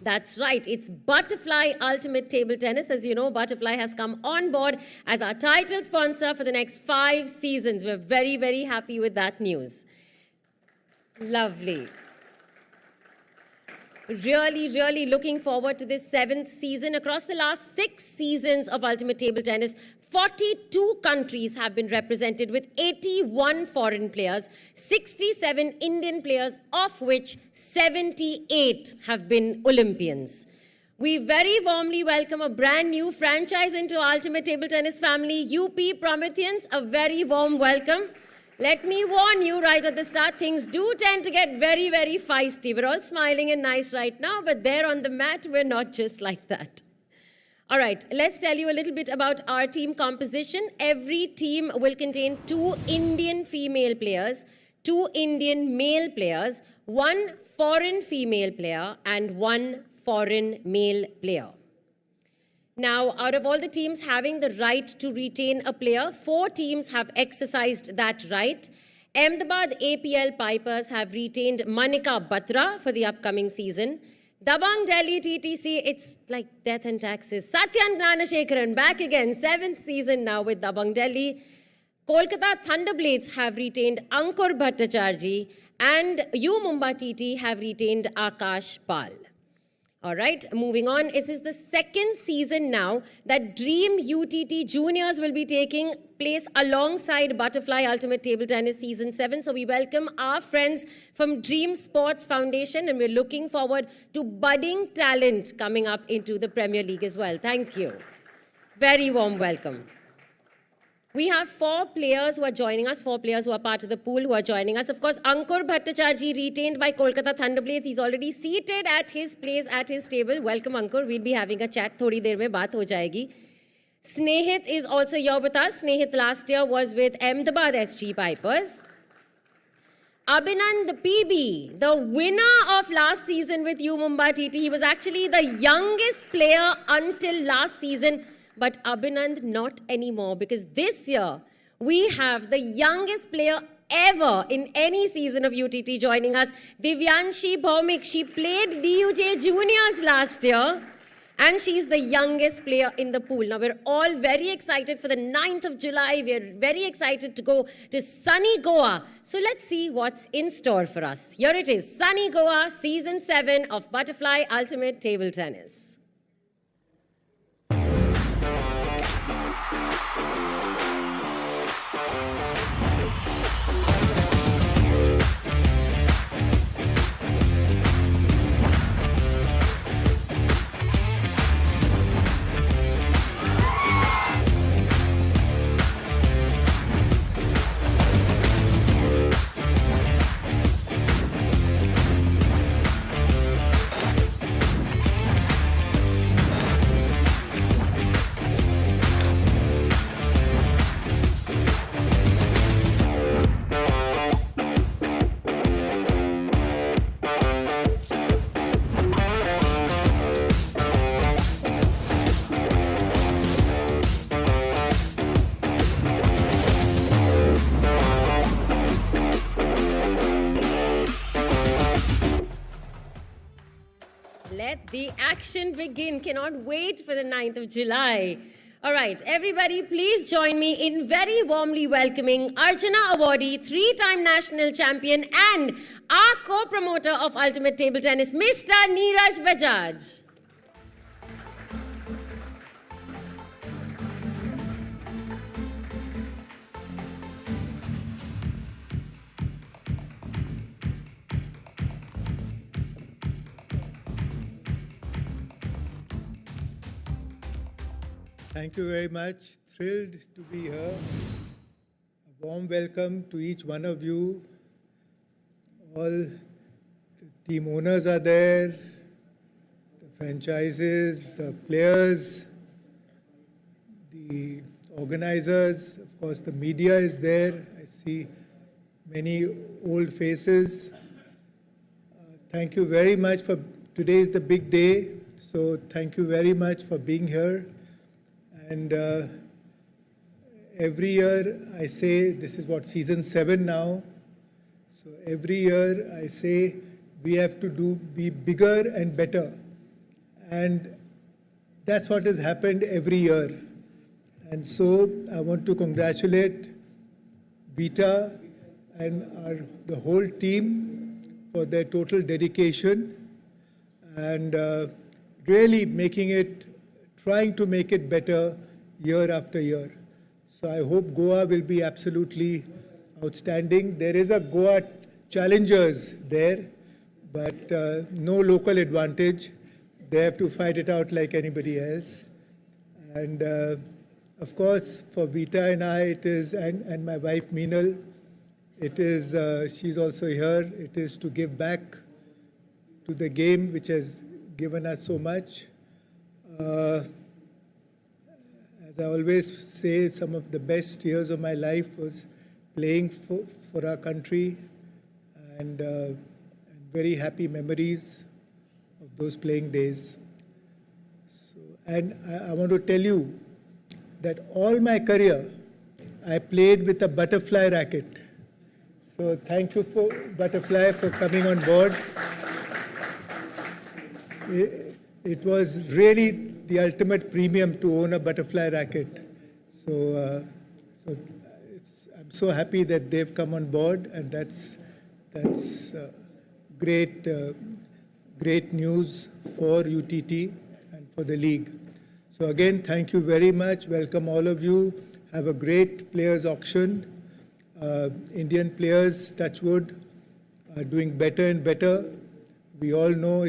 That's right. It's Butterfly Ultimate Table Tennis. As you know, Butterfly has come on board as our title sponsor for the next 5 seasons. We're very, very happy with that news. Lovely. Really, really looking forward to this 7th season. Across the last 6 seasons of Ultimate Table Tennis, 42 countries have been represented with 81 foreign players, 67 Indian players, of which 78 have been Olympians. We very warmly welcome a brand new franchise into Ultimate Table Tennis family, UP Prometheans. A very warm welcome. Let me warn you right at the start, things do tend to get very, very feisty. We're all smiling and nice right now, but there on the mat, we're not just like that. All right, let's tell you a little bit about our team composition. Every team will contain 2 Indian female players, 2 Indian male players, 1 foreign female player, and 1 foreign male player. Now, out of all the teams having the right to retain a player, 4 teams have exercised that right. Ahmedabad APL Pipers have retained Manika Batra for the upcoming season. Dabang Delhi TTC, it's like death and taxes. Satyan Gnanashekaran back again, 7th season now with Dabang Delhi. Kolkata Thunderblades have retained Ankur Bhattacharjee, and U Mumbai TT have retained Akash Pal. All right, moving on. This is the 2nd season now that Dream UTT Juniors will be taking place alongside Butterfly Ultimate Table Tennis Season 7. So we welcome our friends from Dream Sports Foundation, and we're looking forward to budding talent coming up into the Premier League as well. Thank you. Very warm welcome. We have 4 players who are joining us, 4 players who are part of the pool who are joining us. Of course, Ankur Bhattacharjee, retained by Kolkata Thunderblades. He's already seated at his place, at his table. Welcome, Ankur. We'll be having a chat. Thodi der mein baat ho jayegi. Snehit is also here with us. Snehit last year was with Ahmedabad SG Pipers. Abhinand PB, the winner of last season with U Mumbai TT. He was actually the youngest player until last season. But Abhinand, not anymore, because this year we have the youngest player ever in any season of UTT joining us, Divyanshi Bhaumik. She played DUJ Juniors last year, and she's the youngest player in the pool. Now, we're all very excited for the 9th of July. We're very excited to go to sunny Goa. So let's see what's in store for us. Here it is, sunny Goa, Season 7 of Butterfly Ultimate Table Tennis. Let the action begin. Cannot wait for the 9th of July. All right, everybody, please join me in very warmly welcoming Arjuna Awardee, 3-time national champion, and our co-promoter of Ultimate Table Tennis, Mr. Neeraj Bajaj. Thank you very much. Thrilled to be here. A warm welcome to each one of you. All the team owners are there, the franchises, the players, the organizers. Of course, the media is there. I see many old faces. Thank you very much for, today is the big day. So thank you very much for being here. And every year I say, this is what, season 7 now. So every year I say we have to be bigger and better. And that's what has happened every year. And so I want to congratulate Beta and the whole team for their total dedication and really trying to make it better year after year. So I hope Goa will be absolutely outstanding. There is a Goa Challengers there, but no local advantage. They have to fight it out like anybody else. And of course, for Vita and I, it is, and my wife Meenal, it is, she's also here, it is to give back to the game which has given us so much. As I always say, some of the best years of my life was playing for our country, and very happy memories of those playing days. So, and I want to tell you that all my career, I played with a butterfly racket. So thank you for Butterfly for coming on board. It was really the ultimate premium to own a butterfly racket. So, I'm so happy that they've come on board, and that's great news for UTT and for the league. So again, thank you very much. Welcome all of you. Have a great players auction. Indian players, touch wood, are doing better and better. We all know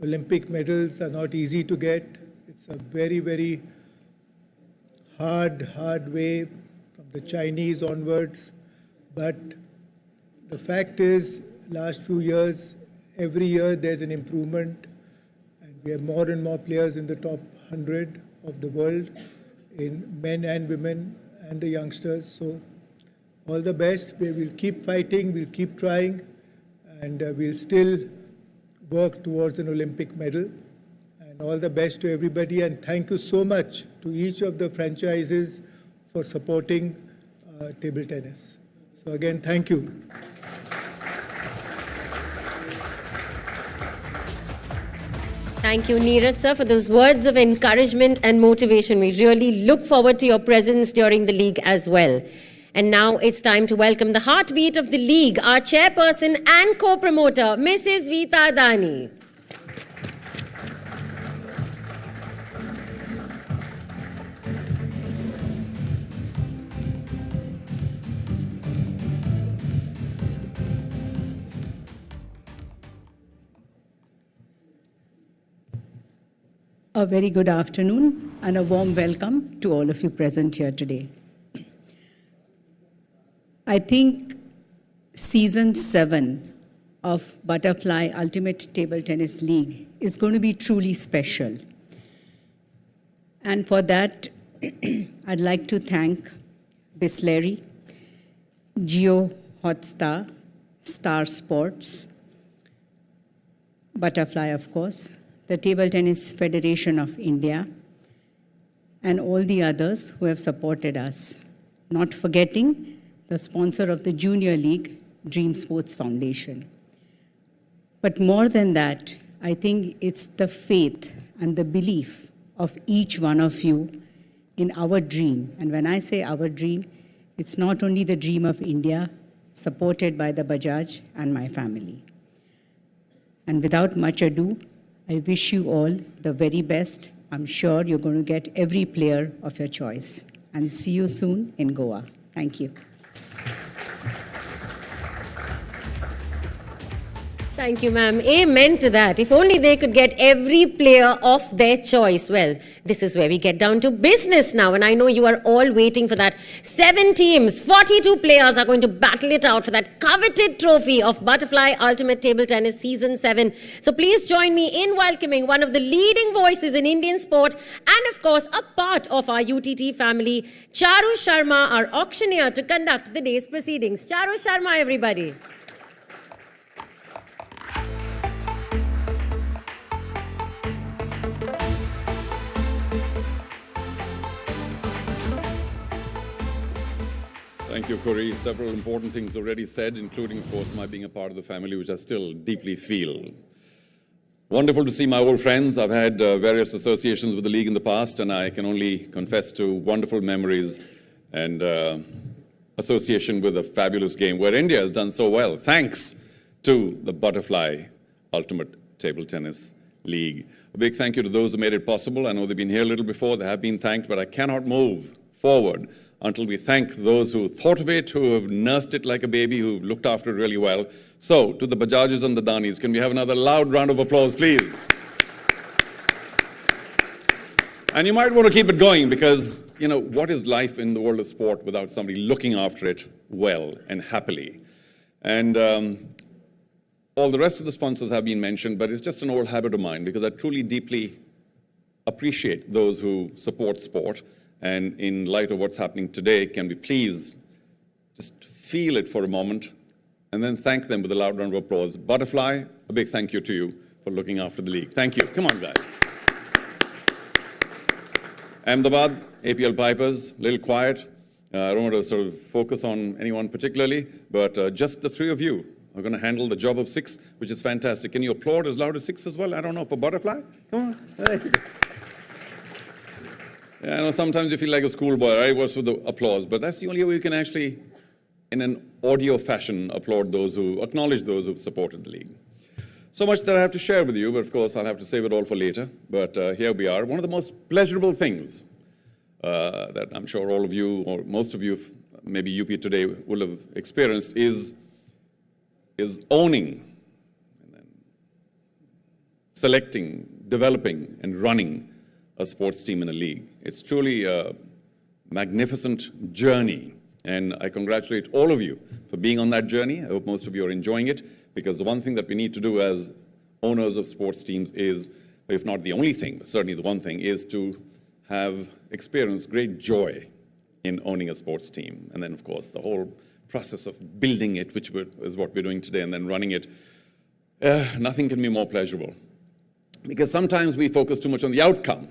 Olympic medals are not easy to get. It's a very, very hard way from the Chinese onwards. But the fact is, last few years, every year there's an improvement, and we have more and more players in the top 100 of the world, in men and women and the youngsters. So all the best. We will keep fighting, we'll keep trying, and we'll still work towards an Olympic medal. And all the best to everybody, and thank you so much to each of the franchises for supporting table tennis. So again, thank you. Thank you, Neeraj sir, for those words of encouragement and motivation. We really look forward to your presence during the league as well. And now it's time to welcome the heartbeat of the league, our chairperson and co-promoter, Mrs. Vita Dani. A very good afternoon and a warm welcome to all of you present here today. I think season 7 of Butterfly Ultimate Table Tennis League is going to be truly special. And for that, I'd like to thank Bisleri, Jio Hotstar, Star Sports, Butterfly, of course, the Table Tennis Federation of India, and all the others who have supported us, not forgetting the sponsor of the Junior League, Dream Sports Foundation. But more than that, I think it's the faith and the belief of each one of you in our dream. And when I say our dream, it's not only the dream of India, supported by the Bajaj and my family. And without much ado, I wish you all the very best. I'm sure you're going to get every player of your choice. And see you soon in Goa. Thank you. Thank you, ma'am. Amen to that. If only they could get every player of their choice. Well, this is where we get down to business now. And I know you are all waiting for that. 7 teams, 42 players are going to battle it out for that coveted trophy of Butterfly Ultimate Table Tennis Season 7. So please join me in welcoming one of the leading voices in Indian sport and, of course, a part of our UTT family, Charu Sharma, our auctioneer, to conduct the day's proceedings. Charu Sharma, everybody. Thank you, Corey. Several important things already said, including, of course, my being a part of the family, which I still deeply feel. Wonderful to see my old friends. I've had various associations with the league in the past, and I can only confess to wonderful memories and association with a fabulous game where India has done so well, thanks to the Butterfly Ultimate Table Tennis League. A big thank you to those who made it possible. I know they've been here a little before, they have been thanked, but I cannot move forward until we thank those who thought of it, who have nursed it like a baby, who've looked after it really well. So, to the Bajajes and the Danis, can we have another loud round of applause, please? And you might want to keep it going because, you know, what is life in the world of sport without somebody looking after it well and happily? And all the rest of the sponsors have been mentioned, but it's just an old habit of mine because I truly deeply appreciate those who support sport. And in light of what's happening today, can we please just feel it for a moment and then thank them with a loud round of applause. Butterfly, a big thank you to you for looking after the league. Thank you. Come on, guys. Ahmedabad, APL Pipers, a little quiet. I don't want to sort of focus on anyone particularly, but just the three of you are going to handle the job of 6, which is fantastic. Can you applaud as loud as 6 as well? I don't know, for Butterfly? Come on. Hey. Yeah, I know sometimes you feel like a schoolboy, right? What's with the applause? But that's the only way you can actually, in an audio fashion, applaud those who, acknowledge those who supported the league. So much that I have to share with you, but of course I'll have to save it all for later. But here we are. One of the most pleasurable things that I'm sure all of you, or most of you, maybe UP today, will have experienced is owning, and then selecting, developing, and running a sports team in a league. It's truly a magnificent journey, and I congratulate all of you for being on that journey. I hope most of you are enjoying it, because the one thing that we need to do as owners of sports teams is, if not the only thing, but certainly the one thing, is to have experienced great joy in owning a sports team. And then, of course, the whole process of building it, which is what we're doing today, and then running it, nothing can be more pleasurable. Because sometimes we focus too much on the outcome,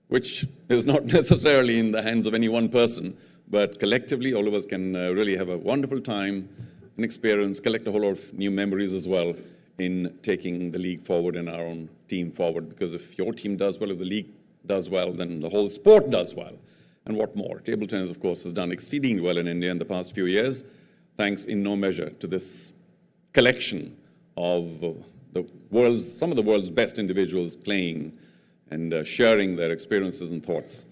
which is not necessarily in the hands of any one person, but collectively all of us can really have a wonderful time and experience, collect a whole lot of new memories as well in taking the league forward and our own team forward. Because if your team does well, if the league does well, then the whole sport does well. And what more? Table tennis, of course, has done exceedingly well in India in the past few years, thanks in no measure to this collection of some of the world's best individuals playing and sharing their experiences and thoughts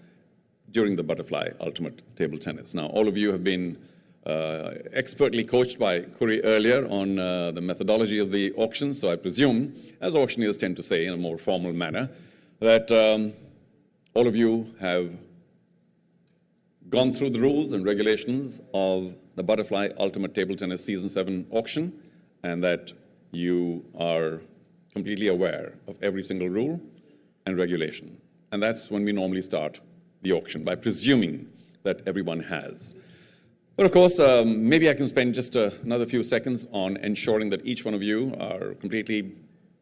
during the Butterfly Ultimate Table Tennis. Now, all of you have been expertly coached by Kuri earlier on the methodology of the auction, so I presume, as auctioneers tend to say in a more formal manner, that all of you have gone through the rules and regulations of the Butterfly Ultimate Table Tennis Season 7 auction, and that you are completely aware of every single rule and regulation. And that's when we normally start the auction, by presuming that everyone has. But of course, maybe I can spend just another few seconds on ensuring that each one of you are completely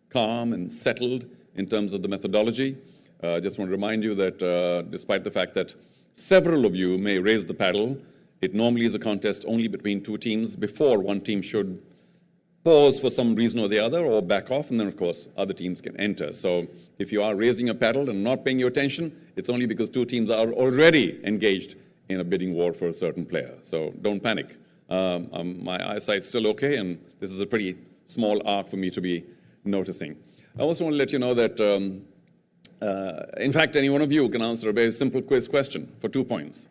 calm and settled in terms of the methodology. I just want to remind you that despite the fact that several of you may raise the paddle, it normally is a contest only between two teams before one team should pause for some reason or the other or back off, and then of course other teams can enter. So if you are raising a paddle and not paying your attention, it's only because two teams are already engaged in a bidding war for a certain player. So don't panic. My eyesight's still okay, and this is a pretty small arc for me to be noticing. I also want to let you know that, in fact, any one of you can answer a very simple quiz question for 2 points,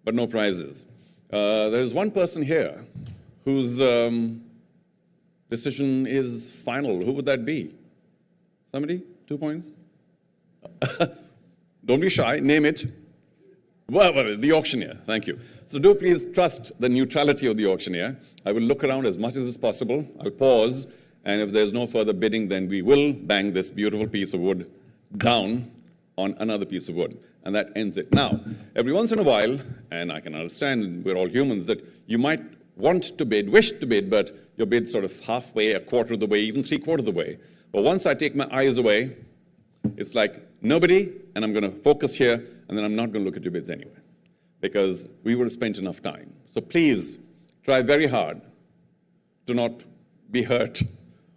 but no prizes. There's one person here whose decision is final. Who would that be? Somebody? 2 points? Don't be shy. Name it. Well, the auctioneer. Thank you. So do please trust the neutrality of the auctioneer. I will look around as much as is possible. I'll pause, and if there's no further bidding, then we will bang this beautiful piece of wood down on another piece of wood, and that ends it. Now, every once in a while, and I can understand, we're all humans, that you might want to bid, wish to bid, but your bid's sort of halfway, a quarter of the way, even 3/4 of the way. But once I take my eyes away, it's like nobody, and I'm going to focus here, and then I'm not going to look at your bids anyway, because we would have spent enough time. So please try very hard to not be hurt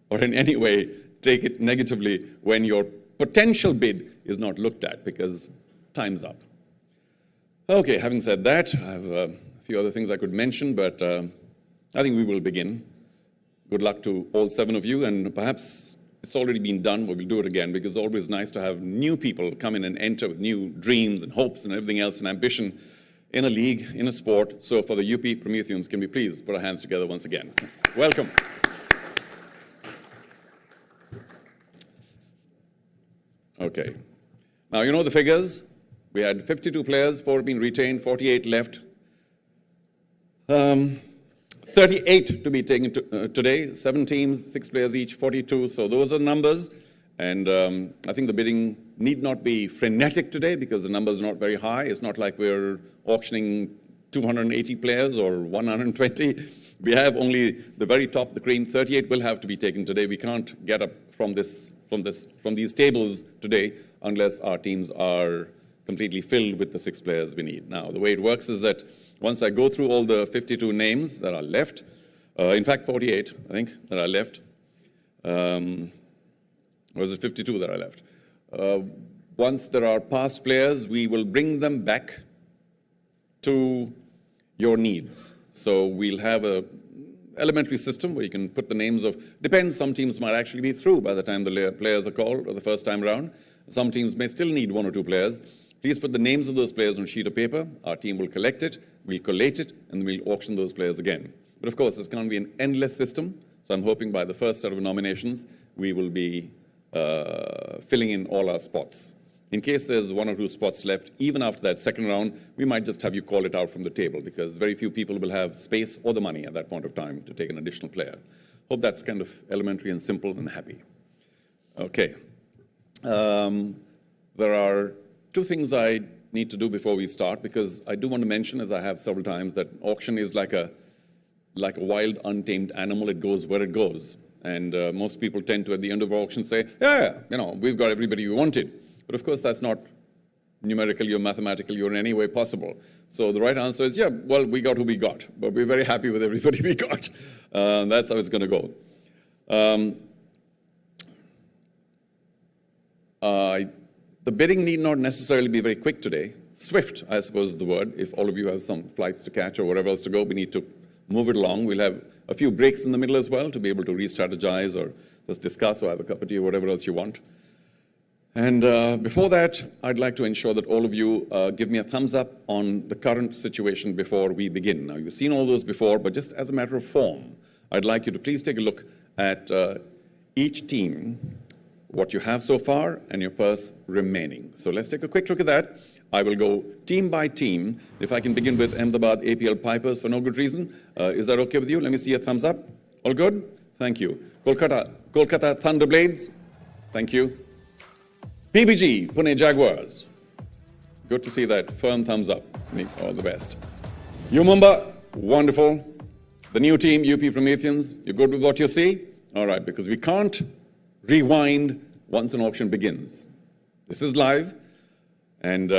or in any way take it negatively when your potential bid is not looked at, because time's up. Okay, having said that, I have a few other things I could mention, but I think we will begin. Good luck to all 7 of you, and perhaps it's already been done, but we'll do it again, because it's always nice to have new people come in and enter with new dreams and hopes and everything else and ambition in a league, in a sport. So for the UP Prometheans, can we please put our hands together once again? Welcome. Okay. Now, you know the figures. We had 52 players, 4 have been retained, 48 left. 38 to be taken today, 7 teams, 6 players each, 42. So those are the numbers. And I think the bidding need not be frenetic today because the numbers are not very high. It's not like we're auctioning 280 players or 120. We have only the very top, the cream. 38 will have to be taken today. We can't get up from these tables today unless our teams are completely filled with the 6 players we need. Now, the way it works is that once I go through all the 52 names that are left, in fact, 48, I think, that are left, or was it 52 that are left? Once there are past players, we will bring them back to your needs. So we'll have a elementary system where you can put the names of, depends, some teams might actually be through by the time the players are called or the first time around. Some teams may still need 1 or 2 players. Please put the names of those players on a sheet of paper. Our team will collect it, we'll collate it, and we'll auction those players again. But of course, this can't be an endless system. So I'm hoping by the first set of nominations, we will be filling in all our spots. In case there's 1 or 2 spots left, even after that second round, we might just have you call it out from the table because very few people will have space or the money at that point of time to take an additional player. Hope that's kind of elementary and simple and happy. Okay. There are 2 things I need to do before we start, because I do want to mention, as I have several times, that auction is like a wild, untamed animal. It goes where it goes. And most people tend to, at the end of auction, say, yeah, you know, we've got everybody we wanted. But of course, that's not numerically or mathematically or in any way possible. So the right answer is, yeah, well, we got who we got, but we're very happy with everybody we got. That's how it's going to go. The bidding need not necessarily be very quick today. Swift, I suppose, is the word. If all of you have some flights to catch or whatever else to go, we need to move it along. We'll have a few breaks in the middle as well to be able to re-strategize or just discuss or have a cup of tea or whatever else you want. And before that, I'd like to ensure that all of you give me a thumbs up on the current situation before we begin. Now, you've seen all those before, but just as a matter of form, I'd like you to please take a look at each team, what you have so far, and your purse remaining. So let's take a quick look at that. I will go team by team. If I can begin with Ahmedabad APL Pipers for no good reason. Is that okay with you? Let me see a thumbs up. All good? Thank you. Kolkata Thunderblades. Thank you. PBG, Pune Jaguars. Good to see that. Firm thumbs up. All the best. Mumba, wonderful. The new team, UP Prometheans. You good with what you see? All right, because we can't rewind once an auction begins. This is live, and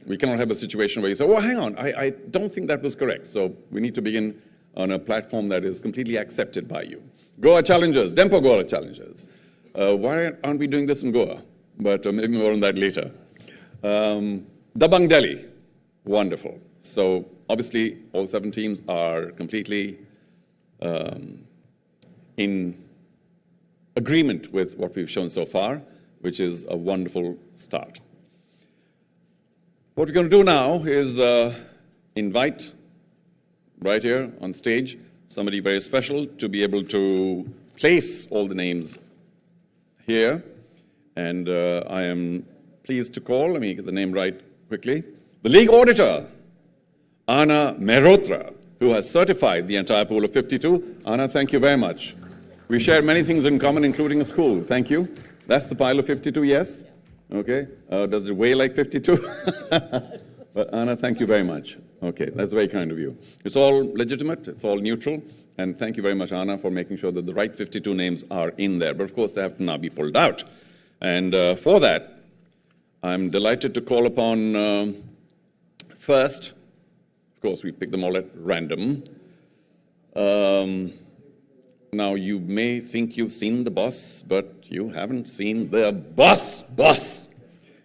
we cannot have a situation where you say, oh, hang on, I don't think that was correct. So we need to begin on a platform that is completely accepted by you. Goa Challengers, Dempo Goa Challengers. Why aren't we doing this in Goa? But maybe more on that later. Dabang Delhi, wonderful. So obviously, all 7 teams are completely in agreement with what we've shown so far, which is a wonderful start. What we're going to do now is invite, right here on stage, somebody very special to be able to place all the names here. And I am pleased to call, let me get the name right quickly, the league auditor, Anna Mehrotra, who has certified the entire pool of 52. Anna, thank you very much. We share many things in common, including a school. Thank you. That's the pile of 52, yes? Okay. Does it weigh like 52? But Anna, thank you very much. Okay, that's very kind of you. It's all legitimate, it's all neutral, and thank you very much, Anna, for making sure that the right 52 names are in there. But of course, they have to now be pulled out. And for that, I'm delighted to call upon first, of course, we pick them all at random, Now, you may think you've seen the boss, but you haven't seen the boss.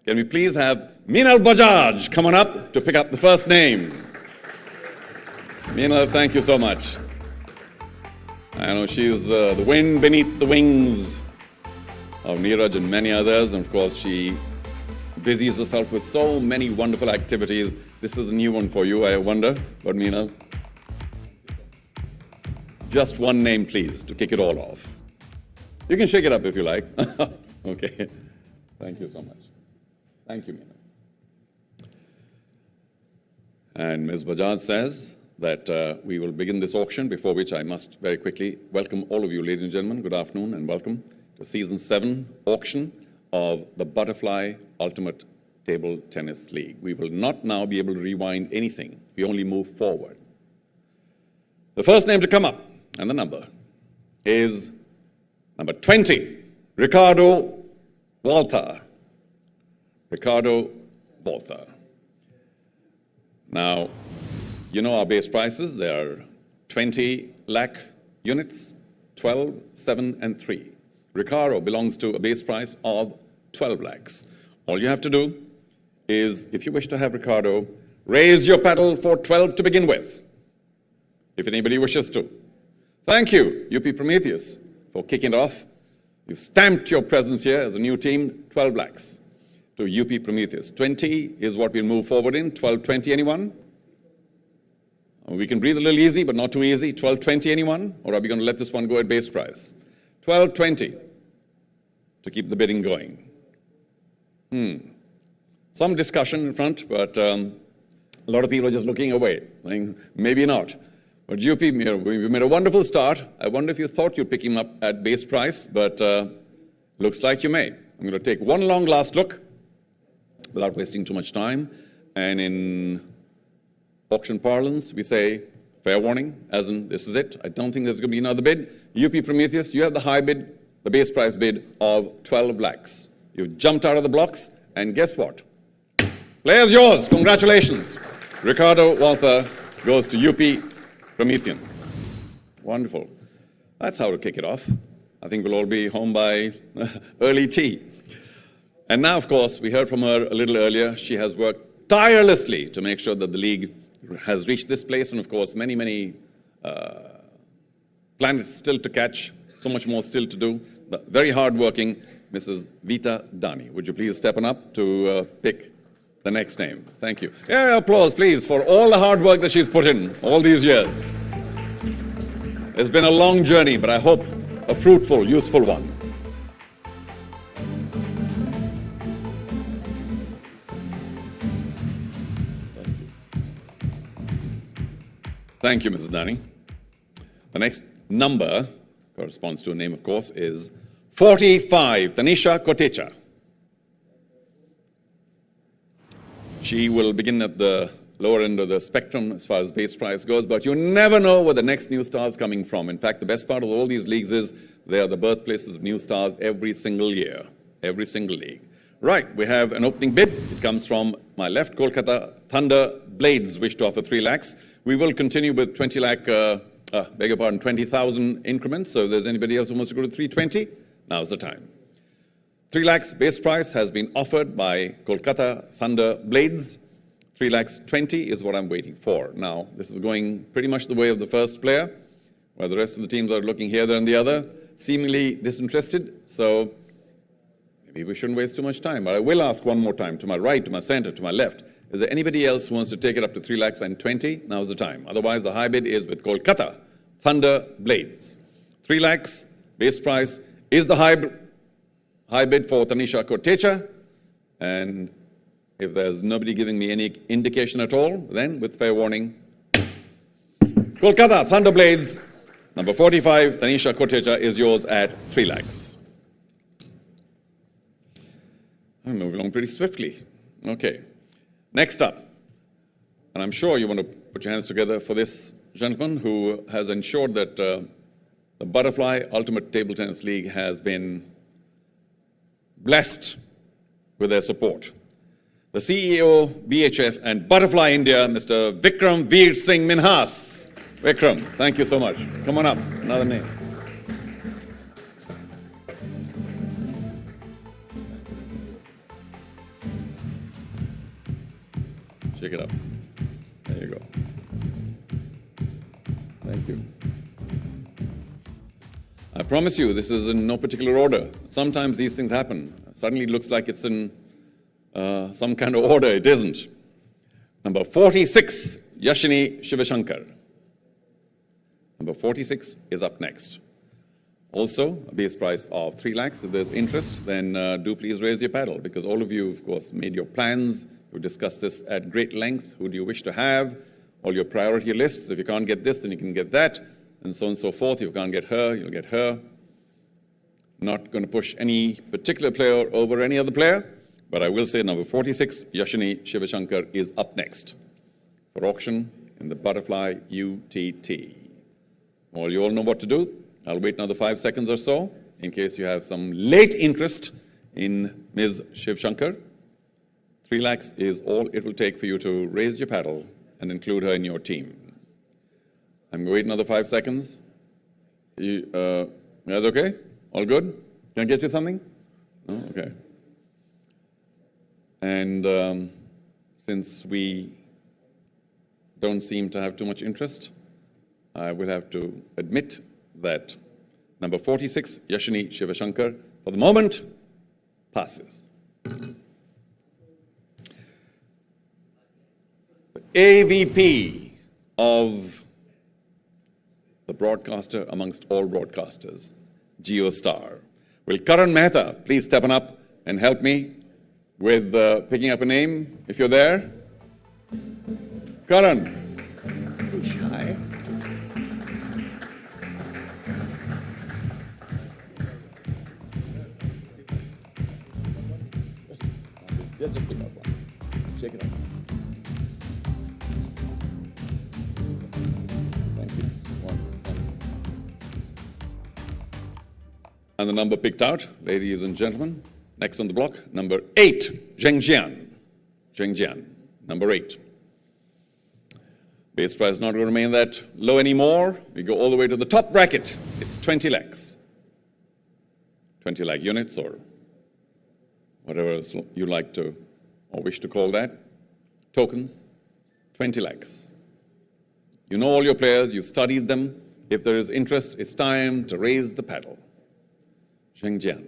Can we please have Meenal Bajaj come on up to pick up the first name? Meenal, thank you so much. I know she's the wind beneath the wings of Neeraj and many others, and of course she busies herself with so many wonderful activities. This is a new one for you, I wonder, but Meenal, just one name, please, to kick it all off. You can shake it up if you like. Okay. Thank you so much. Thank you, Meenal. And Ms. Bajaj says that we will begin this auction, before which I must very quickly welcome all of you, ladies and gentlemen. Good afternoon and welcome to Season 7 auction of the Butterfly Ultimate Table Tennis League. We will not now be able to rewind anything. We only move forward. The first name to come up, and the number, is number 20, Ricardo Walther. Ricardo Walther. Now, you know our base prices. They are 20 lakh units, 12, 7, and 3. Ricardo belongs to a base price of 12 lakhs. All you have to do is, if you wish to have Ricardo, raise your paddle for 12 to begin with, if anybody wishes to. Thank you, UP Prometheus, for kicking it off. You've stamped your presence here as a new team, 12 lakhs to UP Prometheus. 20 is what we'll move forward in. 1220, anyone? We can breathe a little easy, but not too easy. 1220, anyone? Or are we going to let this one go at base price? 1220 to keep the bidding going. Some discussion in front, but a lot of people are just looking away, saying, maybe not. But UP, we made a wonderful start. I wonder if you thought you'd pick him up at base price, but looks like you may. I'm going to take one long last look without wasting too much time. And in auction parlance, we say, fair warning, as in, this is it. I don't think there's going to be another bid. UP Prometheus, you have the high bid, the base price bid of 12 lakhs. You've jumped out of the blocks, and guess what? Player's yours. Congratulations. Ricardo Walther goes to UP Promethean. Wonderful. That's how to kick it off. I think we'll all be home by early tea. And now, of course, we heard from her a little earlier. She has worked tirelessly to make sure that the league has reached this place, and of course, many, many planets still to catch, so much more still to do. The very hardworking Mrs. Vita Dani. Would you please step on up to pick the next name? Thank you. Yeah, applause, please, for all the hard work that she's put in all these years. It's been a long journey, but I hope a fruitful, useful one. Thank you, Mrs. Dani. The next number corresponds to a name, of course, is 45, Tanisha Kotecha. She will begin at the lower end of the spectrum as far as base price goes, but you never know where the next new star is coming from. In fact, the best part of all these leagues is they are the birthplaces of new stars every single year, every single league. Right, we have an opening bid. It comes from my left, Kolkata Thunder Blades wish to offer 3 lakhs. We will continue with 20 lakh, 20,000 increments. So if there's anybody else who wants to go to 320, now's the time. 3 lakhs base price has been offered by Kolkata Thunder Blades. 3 lakhs 20 is what I'm waiting for. Now, this is going pretty much the way of the first player, where the rest of the teams are looking here, there, and the other, seemingly disinterested. So maybe we shouldn't waste too much time. But I will ask one more time, to my right, to my center, to my left. Is there anybody else who wants to take it up to 3 lakhs and 20? Now's the time. Otherwise, the high bid is with Kolkata Thunder Blades. 3 lakhs base price is the high bid for Tanisha Kotecha. And if there's nobody giving me any indication at all, then with fair warning, Kolkata Thunder Blades, number 45, Tanisha Kotecha, is yours at 3 lakhs. I'm moving along pretty swiftly. Okay. Next up, and I'm sure you want to put your hands together for this gentleman who has ensured that the Butterfly Ultimate Table Tennis League has been blessed with their support. The CEO, BHF, and Butterfly India, Mr. Vikram Veer Singh Minhas. Vikram, thank you so much. Come on up, another name. Shake it up. There you go. Thank you. I promise you, this is in no particular order. Sometimes these things happen. Suddenly it looks like it's in some kind of order. It isn't. Number 46, Yashini Shivashankar. Number 46 is up next. Also, a base price of 3 lakhs. If there's interest, then do please raise your paddle, because all of you, of course, made your plans. We discussed this at great length. Who do you wish to have? All your priority lists. If you can't get this, then you can get that, and so on and so forth. If you can't get her, you'll get her. Not going to push any particular player over any other player, but I will say number 46, Yashini Shivashankar, is up next for auction in the Butterfly UTT. Well, you all know what to do. I'll wait another 5 seconds or so in case you have some late interest in Ms. Shivashankar. 3 lakhs is all it will take for you to raise your paddle and include her in your team. I'm going to wait another 5 seconds. That's okay? All good? Can I get you something? No? Okay. And since we don't seem to have too much interest, I will have to admit that number 46, Yashini Shivashankar, for the moment, passes. The AVP of the broadcaster amongst all broadcasters, GeoStar. Will Karan Mehta please step on up and help me with picking up a name, if you're there? Karan. Hi. Just pick up one. Shake it up. Thank you. Thanks. And the number picked out, ladies and gentlemen, next on the block, number 8, Zhengjian. Zhengjian, number 8. Base price not going to remain that low anymore. We go all the way to the top bracket. It's 20 lakhs. 20 lakh units, or whatever else you like to or wish to call that. Tokens, 20 lakhs. You know all your players, you've studied them. If there is interest, it's time to raise the paddle. Zhengjian.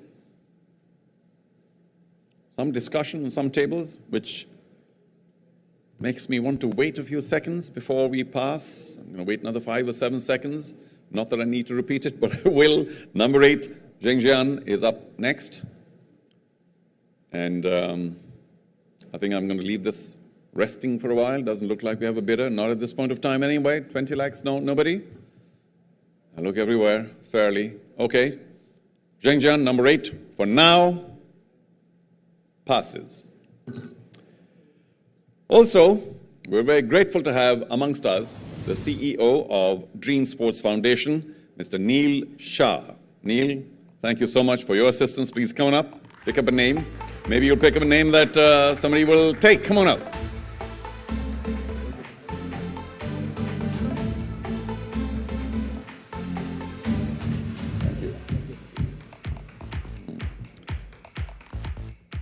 Some discussion on some tables, which makes me want to wait a few seconds before we pass. I'm going to wait another 5 or 7 seconds. Not that I need to repeat it, but I will. Number 8, Zhengjian, is up next. And I think I'm going to leave this resting for a while. Doesn't look like we have a bidder. Not at this point of time anyway. 20 lakhs, no, nobody? I look everywhere, fairly. Okay. Zhengjian, number 8, for now, passes. Also, we're very grateful to have amongst us the CEO of Dream Sports Foundation, Mr. Neil Shah. Neil, thank you so much for your assistance. Please come on up, pick up a name. Maybe you'll pick up a name that somebody will take. Come on up.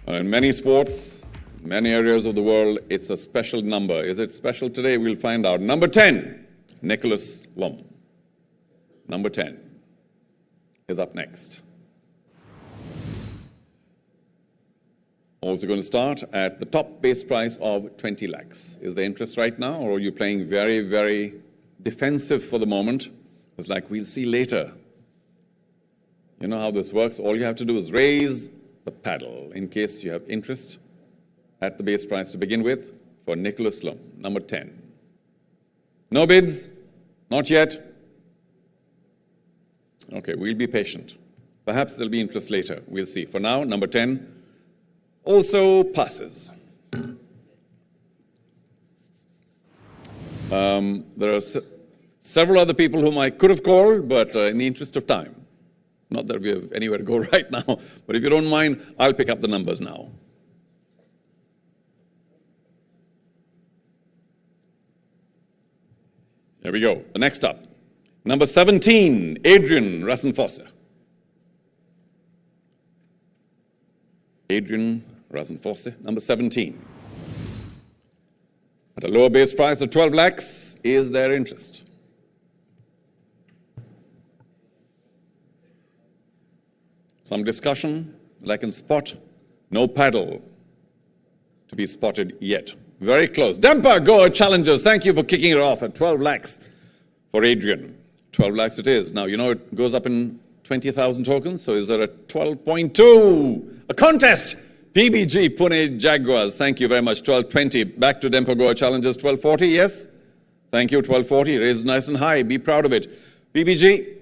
In many sports, many areas of the world, it's a special number. Is it special today? We'll find out. Number 10, Nicholas Lum. Number 10 is up next. Also going to start at the top base price of 20 lakhs. Is there interest right now, or are you playing very, very defensive for the moment? It's like, we'll see later. You know how this works. All you have to do is raise the paddle in case you have interest at the base price to begin with for Nicholas Lum, number 10. No bids? Not yet? Okay, we'll be patient. Perhaps there'll be interest later. We'll see. For now, number 10 also passes. There are several other people whom I could have called, but in the interest of time, not that we have anywhere to go right now, but if you don't mind, I'll pick up the numbers now. Here we go. The next up, number 17, Adrian Rasenfosse. Adrian Rasenfosse, number 17. At a lower base price of 12 lakhs, is there interest? Some discussion, like in spot, no paddle to be spotted yet. Very close. Dempa Goa Challengers, thank you for kicking it off at 12 lakhs for Adrian. 12 lakhs it is. Now, you know it goes up in 20,000 tokens, so is there a 12.2? A contest! PBG Pune Jaguars, thank you very much. 1220. Back to Dempa Goa Challengers, 1240, yes? Thank you, 1240. Raised nice and high. Be proud of it. PBG,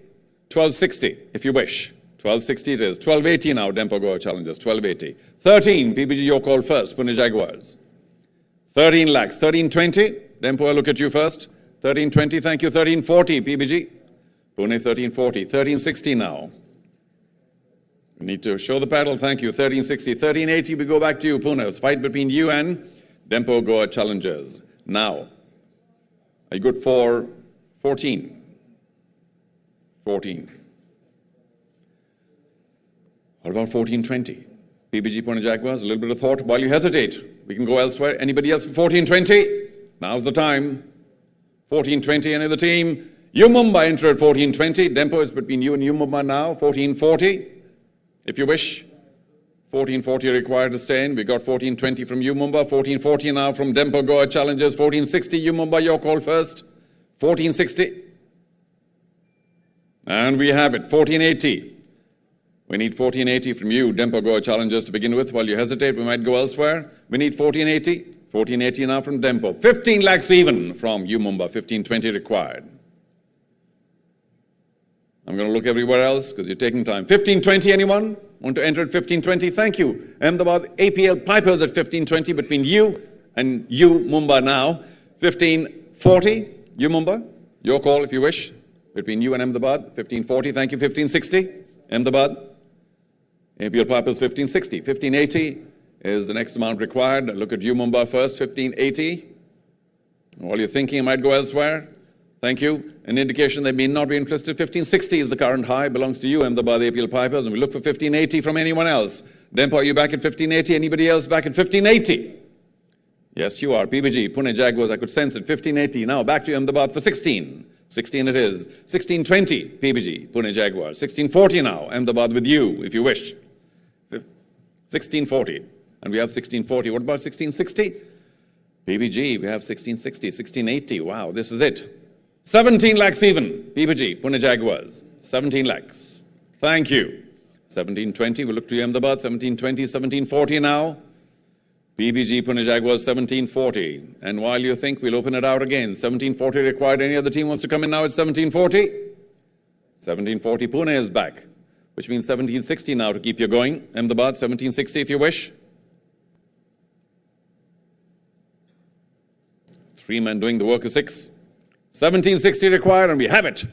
1260, if you wish. 1260 it is. 1280 now, Dempa Goa Challengers, 1280. 13, PBG, your call first, Pune Jaguars. 13 lakhs, 1320. Dempo, I look at you first. 1320, thank you. 1340, PBG. Pune, 1340. 1360 now. We need to show the paddle, thank you. 1360. 1380, we go back to you, Pune. It's a fight between you and Dempo Goa Challengers. Now, are you good for 14? 14. What about 1420? PBG Pune Jaguars, a little bit of thought while you hesitate. We can go elsewhere. Anybody else for 1420? Now's the time. 1420, any other team? U Mumbai enter at 1420. Dempo is between you and U Mumbai now. 1440, if you wish. 1440 required to stay in. We got 1420 from U Mumbai. 1440 now from Dempo Goa Challengers. 1460, U Mumbai, your call first. 1460. And we have it. 1480. We need 1480 from you, Dempo Goa Challengers, to begin with. While you hesitate, we might go elsewhere. We need 1480. 1480 now from Dempo. 15 lakhs even from U Mumbai. 1520 required. I'm going to look everywhere else because you're taking time. 1520, anyone? Want to enter at 1520? Thank you. Ahmedabad APL Pipers at 1520 between you and U Mumbai now. 1540, U Mumbai. Your call if you wish. Between you and Ahmedabad. 1540, thank you. 1560, Ahmedabad. APL Pipers 1560. 1580 is the next amount required. Look at you, Mumbai first. 1580. While you're thinking, I might go elsewhere. Thank you. An indication they may not be interested. 1560 is the current high. Belongs to you, Ahmedabad APL Pipers. And we look for 1580 from anyone else. Dempo, are you back at 1580? Anybody else back at 1580? Yes, you are. PBG, Pune Jaguars, I could sense it. 1580. Now back to Ahmedabad for 16. 16 it is. 1620, PBG, Pune Jaguars. 1640 now. Ahmedabad with you, if you wish. 1640. And we have 1640. What about 1660? PBG, we have 1660, 1680. Wow, this is it. 17 lakhs even. PBG, Pune Jaguars. 17 lakhs. Thank you. 1720, we'll look to you, Ahmedabad. 1720, 1740 now. PBG, Pune Jaguars, 1740. And while you think, we'll open it out again. 1740 required. Any other team wants to come in now at 1740? 1740, Pune is back, which means 1760 now to keep you going. Ahmedabad, 1760 if you wish. Three men doing the work of six. 1760 required, and we have it.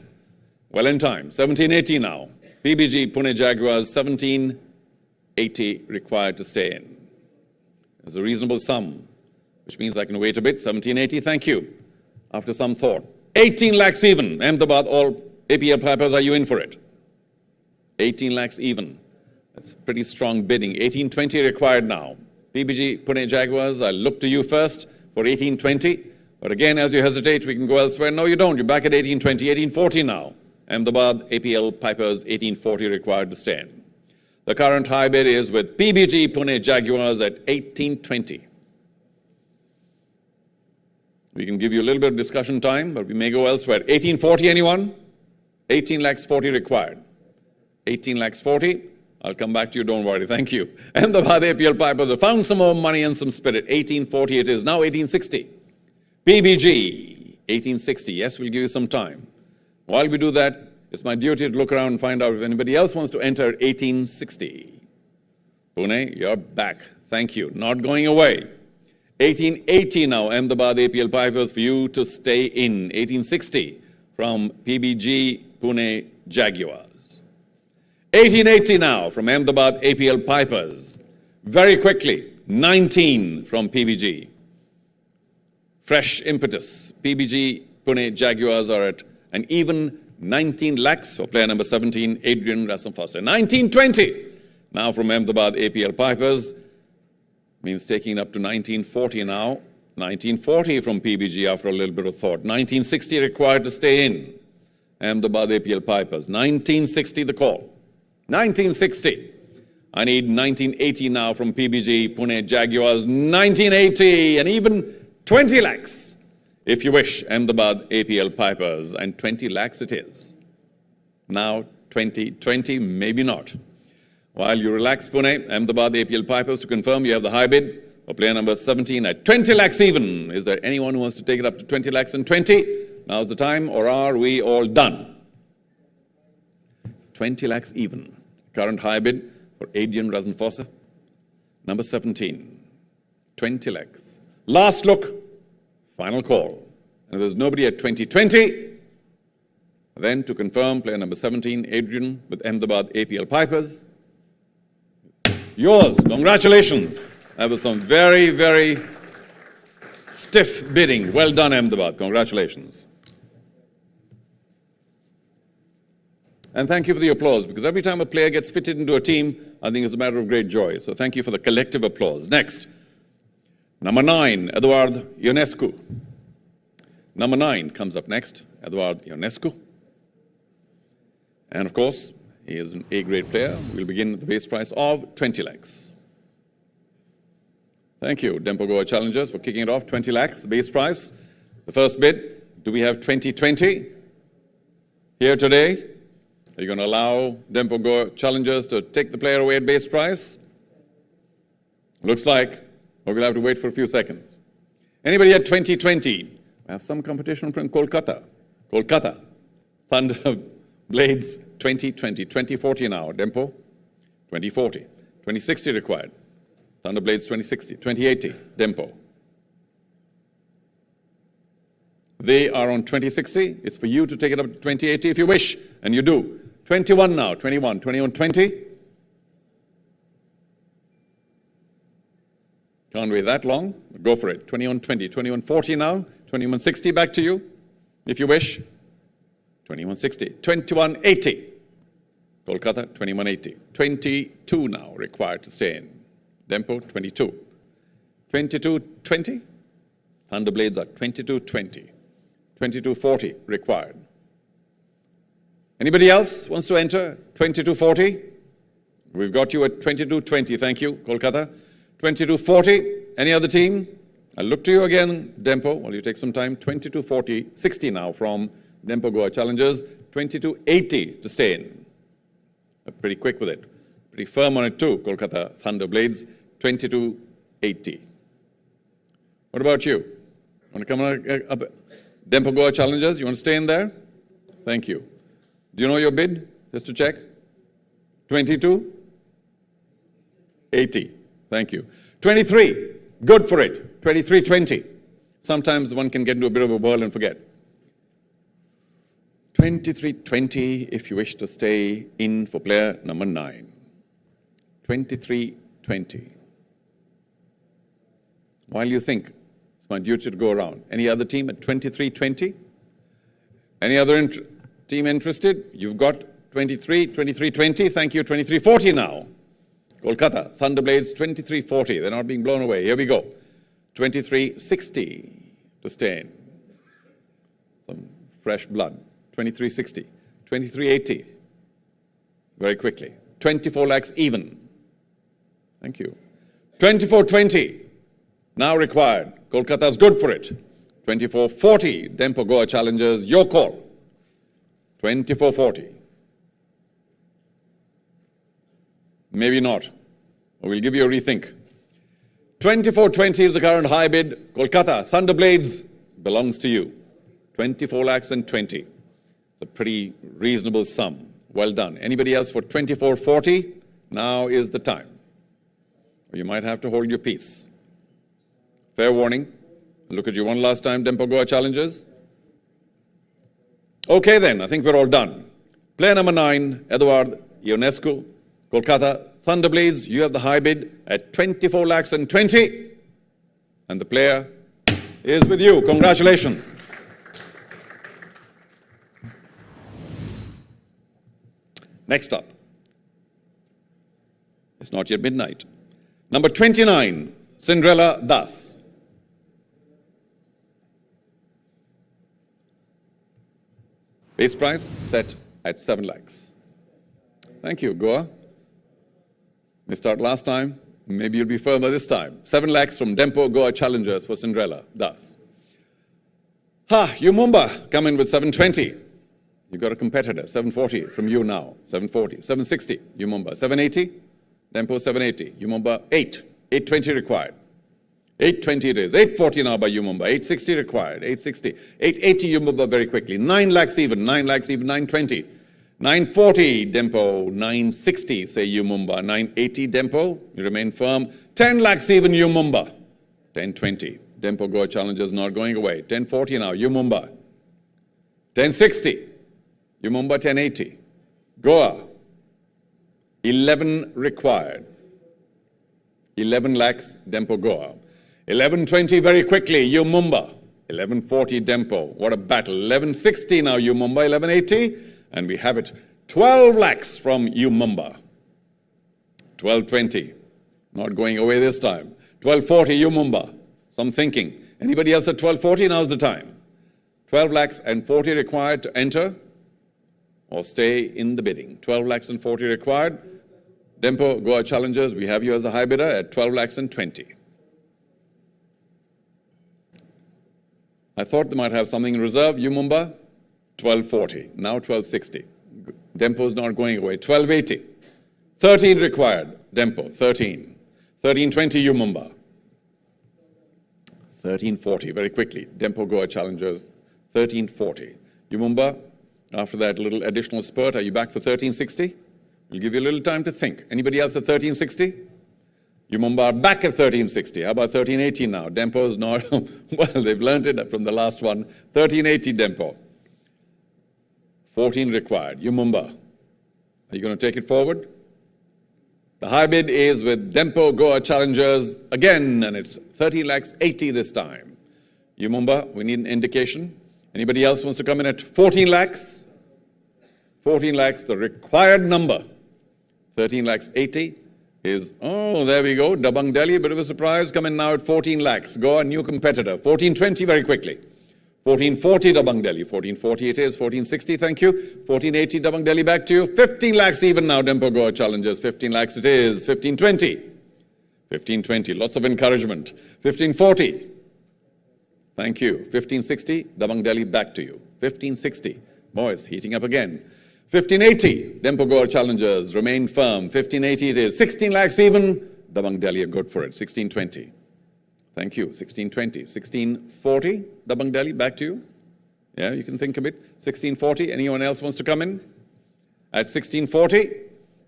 Well in time. 1780 now. PBG, Pune Jaguars, 1780 required to stay in. There's a reasonable sum, which means I can wait a bit. 1780, thank you. After some thought. 18 lakhs even. Ahmedabad, all APL Pipers, are you in for it? 18 lakhs even. That's pretty strong bidding. 1820 required now. PBG, Pune Jaguars, I look to you first for 1820. But again, as you hesitate, we can go elsewhere. No, you don't. You're back at 1820, 1840 now. Ahmedabad APL Pipers, 1840 required to stay in. The current high bid is with PBG Pune Jaguars at 1820. We can give you a little bit of discussion time, but we may go elsewhere. 1840, anyone? 18 lakhs 40 required. 18 lakhs 40. I'll come back to you, don't worry. Thank you. Ahmedabad APL Pipers have found some more money and some spirit. 1840 it is. Now 1860. PBG, 1860. Yes, we'll give you some time. While we do that, it's my duty to look around and find out if anybody else wants to enter 1860. Pune, you're back. Thank you. Not going away. 1880 now, Ahmedabad APL Pipers, for you to stay in. 1860 from PBG Pune Jaguars. 1880 now from Ahmedabad APL Pipers. Very quickly, 19 from PBG. Fresh impetus. PBG Pune Jaguars are at an even 19 lakhs for player number 17, Adrian Rasamfasa. 1920 now from Ahmedabad APL Pipers. Means taking it up to 1940 now. 1940 from PBG after a little bit of thought. 1960 required to stay in. Ahmedabad APL Pipers. 1960 the call. 1960. I need 1980 now from PBG Pune Jaguars. 1980 and even 20 lakhs if you wish. Ahmedabad APL Pipers, and 20 lakhs it is. Now 2020, maybe not. While you relax, Pune, Ahmedabad APL Pipers, to confirm you have the high bid for player number 17 at 20 lakhs even. Is there anyone who wants to take it up to 20 lakhs and 20? Now's the time, or are we all done? 20 lakhs even. Current high bid for Adrian Rasenfossa, number 17. 20 lakhs. Last look, final call. And if there's nobody at 2020, then to confirm player number 17, Adrian with Ahmedabad APL Pipers. Yours, congratulations. That was some very, very stiff bidding. Well done, Ahmedabad. Congratulations. And thank you for the applause, because every time a player gets fitted into a team, I think it's a matter of great joy. So thank you for the collective applause. Next, number 9, Eduard Ionescu. Number 9 comes up next, Eduard Ionescu. And of course, he is an A-grade player. We'll begin with the base price of 20 lakhs. Thank you, Dempo Goa Challengers, for kicking it off. 20 lakhs, the base price. The first bid, do we have 2020 here today? Are you going to allow Dempo Goa Challengers to take the player away at base price? Looks like we'll have to wait for a few seconds. Anybody at 2020? I have some competition from Kolkata. Kolkata. Thunder Blades 2020. 2040 now, Dempo. 2040. 2060 required. Thunderblades 2060, 2080, Dempo. They are on 2060. It's for you to take it up to 2080 if you wish, and you do. 21 now, 21, 21, 20. Can't wait that long. Go for it. 21, 20, 21, 40 now. 21, 60 back to you, if you wish. 21, 60, 21, 80. Kolkata, 21, 80. 22 now required to stay in. Dempo, 22. 22.20. Thunderblades are 22.20. 22.40 required. Anybody else wants to enter? 22.40. We've got you at 22.20. Thank you, Kolkata. 22.40. Any other team? I'll look to you again, Dempo, while you take some time. 22.40. 60 now from Dempo Goa Challengers. 22.80 to stay in. Pretty quick with it. Pretty firm on it too, Kolkata Thunderblades, 22.80. What about you? Want to come up? Dempo Goa Challengers, you want to stay in there? Thank you. Do you know your bid? Just to check. 22.80. Thank you. 23. Good for it. 23.20. Sometimes one can get into a bit of a whirl and forget. 23.20 if you wish to stay in for player number 9. 23.20. While you think, it's my duty to go around. Any other team at 23.20? Any other team interested? You've got 23, 23.20. Thank you. 23.40 now. Kolkata Thunderblades 23.40. They're not being blown away. Here we go. 23.60 to stay in. Some fresh blood. 23.60. 23.80. Very quickly. 24 lakhs even. Thank you. 24.20. Now required. Kolkata's good for it. 24.40. Dempo Goa Challengers. Your call. 24.40. Maybe not. Or we'll give you a rethink. 24.20 is the current high bid. Kolkata Thunderblades belongs to you. 24 lakhs and 20. It's a pretty reasonable sum. Well done. Anybody else for 24.40? Now is the time. Or you might have to hold your peace. Fair warning. Look at you one last time, Dempo Goa Challengers. Okay then, I think we're all done. Player number 9, Eduard Ionescu, Kolkata Thunderblades. You have the high bid at 24 lakhs and 20. And the player is with you. Congratulations. Next up. It's not yet midnight. Number 29, Cinderella Das. Base price set at 7 lakhs. Thank you, Goa. They start last time. Maybe you'll be firmer this time. 7 lakhs from Dempo Goa Challengers for Cinderella Das. You Mumba come in with 720. You've got a competitor. 740 from you now. 740. 760. You Mumba. 780. Dempo 780. You Mumba 8. 820 required. 820 it is. 840 now by Umumba. 860 required. 860. 880 Umumba very quickly. 9 lakhs even. 9 lakhs even. 920. 940 Dempo. 960 say Umumba. 980 Dempo. You remain firm. 10 lakhs even Umumba. 1020. Dempo Goa Challengers not going away. 1040 now. Umumba. 1060. Umumba 1080. Goa. 11 required. 11 lakhs Dempo Goa. 1120 very quickly, Umumba. 1140 Dempo. What a battle. 1160 now, Umumba. 1180. And we have it. 12 lakhs from Umumba. 1220. Not going away this time. 1240 Umumba. Some thinking. Anybody else at 1240? Now's the time. 12 lakhs and 40 required to enter or stay in the bidding. 12 lakhs and 40 required. Dempo Goa Challengers, we have you as a high bidder at 12 lakhs and 20. I thought they might have something in reserve. Umumba, 1240. Now 1260. Dempo's not going away. 1280. 13 required. Dempo, 13. 1320 Umumba. 1340, very quickly. Dempo Goa Challengers, 1340. Umumba, after that little additional spurt, are you back for 1360? We'll give you a little time to think. Anybody else at 1360? Umumba are back at 1360. How about 1380 now? Dempo's not, well, they've learned it from the last one. 1380 Dempo. 14 required. Umumba, are you going to take it forward? The high bid is with Dempo Goa Challengers again, and it's 30 lakhs 80 this time. Umumba, we need an indication. Anybody else wants to come in at 14 lakhs? 14 lakhs, the required number. 13 lakhs 80 is, oh, there we go, Dabang Delhi, bit of a surprise, coming now at 14 lakhs. Goa, new competitor. 1420 very quickly. 1440 Dabang Delhi. 1440 it is. 1460, thank you. 1480 Dabang Delhi, back to you. 15 lakhs even now, Dempo Goa Challengers. 15 lakhs it is. 1520. 1520, lots of encouragement. 1540. Thank you. 1560, Dabang Delhi, back to you. 1560, boys, heating up again. 1580, Dempo Goa Challengers, remain firm. 1580 it is. 16 lakhs even, Dabang Delhi are good for it. 1620. Thank you. 1620. 1640, Dabang Delhi, back to you. Yeah, you can think a bit. 1640, anyone else wants to come in? At 1640,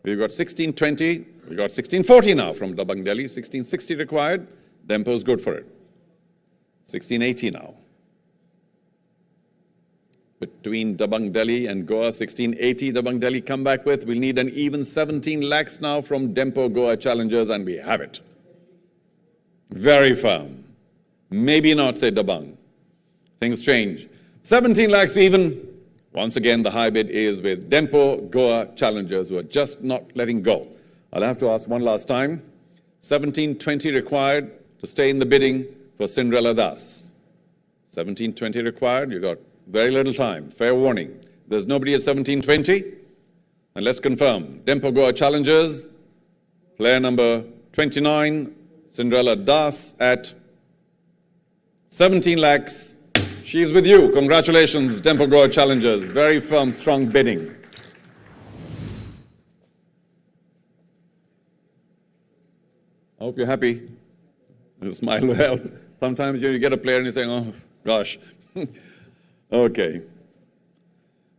we've got 1620, we've got 1640 now from Dabang Delhi. 1660 required, Dempo's good for it. 1680 now. Between Dabang Delhi and Goa, 1680 Dabang Delhi come back with. We'll need an even 17 lakhs now from Dempo Goa Challengers, and we have it. Very firm. Maybe not, say Dabang. Things change. 17 lakhs even. Once again, the high bid is with Dempo Goa Challengers, who are just not letting go. I'll have to ask one last time. 1720 required to stay in the bidding for Cinderella Das. 1720 required. You got very little time. Fair warning. There's nobody at 1720. And let's confirm. Dempo Goa Challengers, player number 29, Cinderella Das at 17 lakhs. She's with you. Congratulations, Dempo Goa Challengers. Very firm, strong bidding. I hope you're happy. The smile will help. Sometimes you get a player and you're saying, oh, gosh. Okay.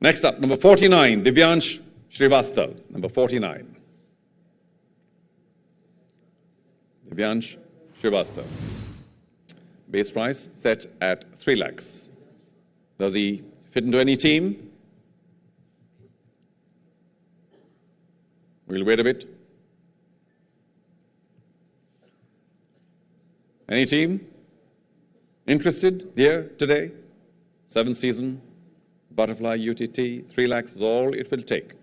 Next up, number 49, Divyansh Srivastav, number 49. Divyansh Srivastav. Base price set at 3 lakhs. Does he fit into any team? We'll wait a bit. Any team interested here today? 7th season, Butterfly UTT, 3 lakhs is all it will take.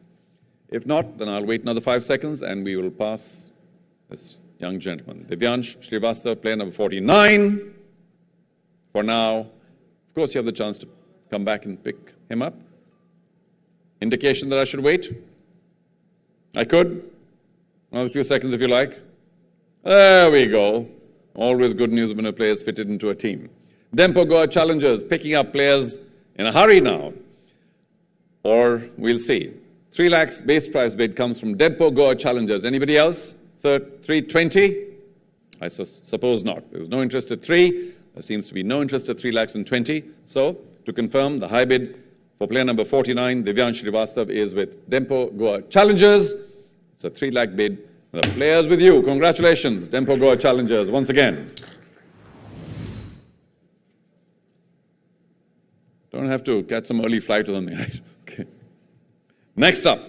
If not, then I'll wait another 5 seconds and we will pass this young gentleman. Divyansh Srivastav, player number 49. For now, of course, you have the chance to come back and pick him up. Indication that I should wait? I could. Another few seconds if you like. There we go. Always good news when a player is fitted into a team. Dempo Goa Challengers picking up players in a hurry now. Or we'll see. 3 lakhs base prize bid comes from Dempo Goa Challengers. Anybody else? 320? I suppose not. There's no interest at 3. There seems to be no interest at 3 lakhs and 20. So, to confirm, the high bid for player number 49, Divyansh Srivastav, is with Dempo Goa Challengers. It's a 3 lakh bid. The players with you. Congratulations, Dempo Goa Challengers, once again. Don't have to catch some early flight or something, right? Okay. Next up,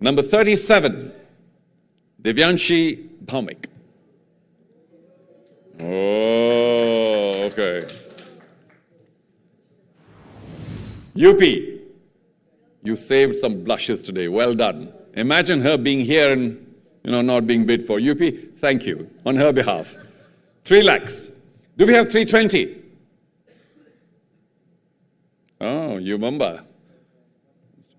number 37, Divyanshi Bhaumik. Oh, okay. UP, you saved some blushes today. Well done. Imagine her being here and, not being bid for. UP, thank you on her behalf. 3 lakhs. Do we have 320? Oh, Umumba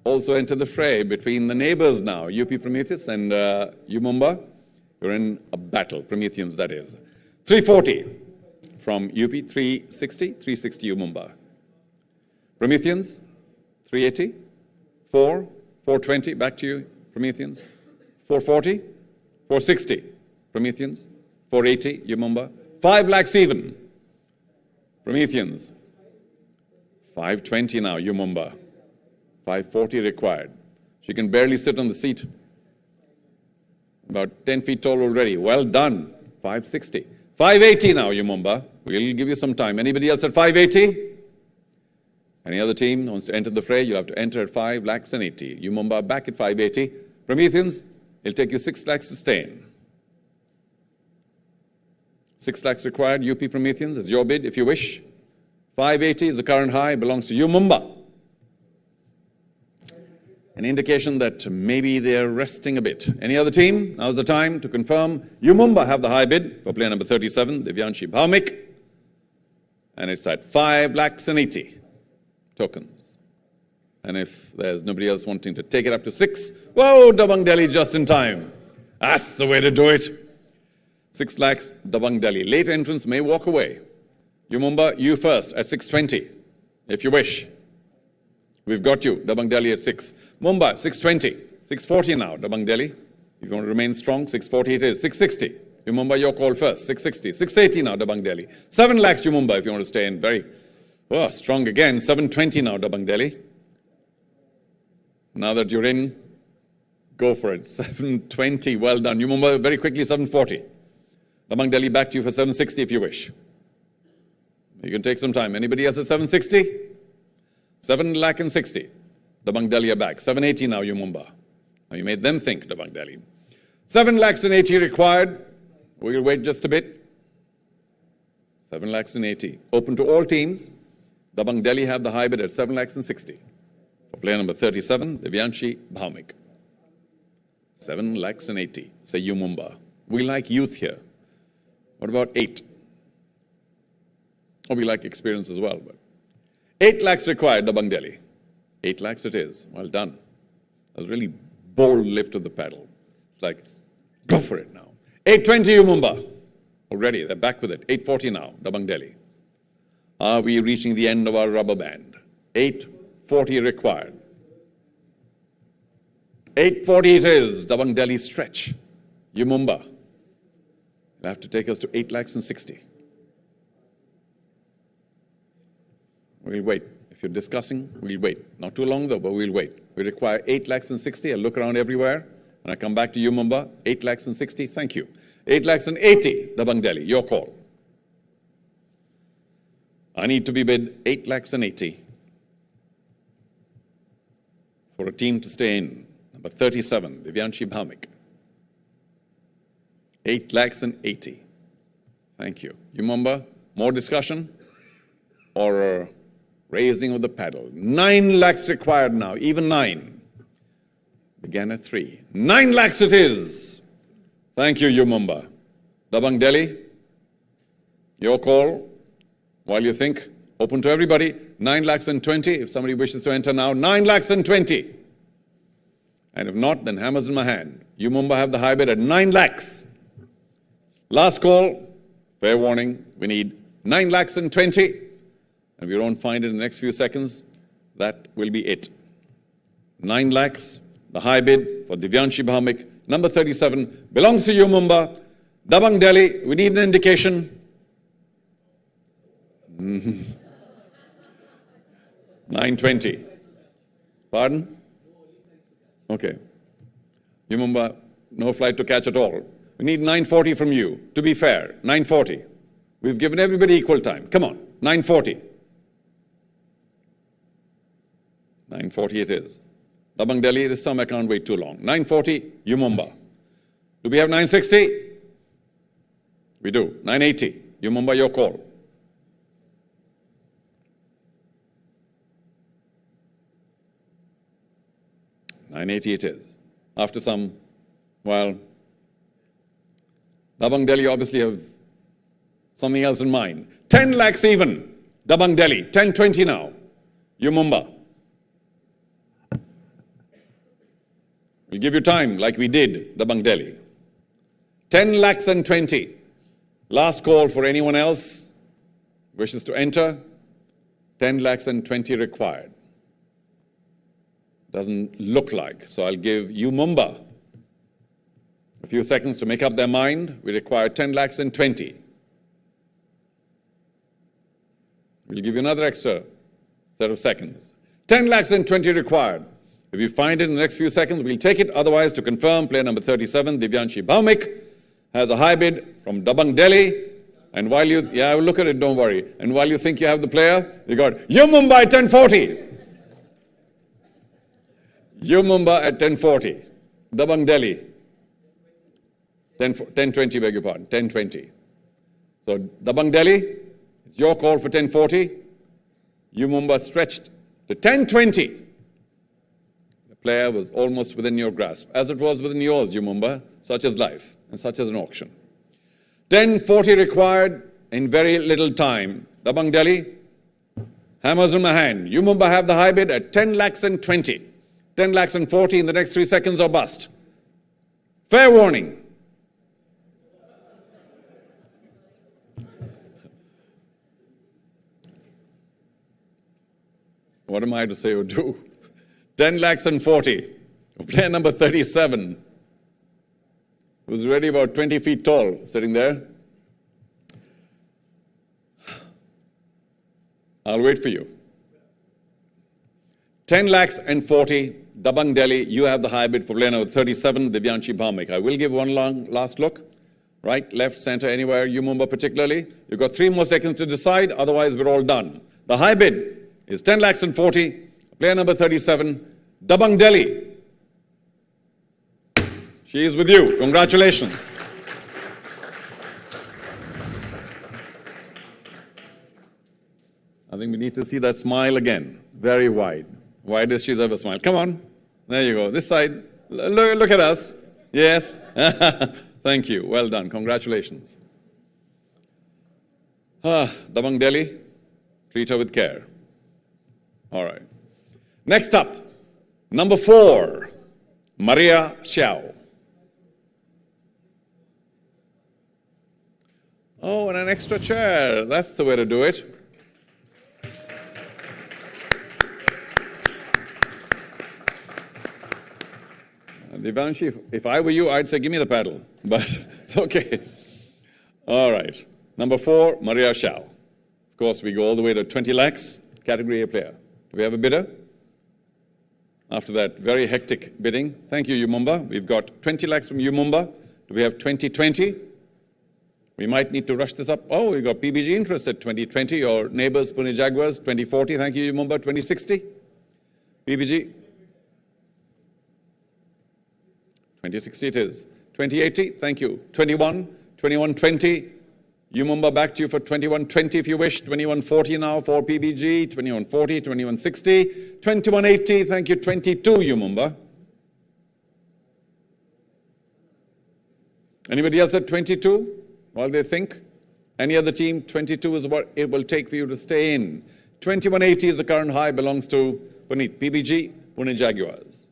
also enter the fray between the neighbors now. UP Prometheus and Umumba. You're in a battle, Prometheans that is. 340 from UP, 360 Umumba. Prometheans, 380, 420, back to you, Prometheans. 440, 460, Prometheans. 480, Umumba. 5 lakhs even, Prometheans. 520 now, Umumba. 540 required. She can barely sit on the seat. About 10 feet tall already. Well done. 560. 580 now, Umumba. We'll give you some time. Anybody else at 580? Any other team wants to enter the fray? You have to enter at 5 lakhs and 80. Umumba back at 580. Prometheans, it'll take you 6 lakhs to stay in. 6 lakhs required. UP Prometheans is your bid if you wish. 580 is the current high, belongs to Umumba. An indication that maybe they're resting a bit. Any other team? Now's the time to confirm. Umumba have the high bid for player number 37, Divyanshi Bhaumik. And it's at 5 lakhs and 80 tokens. And if there's nobody else wanting to take it up to 6, whoa, Dabang Delhi just in time. That's the way to do it. 6 lakhs, Dabang Delhi. Late entrants may walk away. Umumba, you first at 620, if you wish. We've got you, Dabang Delhi at 6. Mumbai, 620. 640 now, Dabang Delhi. If you want to remain strong, 640 it is. 660. Umumba, your call first. 660. 680 now, Dabang Delhi. 7 lakhs, Umumba, if you want to stay in. Very strong again. 720 now, Dabang Delhi. Now that you're in, go for it. 720, well done. Umumba, very quickly, 740. Dabang Delhi, back to you for 760 if you wish. You can take some time. Anybody else at 760? 7 lakh and 60. Dabang Delhi are back. 780 now, Umumba. Now you made them think, Dabang Delhi. 7 lakhs and 80 required. We'll wait just a bit. 7 lakhs and 80. Open to all teams. Dabang Delhi have the high bid at 7 lakhs and 60. For player number 37, Divyanshi Bhaumik. 7 lakhs and 80. Say Umumba. We like youth here. What about 8? Oh, we like experience as well, but 8 lakhs required, Dabang Delhi. 8 lakhs it is. Well done. That was really bold lift of the pedal. It's like, go for it now. 820 Umumba. Already, they're back with it. 840 now, Dabang Delhi. Are we reaching the end of our rubber band? 840 required. 840 it is, Dabang Delhi stretch. Umumba. You'll have to take us to 8 lakhs and 60. We'll wait. If you're discussing, we'll wait. Not too long though, but we'll wait. We require 8 lakhs and 60. I'll look around everywhere and I come back to you, Umumba. 8 lakhs and 60. Thank you. 8 lakhs and 80, Dabang Delhi. Your call. I need to be bid 8 lakhs and 80 for a team to stay in. Number 37, Divyanshi Bhaumik. 8 lakhs and 80. Thank you. Umumba, more discussion or raising of the paddle? 9 lakhs required now, even 9. Began at 3. 9 lakhs it is. Thank you, Umumba. Dabang Delhi, your call. While you think, open to everybody. 9 lakhs and 20. If somebody wishes to enter now, 9 lakhs and 20. And if not, then hammers in my hand. You Mumbai have the high bid at 9 lakhs. Last call, fair warning, we need 9 lakhs and 20. And if we don't find it in the next few seconds, that will be it. 9 lakhs, the high bid for Divyanshi Bhaumik, number 37, belongs to you Mumbai. Dabang Delhi, we need an indication. 920. Pardon? Okay. You Mumbai, no flight to catch at all. We need 940 from you. To be fair, 940. We've given everybody equal time. Come on, 940. 940 it is. Dabang Delhi, this time I can't wait too long. 940, you Mumbai. Do we have 960? We do. 980, you Mumbai, your call. $980 it is. After some, well, Dabang Delhi obviously have something else in mind. 10 lakhs even. Dabang Delhi, 1020 now. You Mumbai. We'll give you time like we did, Dabang Delhi. 10 lakhs and 20. Last call for anyone else wishes to enter. 10 lakhs and 20 required. Doesn't look like. So I'll give you Mumbai a few seconds to make up their mind. We require 10 lakhs and 20. We'll give you another extra set of seconds. 10 lakhs and 20 required. If you find it in the next few seconds, we'll take it. Otherwise, to confirm, player number 37, Divyanshi Bhaumik, has a high bid from Dabang Delhi. And while you, yeah, I'll look at it, don't worry. And while you think you have the player, you got you Mumbai 1040. You Mumbai at 1040. Dabang Delhi. 1020, beg your pardon, 1020. So Dabang Delhi, it's your call for 1040. You Mumbai stretched to 1020. The player was almost within your grasp, as it was within yours, you Mumbai. Such is life, and such is an auction. 1040 required in very little time. Dabang Delhi, hammers in my hand. You Mumbai have the high bid at 10 lakhs and 20. 10 lakhs and 40 in the next 3 seconds or bust. Fair warning. What am I to say or do? 10 lakhs and 40. Player number 37 was already about 20 feet tall, sitting there. I'll wait for you. 10 lakhs and 40. Dabang Delhi, you have the high bid for player number 37, Divyanshi Bhaumik. I will give one last look. Right, left, center, anywhere, you Mumbai particularly. You've got 3 more seconds to decide, otherwise we're all done. The high bid is 10 lakhs and 40. Player number 37, Dabang Delhi. She is with you. Congratulations. I think we need to see that smile again. Very wide. Widest she's ever smiled. Come on. There you go. This side. Look at us. Yes. Thank you. Well done. Congratulations. Dabang Delhi, treat her with care. All right. Next up, number 4, Maria Xiao. Oh, and an extra chair. That's the way to do it. Divyanshi, if I were you, I'd say, give me the paddle. But it's okay. All right. Number 4, Maria Xiao. Of course, we go all the way to 20 lakhs, category A player. Do we have a bidder? After that very hectic bidding. Thank you, Mumbai. We've got 20 lakhs from Mumbai. Do we have 2020? We might need to rush this up. Oh, we've got PBG interest at 2020. Your neighbors, Pune Jaguars, 2040. Thank you, Mumbai. 2060. PBG. 2060 it is. 2080, thank you. 21, 2120. Mumbai back to you for 2120 if you wish. 2140 now for PBG. 2140, 2160. 2180, thank you. 22, Mumbai. Anybody else at 22? While they think? Any other team? 22 is what it will take for you to stay in. 2180 is the current high, belongs to Puneet. PBG, Pune Jaguars.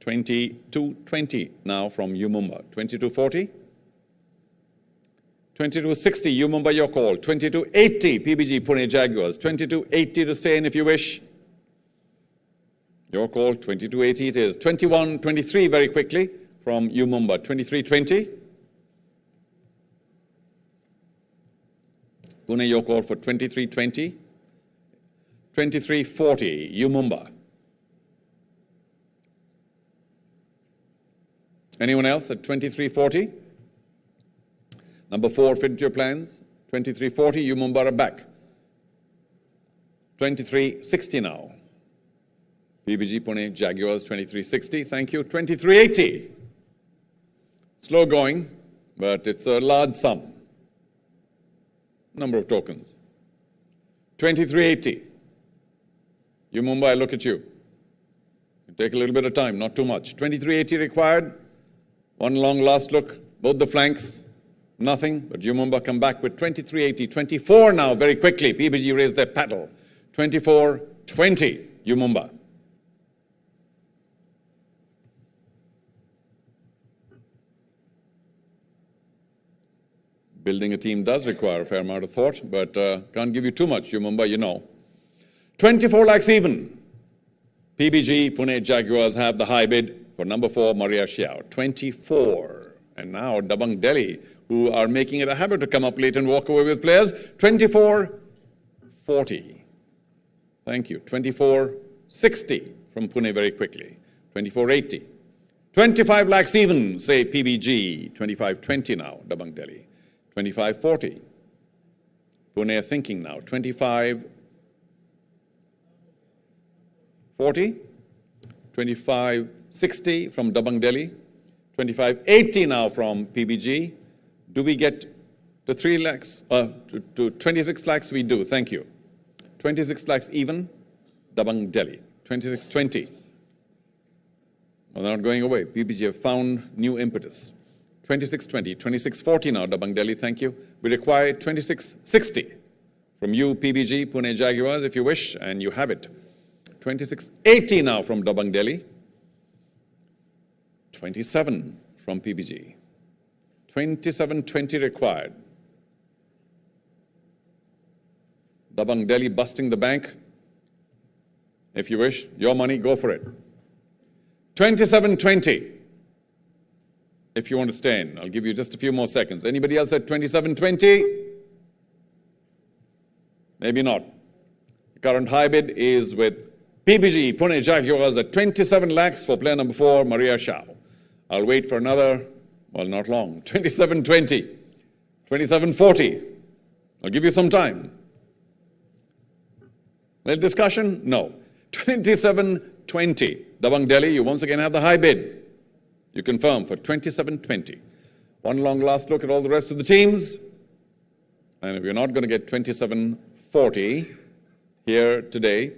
2220 now from Mumbai. 2240. 2260, Mumbai, your call. 2280, PBG Pune Jaguars. 2280 to stay in if you wish. Your call, 2280 it is. 2123 very quickly from Mumbai. 2320. Pune, your call for 2320. 2340, Mumbai. Anyone else at 2340? Number 4, fit into your plans. 2340, Mumbai are back. 2360 now. PBG Pune Jaguars 2360, thank you. 2380. Slow going, but it's a large sum. Number of tokens. 2380. Mumbai, I look at you. Take a little bit of time, not too much. 2380 required. One long last look, both the flanks. Nothing, but Mumbai come back with 2380. 24 now, very quickly. PBG raised their paddle. 2420, Mumbai. Building a team does require a fair amount of thought, but can't give you too much, Mumbai, you know. 24 lakhs even. PBG Pune Jaguars have the high bid for number 4, Maria Xiao. 24. And now Dabang Delhi, who are making it a habit to come up late and walk away with players. 2440. Thank you. 2460 from Pune very quickly. 2480. 25 lakhs even, say PBG. 2520 now, Dabang Delhi. 2540. Pune are thinking now. 2540. 2560 from Dabang Delhi. 2580 now from PBG. Do we get to 3 lakhs? To 26 lakhs we do, thank you. 26 lakhs even, Dabang Delhi. 2620. Well, they're not going away. PBG have found new impetus. 2620, 2640 now, Dabang Delhi, thank you. We require 2660 from you, PBG, Pune Jaguars, if you wish, and you have it. 2680 now from Dabang Delhi. 27 from PBG. 2720 required. Dabang Delhi busting the bank. If you wish, your money, go for it. 2720. If you want to stay in, I'll give you just a few more seconds. Anybody else at 2720? Maybe not. The current high bid is with PBG Pune Jaguars at 27 lakhs for player number 4, Maria Xiao. I'll wait for another, well, not long, 2720, 2740. I'll give you some time. Little discussion? No. 2720. Dabang Delhi, you once again have the high bid. You confirm for 2720. One long last look at all the rest of the teams. And if you're not going to get 2740 here today,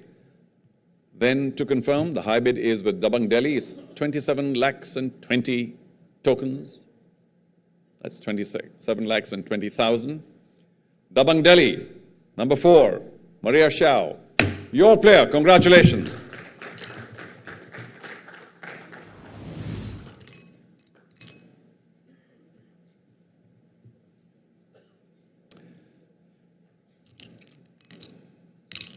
then to confirm, the high bid is with Dabang Delhi. It's 27 lakhs and 20 tokens. That's 27 lakhs and 20,000. Dabang Delhi, number 4, Maria Xiao. Your player, congratulations.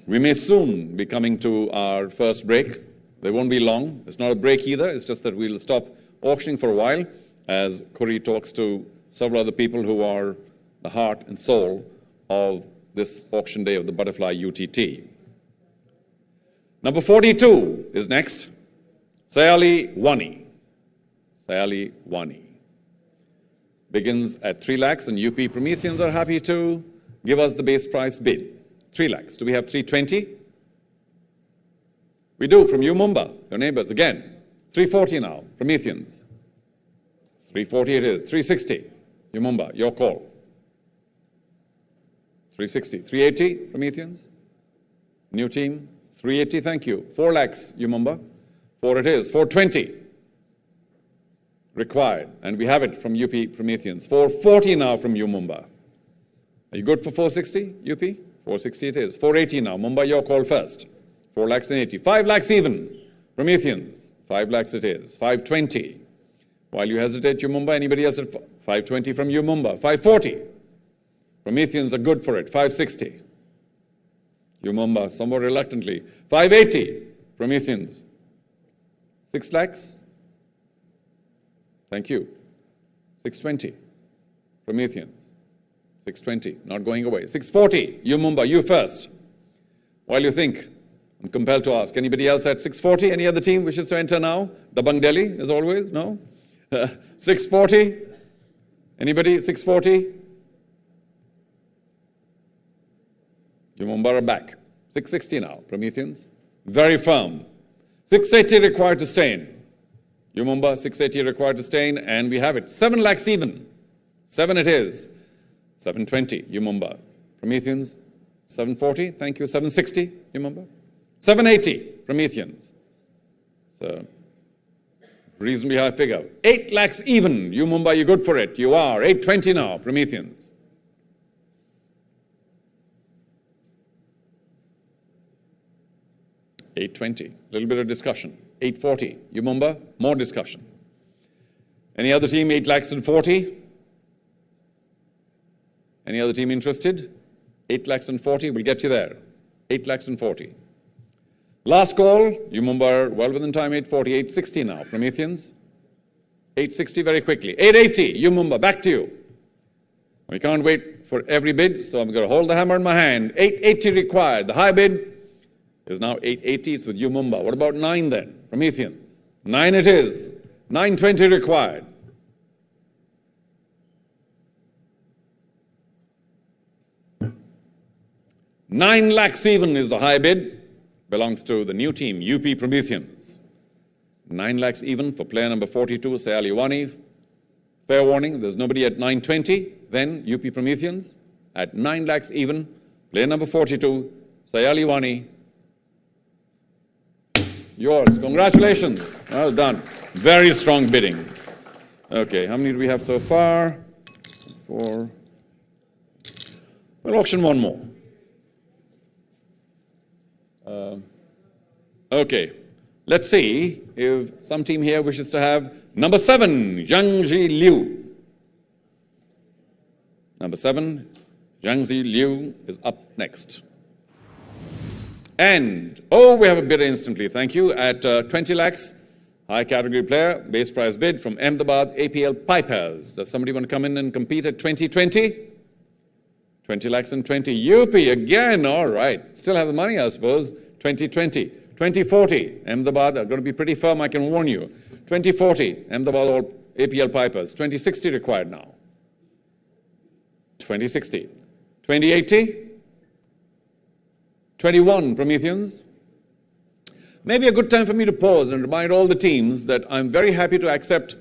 We may soon be coming to our first break. There won't be long. It's not a break either. It's just that we'll stop auctioning for a while as Kuri talks to several other people who are the heart and soul of this auction day of the Butterfly UTT. Number 42 is next. Sayali Wani. Sayali Wani. Begins at 3 lakhs and UP Prometheans are happy to give us the base price bid. 3 lakhs. Do we have 320? We do from Mumbai, your neighbors. Again, 340 now, Prometheans. 340 it is. 360, Mumbai, your call. 360. 380, Prometheans. New team. 380, thank you. 4 lakhs, Mumbai. 4 it is. 420 required. And we have it from UP Prometheans. 440 now from Mumbai. Are you good for 460, UP? 460 it is. 480 now. Mumbai, your call first. 4 lakhs and 80. 5 lakhs even. Prometheans. 5 lakhs it is. 520. While you hesitate, Mumbai, anybody else at 520 from Mumbai? 540. Prometheans are good for it. 560. Mumbai, somewhat reluctantly. 580. Prometheans. 6 lakhs. Thank you. 620. Prometheans. 620. Not going away. 640. Mumbai, you first. While you think, I'm compelled to ask, anybody else at 640? Any other team wishes to enter now? Dabang Delhi, as always? No? 640? Anybody? 640? Mumbai are back. 660 now, Prometheans. Very firm. 680 required to stay in. Mumbai, 680 required to stay in, and we have it. 7 lakhs even. 7 it is. 720, Mumbai. Prometheans, 740, thank you. 760, Mumbai. 780, Prometheans. So, reasonably high figure. 8 lakhs even, Mumbai, you're good for it. You are. 820 now, Prometheans. $820, a little bit of discussion. $840, Mumbai, more discussion. Any other team, 8 lakhs and 40? Any other team interested? 8 lakhs and 40, we'll get you there. 8 lakhs and 40. Last call, Mumbai, well within time, 840, 860 now, Prometheans. 860 very quickly. 880, Mumbai, back to you. We can't wait for every bid, so I'm going to hold the hammer in my hand. 880 required. The high bid is now 880, it's with Mumbai. What about 9 then? Prometheans. 9 it is. 920 required. $9 lakhs even is the high bid. Belongs to the new team, UP Prometheans. 9 lakhs even for player number 42, Sayal Iwani. Fair warning, there's nobody at 920. Then UP Prometheans at 9 lakhs even. Player number 42, Sayal Iwani. Yours. Congratulations. Well done. Very strong bidding. Okay, how many do we have so far? 4. We'll auction one more. Okay, let's see if some team here wishes to have number 7, Zhangzi Liu. Number 7, Zhangzi Liu is up next. And, we have a bidder instantly, thank you, at 20 lakhs, high category player, base price bid from Ahmedabad APL Pipers. Does somebody want to come in and compete at 2020? 20 lakhs and 20. UP again, all right. Still have the money, I suppose. 2020. 2040, Ahmedabad are going to be pretty firm, I can warn you. 2040, Ahmedabad all APL Pipers. 2060 required now. 2060. 2080. 21, Prometheans. Maybe a good time for me to pause and remind all the teams that I'm very happy to accept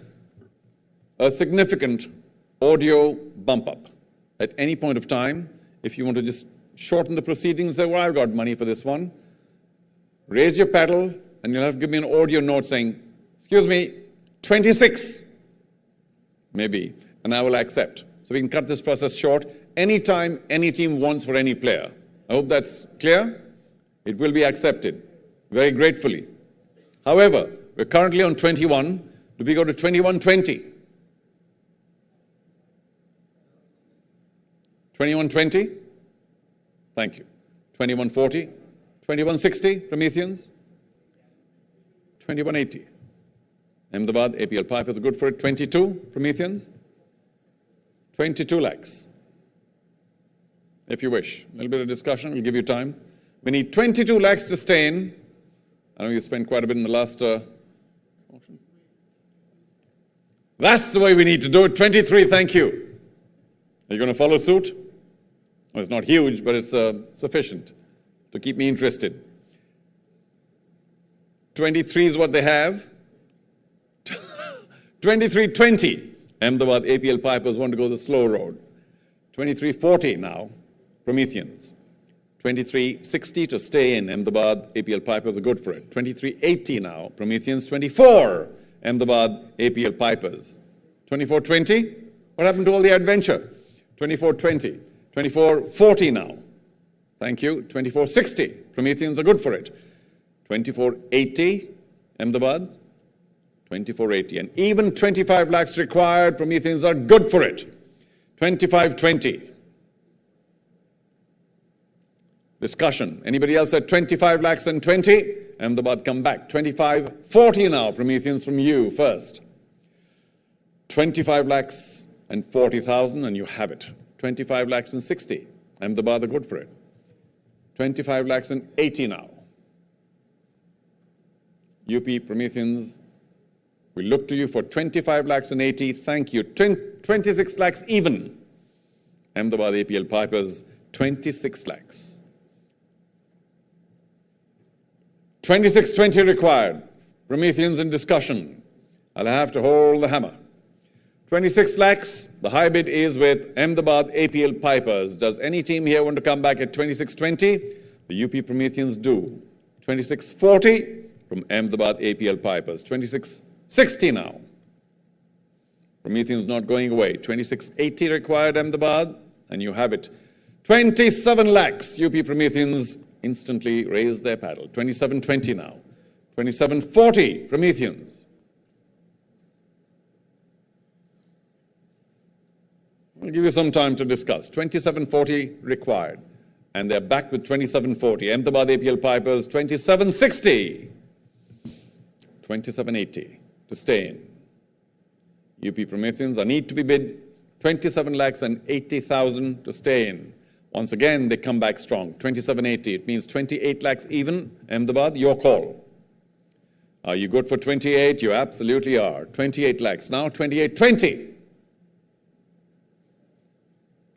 a significant audio bump up at any point of time. If you want to just shorten the proceedings, say, well, I've got money for this one. Raise your paddle, and you'll have to give me an audio note saying, excuse me, 26, maybe, and I will accept. So we can cut this process short anytime any team wants for any player. I hope that's clear. It will be accepted very gratefully. However, we're currently on 21. Do we go to 2120? 2120? Thank you. 2140? 2160, Prometheans? 2180. Ahmedabad, APL Pipers are good for it. 22, Prometheans? 22 lakhs. If you wish. A little bit of discussion, we'll give you time. We need 22 lakhs to stay in. I know you spent quite a bit in the last auction. That's the way we need to do it. 23, thank you. Are you going to follow suit? Well, it's not huge, but it's sufficient to keep me interested. 23 is what they have. 2320. Ahmedabad APL Pipers want to go the slow road. 2340 now, Prometheans. 2360 to stay in. Ahmedabad APL Pipers are good for it. 2380 now, Prometheans. 24, Ahmedabad APL Pipers. 2420, what happened to all the adventure? 2420. 2440 now. Thank you. 2460, Prometheans are good for it. 2480, Ahmedabad. 2480. And even 25 lakhs required, Prometheans are good for it. 2520. Discussion. Anybody else at 25 lakhs and 20? Ahmedabad, come back. 2540 now, Prometheans, from you first. 25 lakhs and 40,000, and you have it. 25 lakhs and 60. Ahmedabad are good for it. 25 lakhs and 80 now. UP Prometheans, we look to you for 25 lakhs and 80. Thank you. 26 lakhs even. Ahmedabad APL Pipers, 26 lakhs. 2620 required. Prometheans in discussion. I'll have to hold the hammer. 26 lakhs, the high bid is with Ahmedabad APL Pipers. Does any team here want to come back at 2620? The UP Prometheans do. 2640 from Ahmedabad APL Pipers. 2660 now. Prometheans not going away. 2680 required Ahmedabad, and you have it. 27 lakhs, UP Prometheans instantly raise their paddle. 2720 now. 2740 Prometheans. I'll give you some time to discuss. 2740 required. And they're back with 2740. Ahmedabad APL Pipers, 2760. 2780 to stay in. UP Prometheans are need to be bid. 27 lakhs and 80,000 to stay in. Once again, they come back strong. 2780. It means 28 lakhs even. Ahmedabad, your call. Are you good for 28? You absolutely are. 28 lakhs. Now 2820.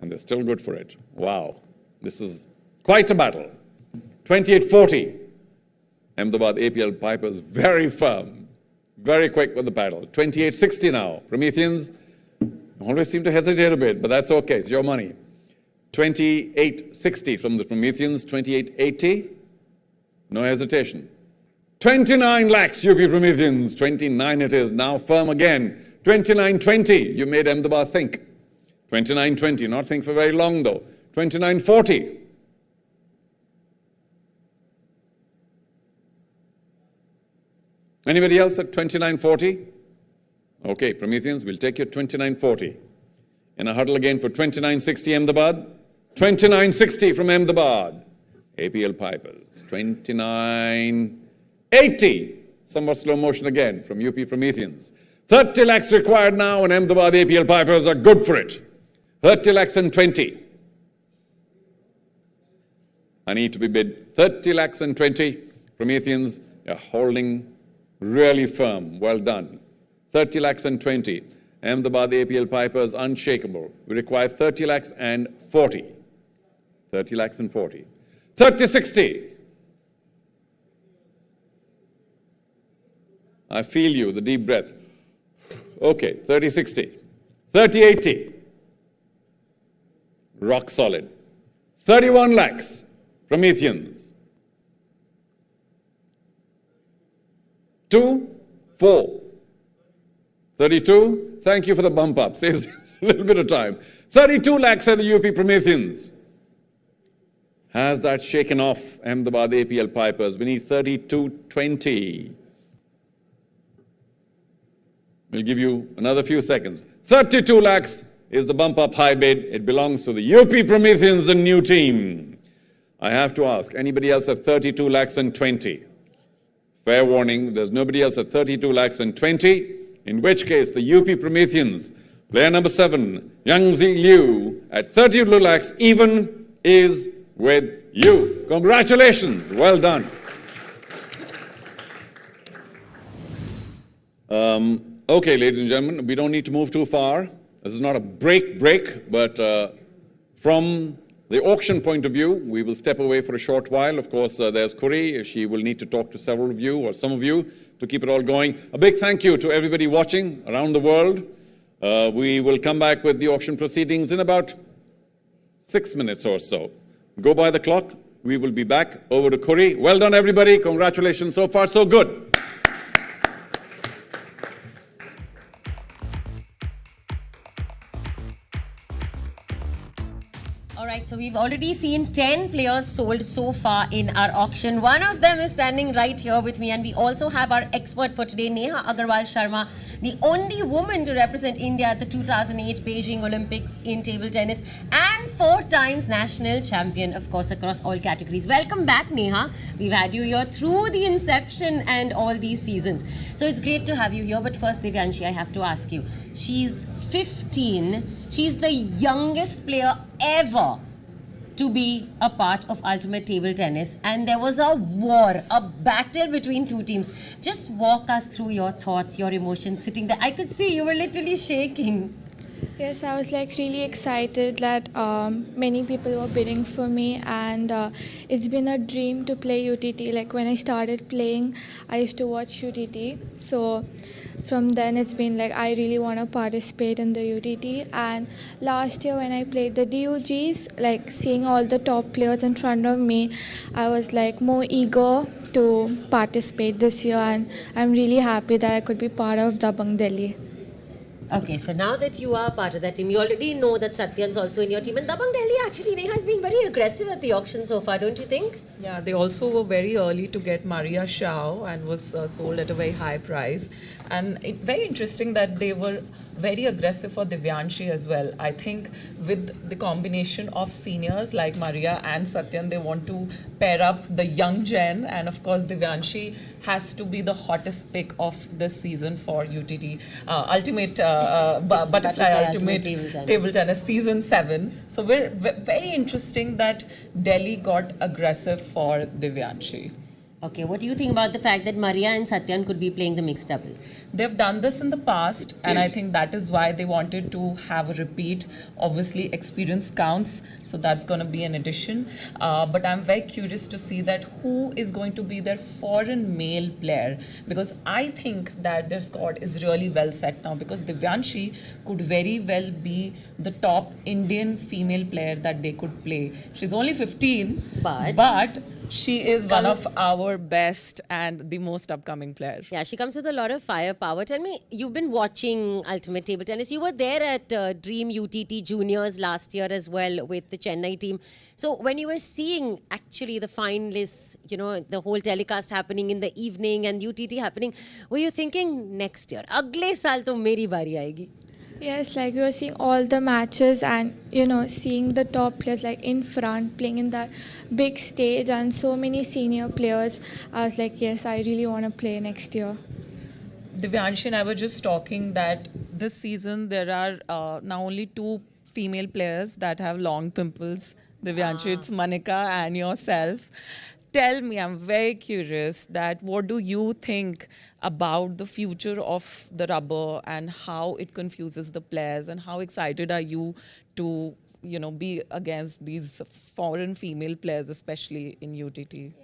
And they're still good for it. Wow. This is quite a battle. 2840. Ahmedabad APL Pipers very firm. Very quick with the paddle. 2860 now. Prometheans always seem to hesitate a bit, but that's okay. It's your money. 2860 from the Prometheans. 2880. No hesitation. 29 lakhs, UP Prometheans. 29 it is. Now firm again. 2920. You made Ahmedabad think. 2920. Not think for very long though. 2940. Anybody else at 2940? Okay, Prometheans, we'll take you 2940. In a huddle again for 2960 Ahmedabad. 2960 from Ahmedabad. APL Pipers. 2980. Somewhat slow motion again from UP Prometheans. 30 lakhs required now, and Ahmedabad APL Pipers are good for it. 30 lakhs and 20. I need to be bid. 30 lakhs and 20. Prometheans are holding really firm. Well done. 30 lakhs and 20. Ahmedabad APL Pipers unshakable. We require 30 lakhs and 40. 30 lakhs and 40. 3060. I feel you, the deep breath. Okay, 3060. 3080. Rock solid. 31 lakhs. Prometheans. 2, 4. 32. Thank you for the bump up. Saves a little bit of time. 32 lakhs are the UP Prometheans. Has that shaken off Ahmedabad APL Pipers? We need 3220. We'll give you another few seconds. 32 lakhs is the bump up high bid. It belongs to the UP Prometheans, the new team. I have to ask, anybody else at 32 lakhs and 20? Fair warning, there's nobody else at 32 lakhs and 20, in which case the UP Prometheans, player number 7, Yangzi Liu, at 32 lakhs even is with you. Congratulations, well done. Okay, ladies and gentlemen, we don't need to move too far. This is not a break, but from the auction point of view, we will step away for a short while. Of course, there's Kuri. She will need to talk to several of you or some of you to keep it all going. A big thank you to everybody watching around the world. We will come back with the auction proceedings in about 6 minutes or so. Go by the clock. We will be back. Over to Kuri. Well done, everybody. Congratulations. So far, so good. All right. right, so we've already seen 10 players sold so far in our auction. One of them is standing right here with me, and we also have our expert for today, Neha Agarwal Sharma, the only woman to represent India at the 2008 Beijing Olympics in table tennis and 4 times national champion, of course, across all categories. Welcome back, Neha. We've had you here through the inception and all these seasons. So it's great to have you here. But first, Divyanshi, I have to ask you. She's 15. She's the youngest player ever to be a part of Ultimate Table Tennis. And there was a war, a battle between two teams. Just walk us through your thoughts, your emotions sitting there. I could see you were literally shaking. Yes, I was like really excited that many people were bidding for me, and it's been a dream to play UTT. Like when I started playing, I used to watch UTT. So from then it's been like I really want to participate in the UTT. And last year when I played the DUGs, like seeing all the top players in front of me, I was like more eager to participate this year, and I'm really happy that I could be part of Dabang Delhi. Okay, so now that you are part of that team, you already know that Satyan's also in your team. And Dabang Delhi actually, Neha, has been very aggressive at the auction so far, don't you think? Yeah, they also were very early to get Maria Shao and was sold at a very high price. And very interesting that they were very aggressive for Divyanshi as well. I think with the combination of seniors like Maria and Satyan, they want to pair up the young gen. And of course, Divyanshi has to be the hottest pick of this season for UTT. Butterfly Ultimate Table Tennis Season 7. So we're very interesting that Delhi got aggressive for Divyanshi. Okay, what do you think about the fact that Maria and Satyan could be playing the mixed doubles? They've done this in the past, and I think that is why they wanted to have a repeat. Obviously, experience counts, so that's going to be an addition. But I'm very curious to see that who is going to be their foreign male player, because I think that their squad is really well set now, because Divyanshi could very well be the top Indian female player that they could play. She's only 15, but she is one of our best and the most upcoming player. Yeah, she comes with a lot of firepower. Tell me, you've been watching Ultimate Table Tennis. You were there at Dream UTT Juniors last year as well with the Chennai team. So when you were seeing actually the finalists, you know, the whole telecast happening in the evening and UTT happening, were you thinking next year, agle saal to meri bari aayegi? Yes, like we were seeing all the matches and, you know, seeing the top players like in front, playing in that big stage and so many senior players. I was like, yes, I really want to play next year. Divyanshi and I were just talking that this season there are now only 2 female players that have long pimples. Divyanshi, it's Manika and yourself. Tell me, I'm very curious that what do you think about the future of the rubber and how it confuses the players, and how excited are you to, you know, be against these foreign female players, especially in UTT? Yes,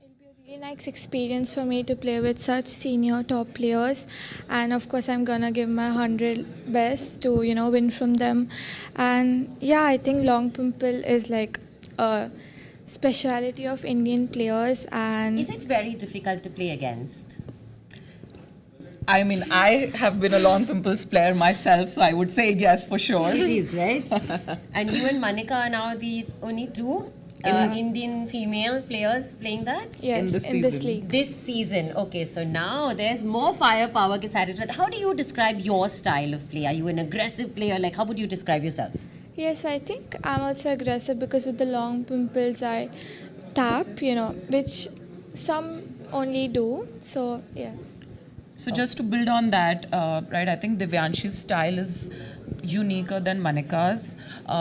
it'll be a really nice experience for me to play with such senior top players, and of course I'm gonna give my 100 best to, you know, win from them. And yeah, I think long pimple is like a speciality of Indian players. And Is it very difficult to play against? I mean, I have been a long pimples player myself, so I would say yes for sure. It is, right? And you and Manika are now the only 2 Indian female players playing that? yes, in this league. This season. Okay, so now there's more firepower gets added to it. How do you describe your style of play? Are you an aggressive player? Like, how would you describe yourself? Yes, I think I'm also aggressive because with the long pimples I tap, you know, which some only do. So, yes. So just to build on that, right, I think Divyanshi's style is uniquer than Manika's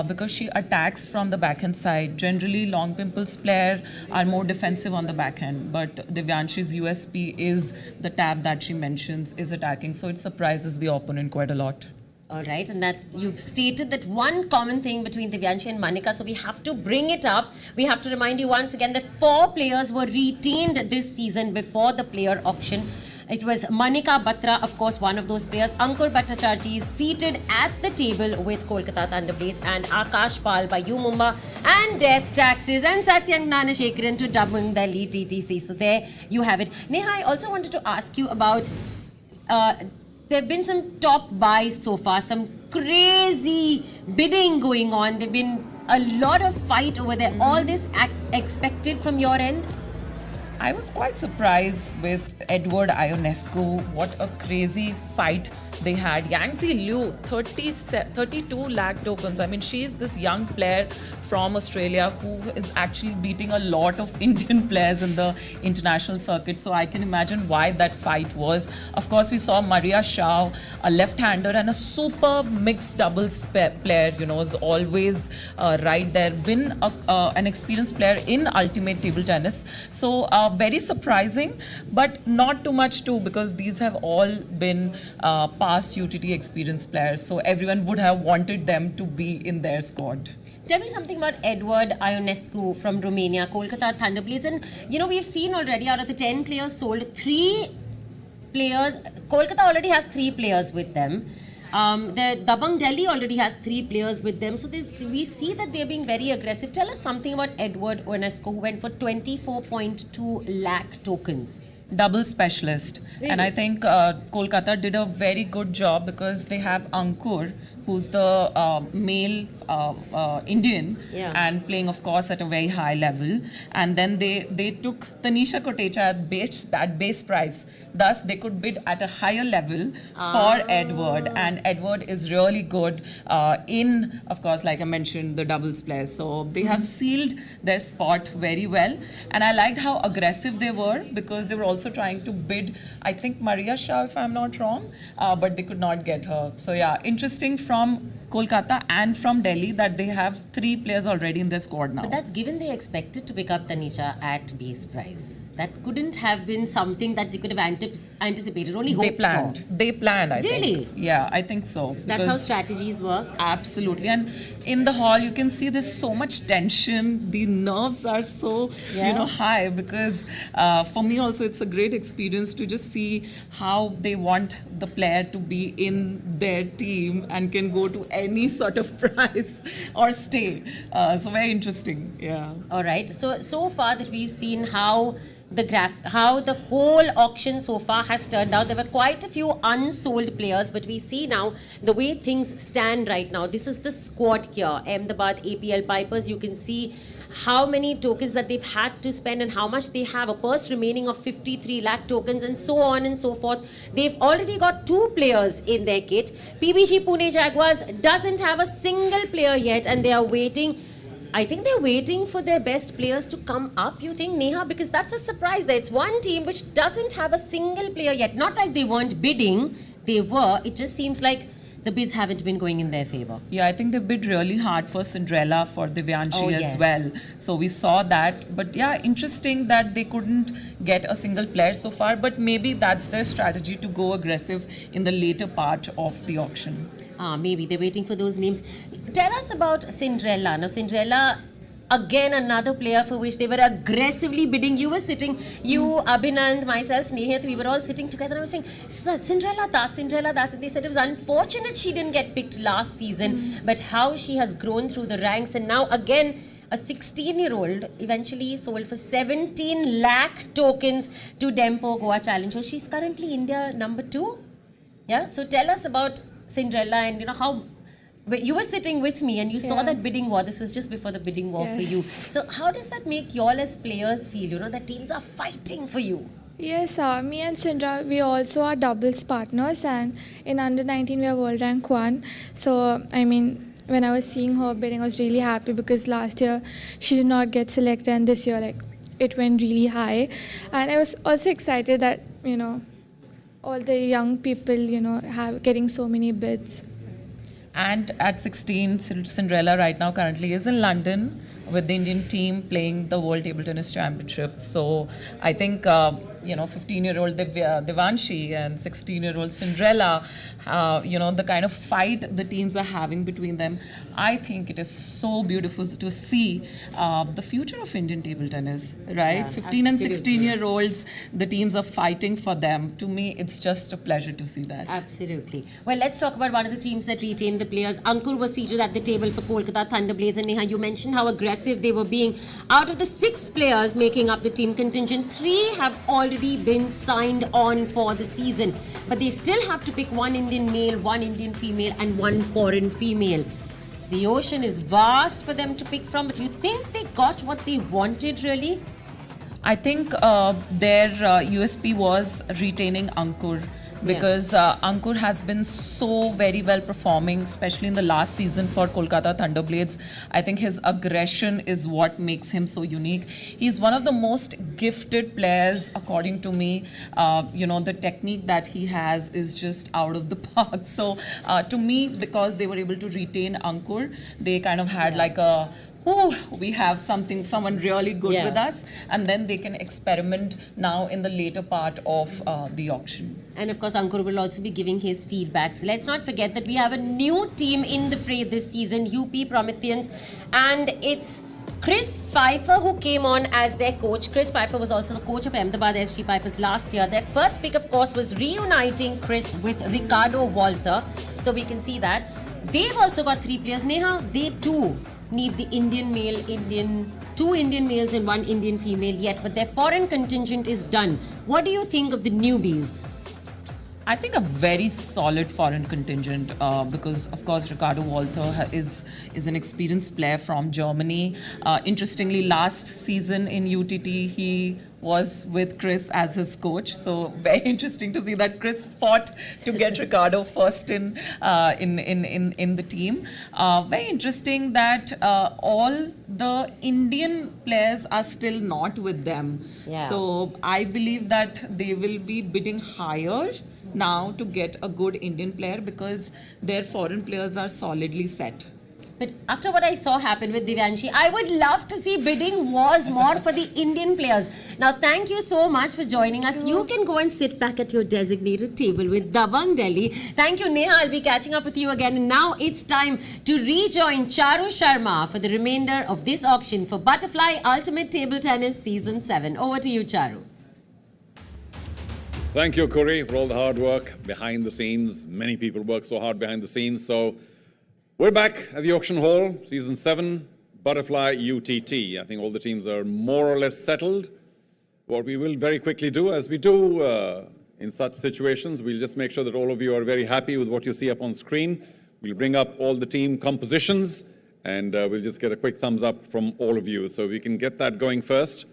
because she attacks from the backhand side. Generally, long pimples player are more defensive on the backhand, but Divyanshi's USP is the tap that she mentions is attacking, so it surprises the opponent quite a lot. All right, and that you've stated that one common thing between Divyanshi and Manika, so we have to bring it up. We have to remind you once again that 4 players were retained this season before the player auction. It was Manika Batra, of course, one of those players. Ankur Bhattacharjee is seated at the table with Kolkata Thunderblades, and Akash Pal by U Mumbai and Death Taxes, and Satyang Gnanashekaran to Dabang Delhi TTC. So there you have it. Neha, I also wanted to ask you about there have been some top buys so far, some crazy bidding going on. There have been a lot of fight over there. All this expected from your end? I was quite surprised with Edward Ionescu. What a crazy fight they had. Yangzi Liu, 32 lakh tokens. I mean, she's this young player from Australia who is actually beating a lot of Indian players in the international circuit. So I can imagine why that fight was. Of course, we saw Maria Shah, a left-hander and a super mixed doubles player, you know, is always right there. Been an experienced player in ultimate table tennis. So very surprising, but not too much too, because these have all been past UTT experienced players. So everyone would have wanted them to be in their squad. Tell me something about Edward Ionescu from Romania, Kolkata Thunderblades. And, you know, we've seen already out of the 10 players sold, 3 players, Kolkata already has 3 players with them. The Dabang Delhi already has 3 players with them. So we see that they're being very aggressive. Tell us something about Edward Ionescu, who went for 24.2 lakh tokens. Double specialist. Really? And I think Kolkata did a very good job because they have Ankur, who's the male Indian, Yeah. and playing, of course, at a very high level. And then they took Tanisha Kotecha at base price. Thus, they could bid at a higher level for Edward. And Edward is really good in, of course, like I mentioned, the doubles players. So they have sealed their spot very well. And I liked how aggressive they were, because they were also trying to bid, I think, Maria Shah, if I'm not wrong, but they could not get her. So yeah, interesting from Kolkata and from Delhi that they have 3 players already in their squad now. But that's given they expected to pick up Tanisha at base price. That couldn't have been something that they could have anticipated, only hoped for. They planned, I think. Really? Yeah, I think so. That's how because- strategies work. Absolutely. And in the hall, you can see there's so much tension. The nerves are so, Yeah. high, because for me also, it's a great experience to just see how they want the player to be in their team and can go to any sort of prize or stay. So very interesting. Yeah. All right. So far that we've seen how the whole auction so far has turned out. There were quite a few unsold players, but we see now the way things stand right now. This is the squad here. Ahmedabad APL Pipers. You can see how many tokens that they've had to spend and how much they have. A purse remaining of 53 lakh tokens and so on and so forth. They've already got 2 players in their kit. PBG Pune Jaguars doesn't have a single player yet, and they are waiting. I think they're waiting for their best players to come up, you think, Neha? Because that's a surprise there. It's one team which doesn't have a single player yet. Not like they weren't bidding. They were. It just seems like the bids haven't been going in their favor. Yeah, I think they bid really hard for Cinderella, for Divyanshi Oh, as yes. well. So we saw that. But yeah, interesting that they couldn't get a single player so far. But maybe that's their strategy, to go aggressive in the later part of the auction. Maybe they're waiting for those names. Tell us about Cinderella. Now, Cinderella, again, another player for which they were aggressively bidding. You were sitting, you, Abhinand, myself, Snehat, we were all sitting together. I was saying, Cinderella Das. And they said it was unfortunate she didn't get picked last season, but how she has grown through the ranks. And now, again, a 16-year-old eventually sold for 17 lakh tokens to Dempo Goa Challenger. She's currently India number 2. Yeah, so tell us about Cinderella and how. But you were sitting with me and you saw that bidding war. This was just before the bidding war for you. So how does that make you all as players feel? That teams are fighting for you. Yes, me and Sindra, we also are doubles partners, and in under 19 we are world rank 1. So I mean, when I was seeing her bidding, I was really happy, because last year she did not get selected, and this year it went really high. And I was also excited that all the young people have getting so many bids. And at 16, Cinderella right now currently is in London with the Indian team playing the World Table Tennis Championship. So I think 15-year-old Devanshi and 16-year-old Cinderella, the kind of fight the teams are having between them, I think it is so beautiful to see the future of Indian table tennis, right? Yeah, 15 and absolutely. 16-year-olds, the teams are fighting for them. To me, it's just a pleasure to see that. Absolutely. Well, let's talk about one of the teams that retained the players. Ankur was seated at the table for Kolkata Thunderblades. And Neha, you mentioned how aggressive they were being. Out of the 6 players making up the team contingent, 3 have already been signed on for the season. But they still have to pick 1 Indian male, 1 Indian female and 1 foreign female. The ocean is vast for them to pick from, but you think they got what they wanted, really? I think their USP was retaining Ankur, because Ankur has been so very well performing, especially in the last season for Kolkata Thunderblades. I think his aggression is what makes him so unique. He's one of the most gifted players, according to me. The technique that he has is just out of the park. So to me, because they were able to retain Ankur, they kind of had like a, we have someone really good with us, and then they can experiment now in the later part of the auction. And of course, Ankur will also be giving his feedbacks. Let's not forget that we have a new team in the fray this season, UP Prometheans, and it's Chris Pfeiffer who came on as their coach. Chris Pfeiffer was also the coach of Ahmedabad SG Pipers last year. Their first pick, of course, was reuniting Chris with Ricardo Walter. So we can see that. They've also got 3 players. Neha, they too need the two Indian males and 1 Indian female yet, but their foreign contingent is done. What do you think of the newbies? I think a very solid foreign contingent, because of course Ricardo Walter is an experienced player from Germany. Interestingly, last season in UTT he was with Chris as his coach, so very interesting to see that Chris fought to get Ricardo first in the team. Very interesting that all the Indian players are still not with them. So I believe that they will be bidding higher now to get a good Indian player, because their foreign players are solidly set. But after what I saw happen with Divyanshi, I would love to see bidding wars more for the Indian players. Now, thank you so much for joining us. You can go and sit back at your designated table with Dabang Delhi. Thank you, Neha. I'll be catching up with you again. And now it's time to rejoin Charu Sharma for the remainder of this auction for Butterfly Ultimate Table Tennis Season 7. Over to you, Charu. Thank you, Corey, for all the hard work behind the scenes. Many people work so hard behind the scenes. So we're back at the auction hall, Season 7, Butterfly UTT. I think all the teams are more or less settled. What we will very quickly do, as we do in such situations, we'll just make sure that all of you are very happy with what you see up on screen. We'll bring up all the team compositions, and we'll just get a quick thumbs up from all of you. So we can get that going first.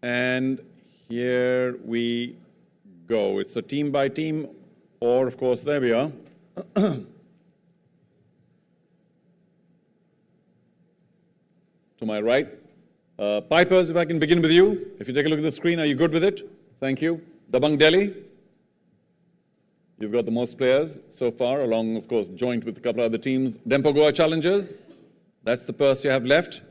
And here we go. It's a team by team, or of course, there we are. To my right. Pipers, if I can begin with you. If you take a look at the screen, are you good with it? Thank you. Dabang Delhi. You've got the most players so far, along, of course, joint with a couple of other teams. Dempo Goa Challengers. That's the purse you have left.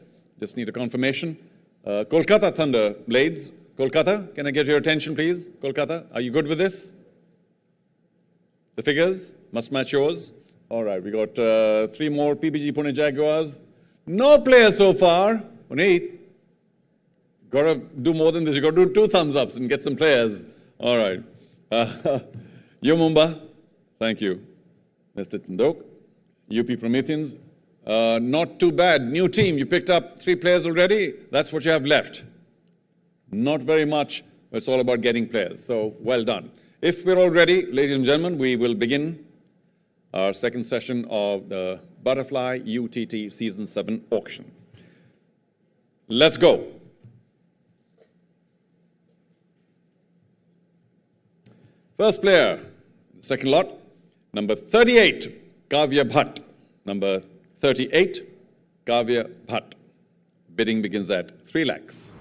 Just need a confirmation. Kolkata Thunder Blades. Kolkata, can I get your attention, please? Kolkata, are you good with this? The figures must match yours. All right, we got 3 more PBG Pune Jaguars. No players so far. Puneet, got to do more than this. You got to do 2 thumbs ups and get some players. All right. Mumba, thank you. Mr. Tandok. UP Prometheans. Not too bad. New team. You picked up 3 players already. That's what you have left. Not very much, but it's all about getting players. So, well done. If we're all ready, ladies and gentlemen, we will begin our second session of the Butterfly UTT Season 7 auction. Let's go. First player, second lot, number 38, Kavya Bhatt. Number 38, Kavya Bhatt. Bidding begins at 3 lakhs.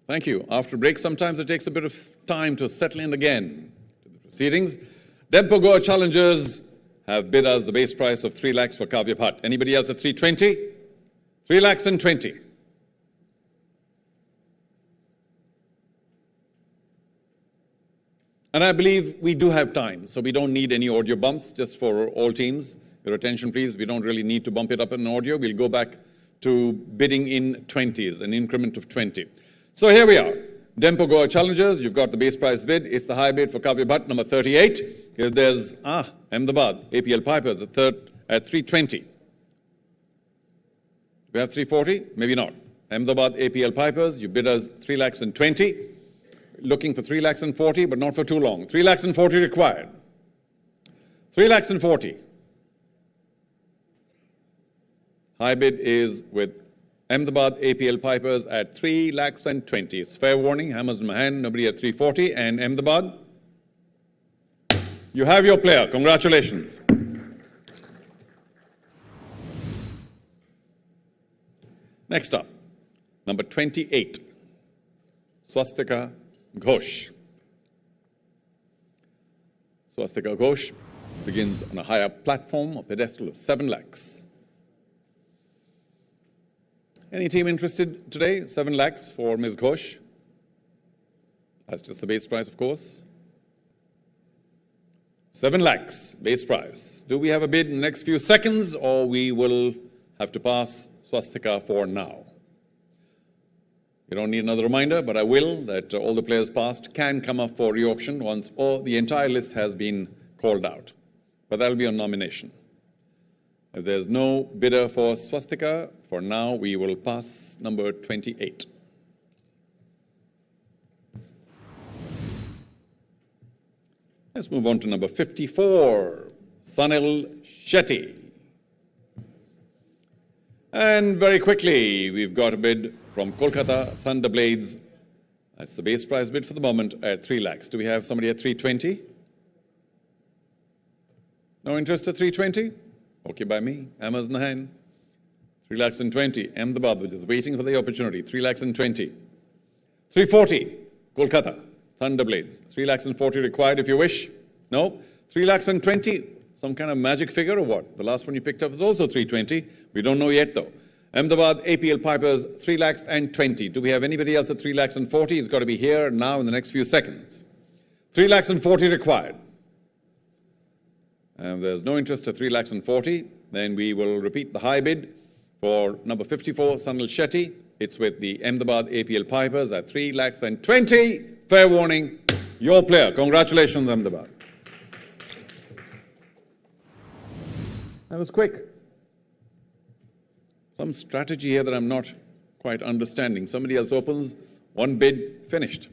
Thank you. After a break, sometimes it takes a bit of time to settle in again to the proceedings. Dempo Goa Challengers have bid us the base price of 3 lakhs for Kavya Bhatt. Anybody else at 320? 3 lakhs and 20. And I believe we do have time, so we don't need any audio bumps, just for all teams. Your attention, please. We don't really need to bump it up in audio. We'll go back to bidding in 20s, an increment of 20. So here we are. Dempo Goa Challengers, you've got the base price bid. It's the high bid for Kavya Bhatt, number 38. Here there's Ahmedabad, APL Pipers, at 320. We have 340? Maybe not. Ahmedabad APL Pipers, you bid us 3 lakhs and 20. looking for 3 lakhs and 40, but not for too long. 3 lakhs and 40 required. 3 lakhs and 40. High bid is with Ahmedabad APL Pipers at 3 lakhs and 20. It's fair warning, hammers in my hand, nobody at 340. And Ahmedabad, you have your player. Congratulations. Next up, number 28, Swastika Ghosh. Swastika Ghosh begins on a higher platform, a pedestal of 7 lakhs. Any team interested today? 7 lakhs for Ms. Ghosh. That's just the base price, of course. 7 lakhs, base price. Do we have a bid in the next few seconds, or we will have to pass Swastika for now? You don't need another reminder, but I will, that all the players passed can come up for re-auction once the entire list has been called out. But that'll be on nomination. If there's no bidder for Swastika, for now we will pass number 28. Let's move on to number 54, Sunil Shetty. And very quickly, we've got a bid from Kolkata Thunderblades. That's the base price bid for the moment at 3 lakhs. Do we have somebody at 320? No interest at 320? Okay by me. Hammers in the hand. 3 lakhs and 20. Ahmedabad, which is waiting for the opportunity. 3 lakhs and 20. 340. Kolkata Thunderblades. 3 lakhs and 40 required if you wish. No? 3 lakhs and 20. Some kind of magic figure or what? The last one you picked up is also 320. We don't know yet though. Ahmedabad APL Pipers, 3 lakhs and 20. Do we have anybody else at 3 lakhs and 40? It's got to be here now in the next few seconds. 3 lakhs and 40 required. And there's no interest at 3 lakhs and 40. Then we will repeat the high bid for number 54, Sunil Shetty. It's with the Ahmedabad APL Pipers at 3 lakhs and 20. Fair warning, your player. Congratulations, Ahmedabad. That was quick. Some strategy here that I'm not quite understanding. Somebody else opens, one bid, finished.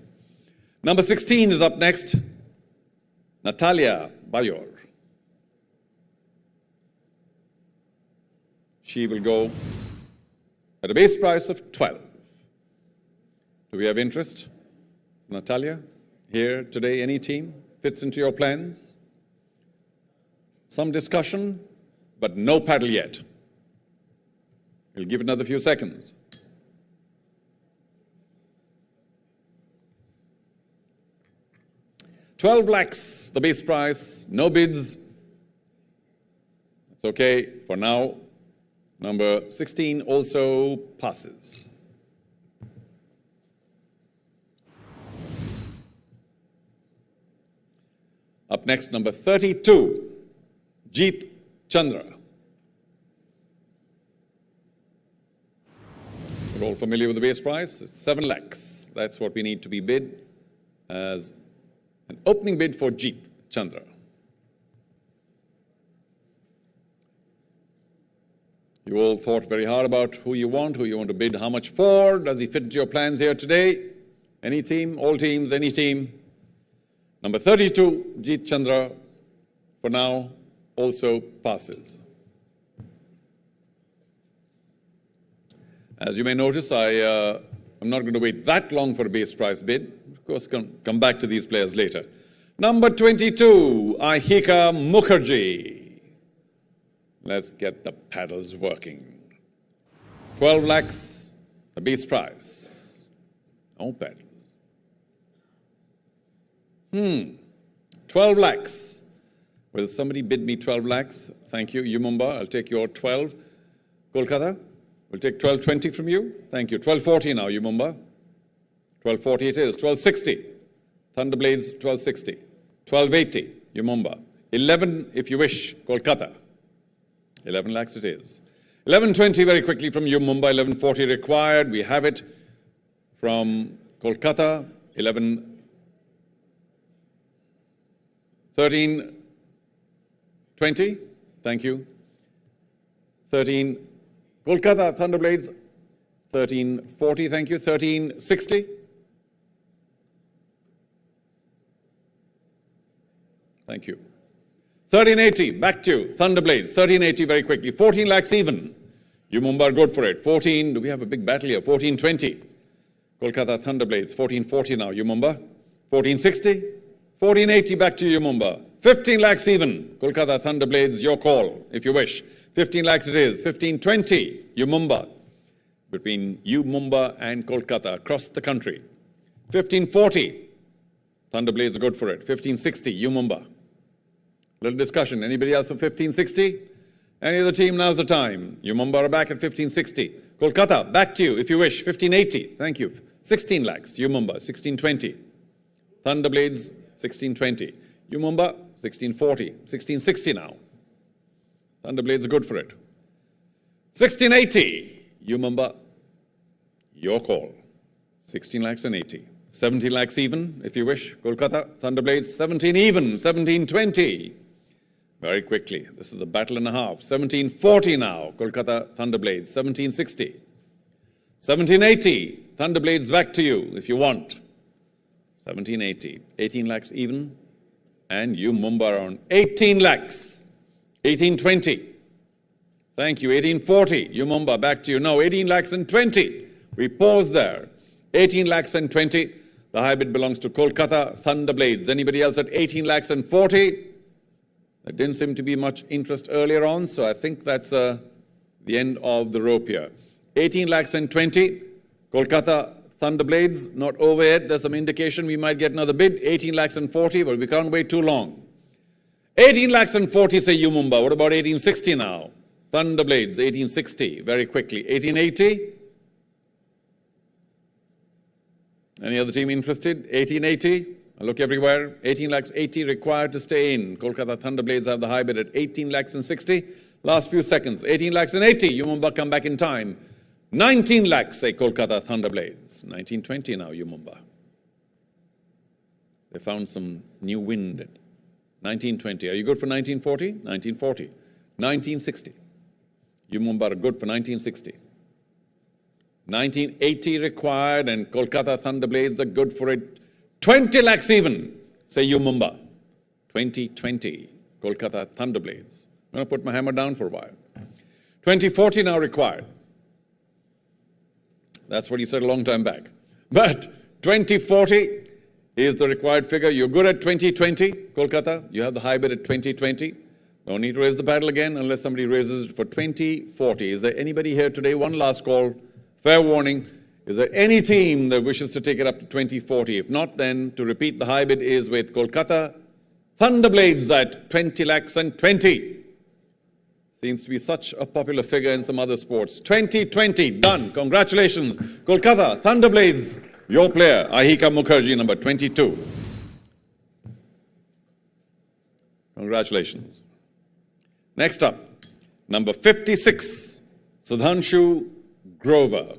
Number 16 is up next, Natalia Bayor. She will go at a base price of 12. Do we have interest? Natalia, here today, any team fits into your plans? Some discussion, but no paddle yet. We'll give it another few seconds. $12 lakhs, the base price, no bids. It's okay for now. Number 16 also passes. Up next, number 32, Jeet Chandra. We're all familiar with the base price. It's 7 lakhs. That's what we need to be bid as an opening bid for Jeet Chandra. You all thought very hard about who you want to bid how much for. Does he fit into your plans here today? Any team, all teams, any team? Number 32, Jeet Chandra, for now, also passes. As you may notice, I'm not going to wait that long for a base price bid. Of course, come back to these players later. Number 22, Ahika Mukherjee. Let's get the paddles working. 12 lakhs, the base price. No paddles. 12 lakhs. Will somebody bid me 12 lakhs? Thank you. Yumumba, I'll take your 12. Kolkata, we'll take 1220 from you. Thank you. 1240 now, Yumumba. 1240 it is. 1260. Thunderblades, 1260. 1280, Yumumba. 11 if you wish, Kolkata. 11 lakhs it is. 1120 very quickly from you, Mumbai. 1140 required. We have it from Kolkata. 1320. Thank you. 13. Kolkata Thunderblades. 1340. Thank you. 1360. Thank you. 1380, back to you. Thunderblades, 1380 very quickly. 14 lakhs even. You Mumbai are good for it. 14, do we have a big battle here? 1420. Kolkata Thunderblades, 1440 now. You Mumbai. 1460. 1480, back to you Mumbai. 15 lakhs even. Kolkata Thunderblades, your call, if you wish. 15 lakhs it is. 1520, you Mumbai. Between you Mumbai and Kolkata, across the country. 1540, Thunderblades are good for it. 1560, you Mumbai. Little discussion. Anybody else for 1560? Any other team? Now's the time. You Mumbai are back at 1560. Kolkata, back to you if you wish. 1580. Thank you. 16 lakhs. You Mumbai. 1620. Thunderblades, 1620. You Mumbai, 1640. 1660 now. Thunderblades are good for it. 1680. You Mumbai. Your call. 16 lakhs and 80. 17 lakhs even, if you wish. Kolkata, Thunderblades, 17 even. 1720. Very quickly. This is a battle and a half. 1740 now. Kolkata, Thunderblades, 1760. 1780. Thunderblades back to you, if you want. 1780. 18 lakhs even. And you Mumbai around 18 lakhs. 1820. Thank you. 1840. You Mumbai, back to you. No, 18 lakhs and 20. We pause there. 18 lakhs and 20. The high bid belongs to Kolkata Thunderblades. Anybody else at 18 lakhs and 40? There didn't seem to be much interest earlier on, so I think that's the end of the rope here. 18 lakhs and 20. Kolkata Thunderblades, not over yet. There's some indication we might get another bid. 18 lakhs and 40, but we can't wait too long. 18 lakhs and 40, say you Mumbai. What about 1860 now? Thunderblades, 1860, very quickly. 1880. Any other team interested? 1880. I look everywhere. 18 lakhs 80 required to stay in. Kolkata Thunderblades have the high bid at 18 lakhs and 60. Last few seconds. 18 lakhs and 80. You Mumbai come back in time. 19 lakhs, say Kolkata Thunderblades. 1920 now, you Mumbai. They found some new wind. 1920. Are you good for 1940? 1940. 1960. You Mumbai are good for 1960. 1980 required, and Kolkata Thunderblades are good for it. 20 lakhs even, say you Mumbai. 2020, Kolkata Thunderblades. I'm going to put my hammer down for a while. 2040 now required. That's what he said a long time back. But 2040 is the required figure. You're good at 2020, Kolkata. You have the high bid at 2020. No need to raise the paddle again unless somebody raises it for 2040. Is there anybody here today? One last call. Fair warning. Is there any team that wishes to take it up to 2040? If not, then to repeat, the high bid is with Kolkata Thunderblades at 20 lakhs and 20. Seems to be such a popular figure in some other sports. 2020, done. Congratulations. Kolkata Thunderblades, your player, Ahika Mukherjee, number 22. Congratulations. Next up, number 56, Sudhanshu Grover.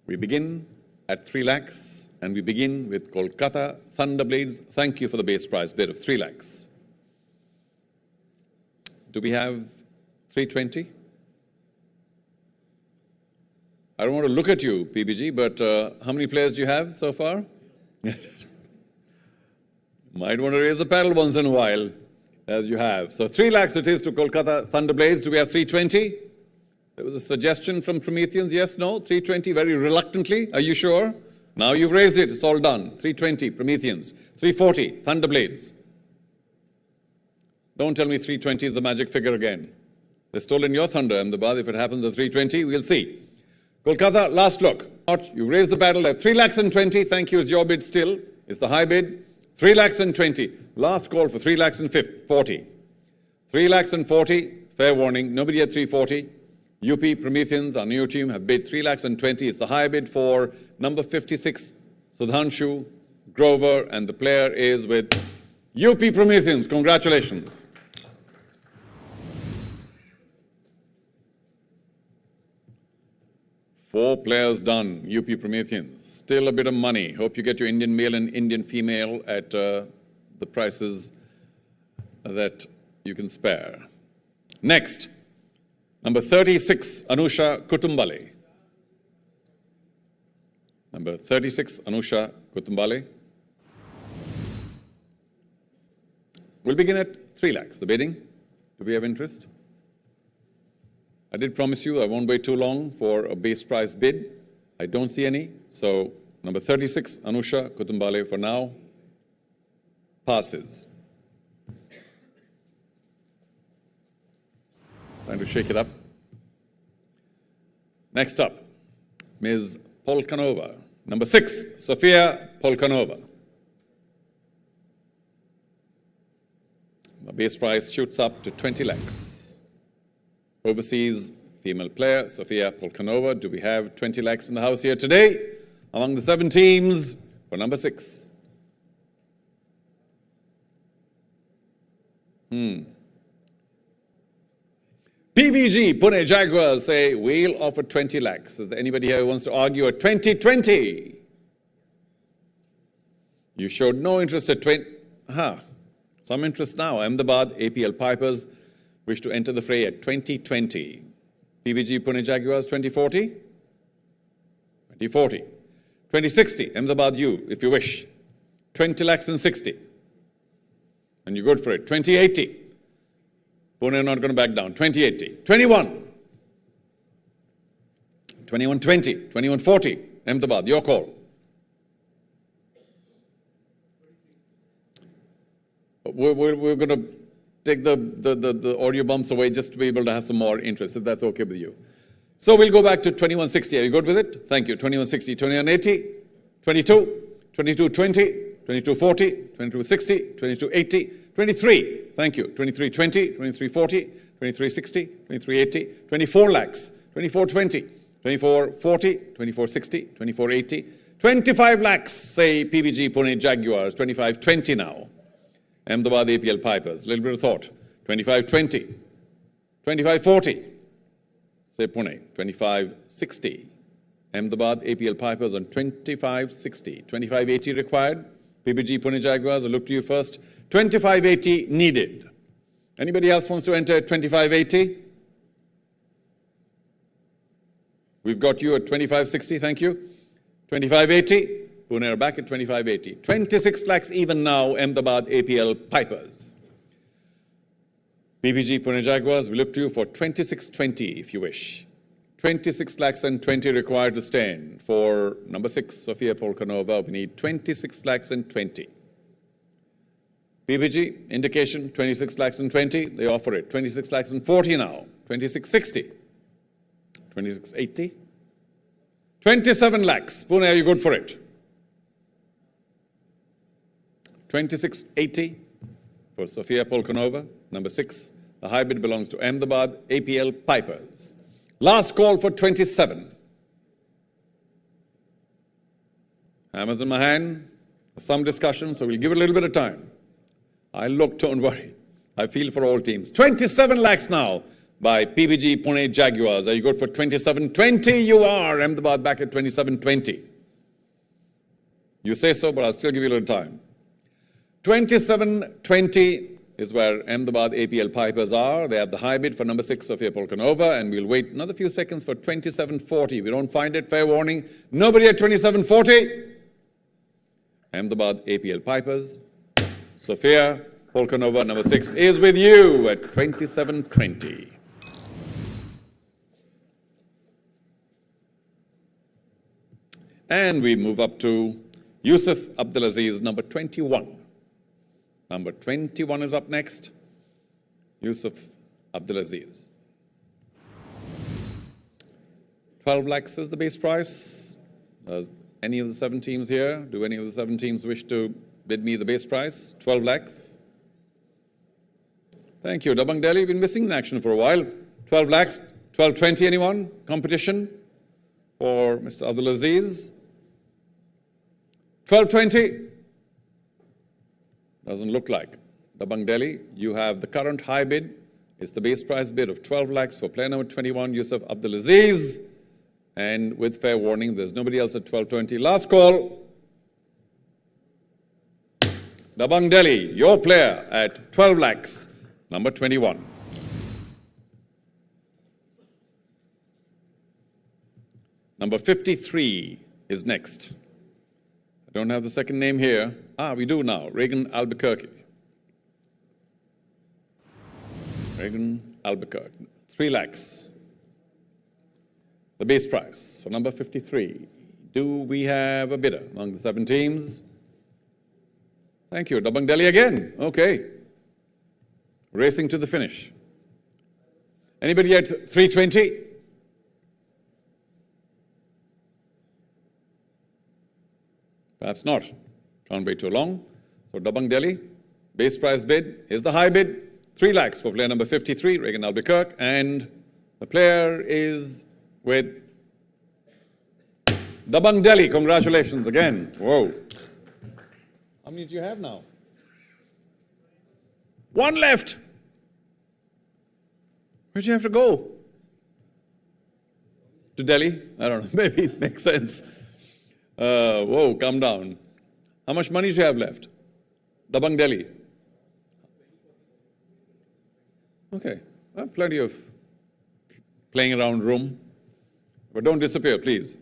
We begin at 3 lakhs, and we begin with Kolkata Thunderblades. Thank you for the base prize bid of 3 lakhs. Do we have 320? I don't want to look at you, PBG, but how many players do you have so far? Might want to raise the paddle once in a while, as you have. So 3 lakhs it is to Kolkata Thunderblades. Do we have 320? There was a suggestion from Prometheans. Yes, no? 320, very reluctantly. Are you sure? Now you've raised it. It's all done. 320, Prometheans. 340, Thunderblades. Don't tell me 320 is the magic figure again. They're stolen your thunder, Ahmedabad. If it happens at 320, we'll see. Kolkata, last look. You raised the paddle at 3 lakhs and 20. Thank you. It's your bid still. It's the high bid. 3 lakhs and 20. Last call for 3 lakhs and 40. 3 lakhs and 40. Fair warning. Nobody at 340. UP Prometheans, our new team, have bid 3 lakhs and 20. It's the high bid for number 56, Sudhanshu Grover, and the player is with UP Prometheans. Congratulations. Four players done, UP Prometheans. Still a bit of money. Hope you get your Indian male and Indian female at the prices that you can spare. Next. Number 36, Anusha Kutumbale. Number 36, Anusha Kutumbale. We'll begin at 3 lakhs. The bidding. Do we have interest? I did promise you I won't wait too long for a base price bid. I don't see any. So number 36, Anusha Kutumbale, for now passes. Trying to shake it up. Next up, Ms. Polkanova. Number 6, Sofia Polkanova. The base price shoots up to 20 lakhs. Overseas female player, Sofia Polkanova. Do we have 20 lakhs in the house here today? Among the 7 teams for number 6. PBG, Pune Jaguars say, we'll offer 20 lakhs. Is there anybody here who wants to argue at 2020? You showed no interest at 20. Some interest now. Ahmedabad APL Pipers wish to enter the fray at 2020. PBG, Pune Jaguars, 2040? 2040. 2060, Ahmedabad U, if you wish. 20 lakhs and 60. And you're good for it. 2080. Pune are not going to back down. 2080. 21. 2120. 2140. Ahmedabad, your call. We're going to take the audio bumps away just to be able to have some more interest, if that's okay with you. So we'll go back to 2160. Are you good with it? Thank you. 2160, 2180, 22, 2220, 2240, 2260, 2280, 23. Thank you. 2320, 2340, 2360, 2380, 24 lakhs, 2420, 2440, 2460, 2480, 25 lakhs, say PBG Pune Jaguars, 2520 now. Ahmedabad APL Pipers, a little bit of thought. 2520, 2540, say Pune, 2560. Ahmedabad APL Pipers on 2560. 2580 required. PBG Pune Jaguars, I'll look to you first. 2580 needed. Anybody else wants to enter at 2580? We've got you at 2560, thank you. 2580. Pune are back at 2580. 26 lakhs even now, Ahmedabad APL Pipers. PBG Pune Jaguars, we look to you for 2620 if you wish. 26 lakhs and 20 required to stand. For number 6, Sofia Polkanova, we need 26 lakhs and 20. PBG, indication 26 lakhs and 20, they offer it. 26 lakhs and 40 now. 2660. 2680. 27 lakhs. Pune, are you good for it? 2680 for Sofia Polkanova. Number 6, the high bid belongs to Ahmedabad APL Pipers. Last call for 27. Hammers in my hand. Some discussion, so we'll give it a little bit of time. I'll look, don't worry. I feel for all teams. 27 lakhs now by PBG Pune Jaguars. Are you good for 2720? You are. Ahmedabad back at 2720. You say so, but I'll still give you a little time. 2720 is where Ahmedabad APL Pipers are. They have the high bid for number 6, Sofia Polkanova, and we'll wait another few seconds for 2740. We don't find it, fair warning. Nobody at 2740. Ahmedabad APL Pipers. Sofia Polkanova, number 6, is with you at 2720. And we move up to Yusuf Abdulaziz, number 21. Number 21 is up next. Yusuf Abdulaziz. 12 lakhs is the base price. Does any of the 7 teams here, do any of the 7 teams wish to bid me the base price? 12 lakhs. Thank you. Dabang Delhi, been missing in action for a while. 12 lakhs, 1220, anyone? Competition for Mr. Abdulaziz? 1220? Doesn't look like. Dabang Delhi, you have the current high bid. It's the base price bid of 12 lakhs for player number 21, Yusuf Abdulaziz. And with fair warning, there's nobody else at 1220. Last call. Dabang Delhi, your player at 12 lakhs, number 21. Number 53, is next. I don't have the second name here. We do now. Reagan Albuquerque. Reagan Albuquerque. 3 lakhs. The base price for number 53. Do we have a bidder among the 7 teams? Thank you. Dabang Delhi again. Okay. Racing to the finish. Anybody at 320? Perhaps not. Can't wait too long. So Dabang Delhi, base price bid is the high bid. 3 lakhs for player number 53, Reagan Albuquerque. And the player is with Dabang Delhi. Congratulations again. Whoa. How many do you have now? 1 left. Where'd you have to go? To Delhi? I don't know. Maybe it makes sense. Whoa, calm down. How much money do you have left? Dabang Delhi. Okay. Well, plenty of playing around room. But don't disappear, please.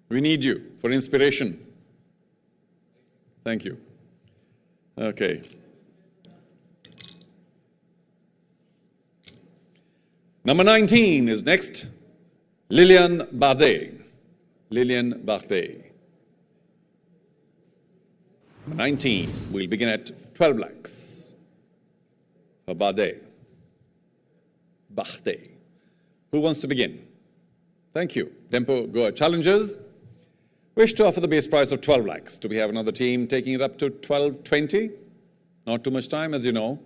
We need you for inspiration. Thank you. Okay. Number 19 is next. Lilian Bade. Lilian Bade. 19. We'll begin at 12 lakhs for Bade. Bade. Who wants to begin? Thank you. Tempo Goa Challengers wish to offer the base price of 12 lakhs. Do we have another team taking it up to 1220? Not too much time, as you know,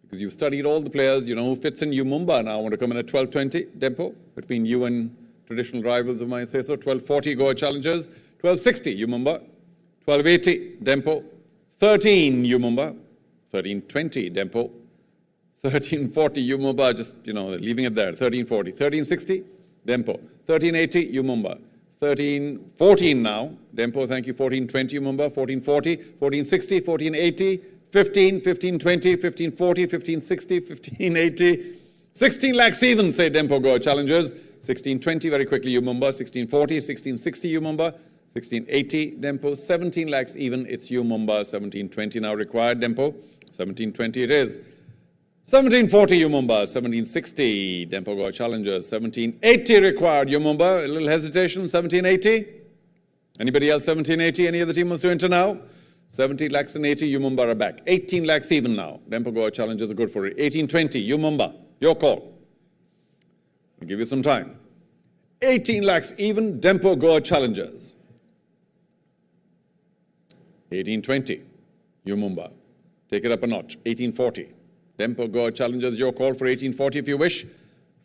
because you've studied all the players. You know who fits in. You Mumbai now want to come in at 1220. Tempo between you and traditional rivals, if I might say so. 1240 Goa Challengers. 1260 you Mumbai. 1280 Dempo. 13 you Mumbai. 1320 Dempo. 1340 you Mumbai. Just, leaving it there. 1340. 1360 Dempo. 1380 you Mumbai. 1314 now. Dempo, thank you. 1420 you Mumbai. 1440. 1460. 1480. 15, 1520, 1540, 1560, 1580. 16 lakhs even, say Dempo Goa Challengers. 1620 very quickly you Mumbai. 1640, 1660 you Mumbai. 1680 Dempo. 17 lakhs even, it's you Mumbai. 1720 now required Dempo. 1720 it is. 1740 you Mumbai. 1760 Dempo Goa Challengers. 1780 required you Mumbai. A little hesitation. 1780. Anybody else 1780? Any other team wants to enter now? 70 lakhs and 80 you Mumbai are back. 18 lakhs even now. Dempo Goa Challengers are good for it. 1820 you Mumbai. Your call. I'll give you some time. 18 lakhs even, Dempo Goa Challengers. 1820 you Mumbai. Take it up a notch. 1840 Dempo Goa Challengers. Your call for 1840 if you wish.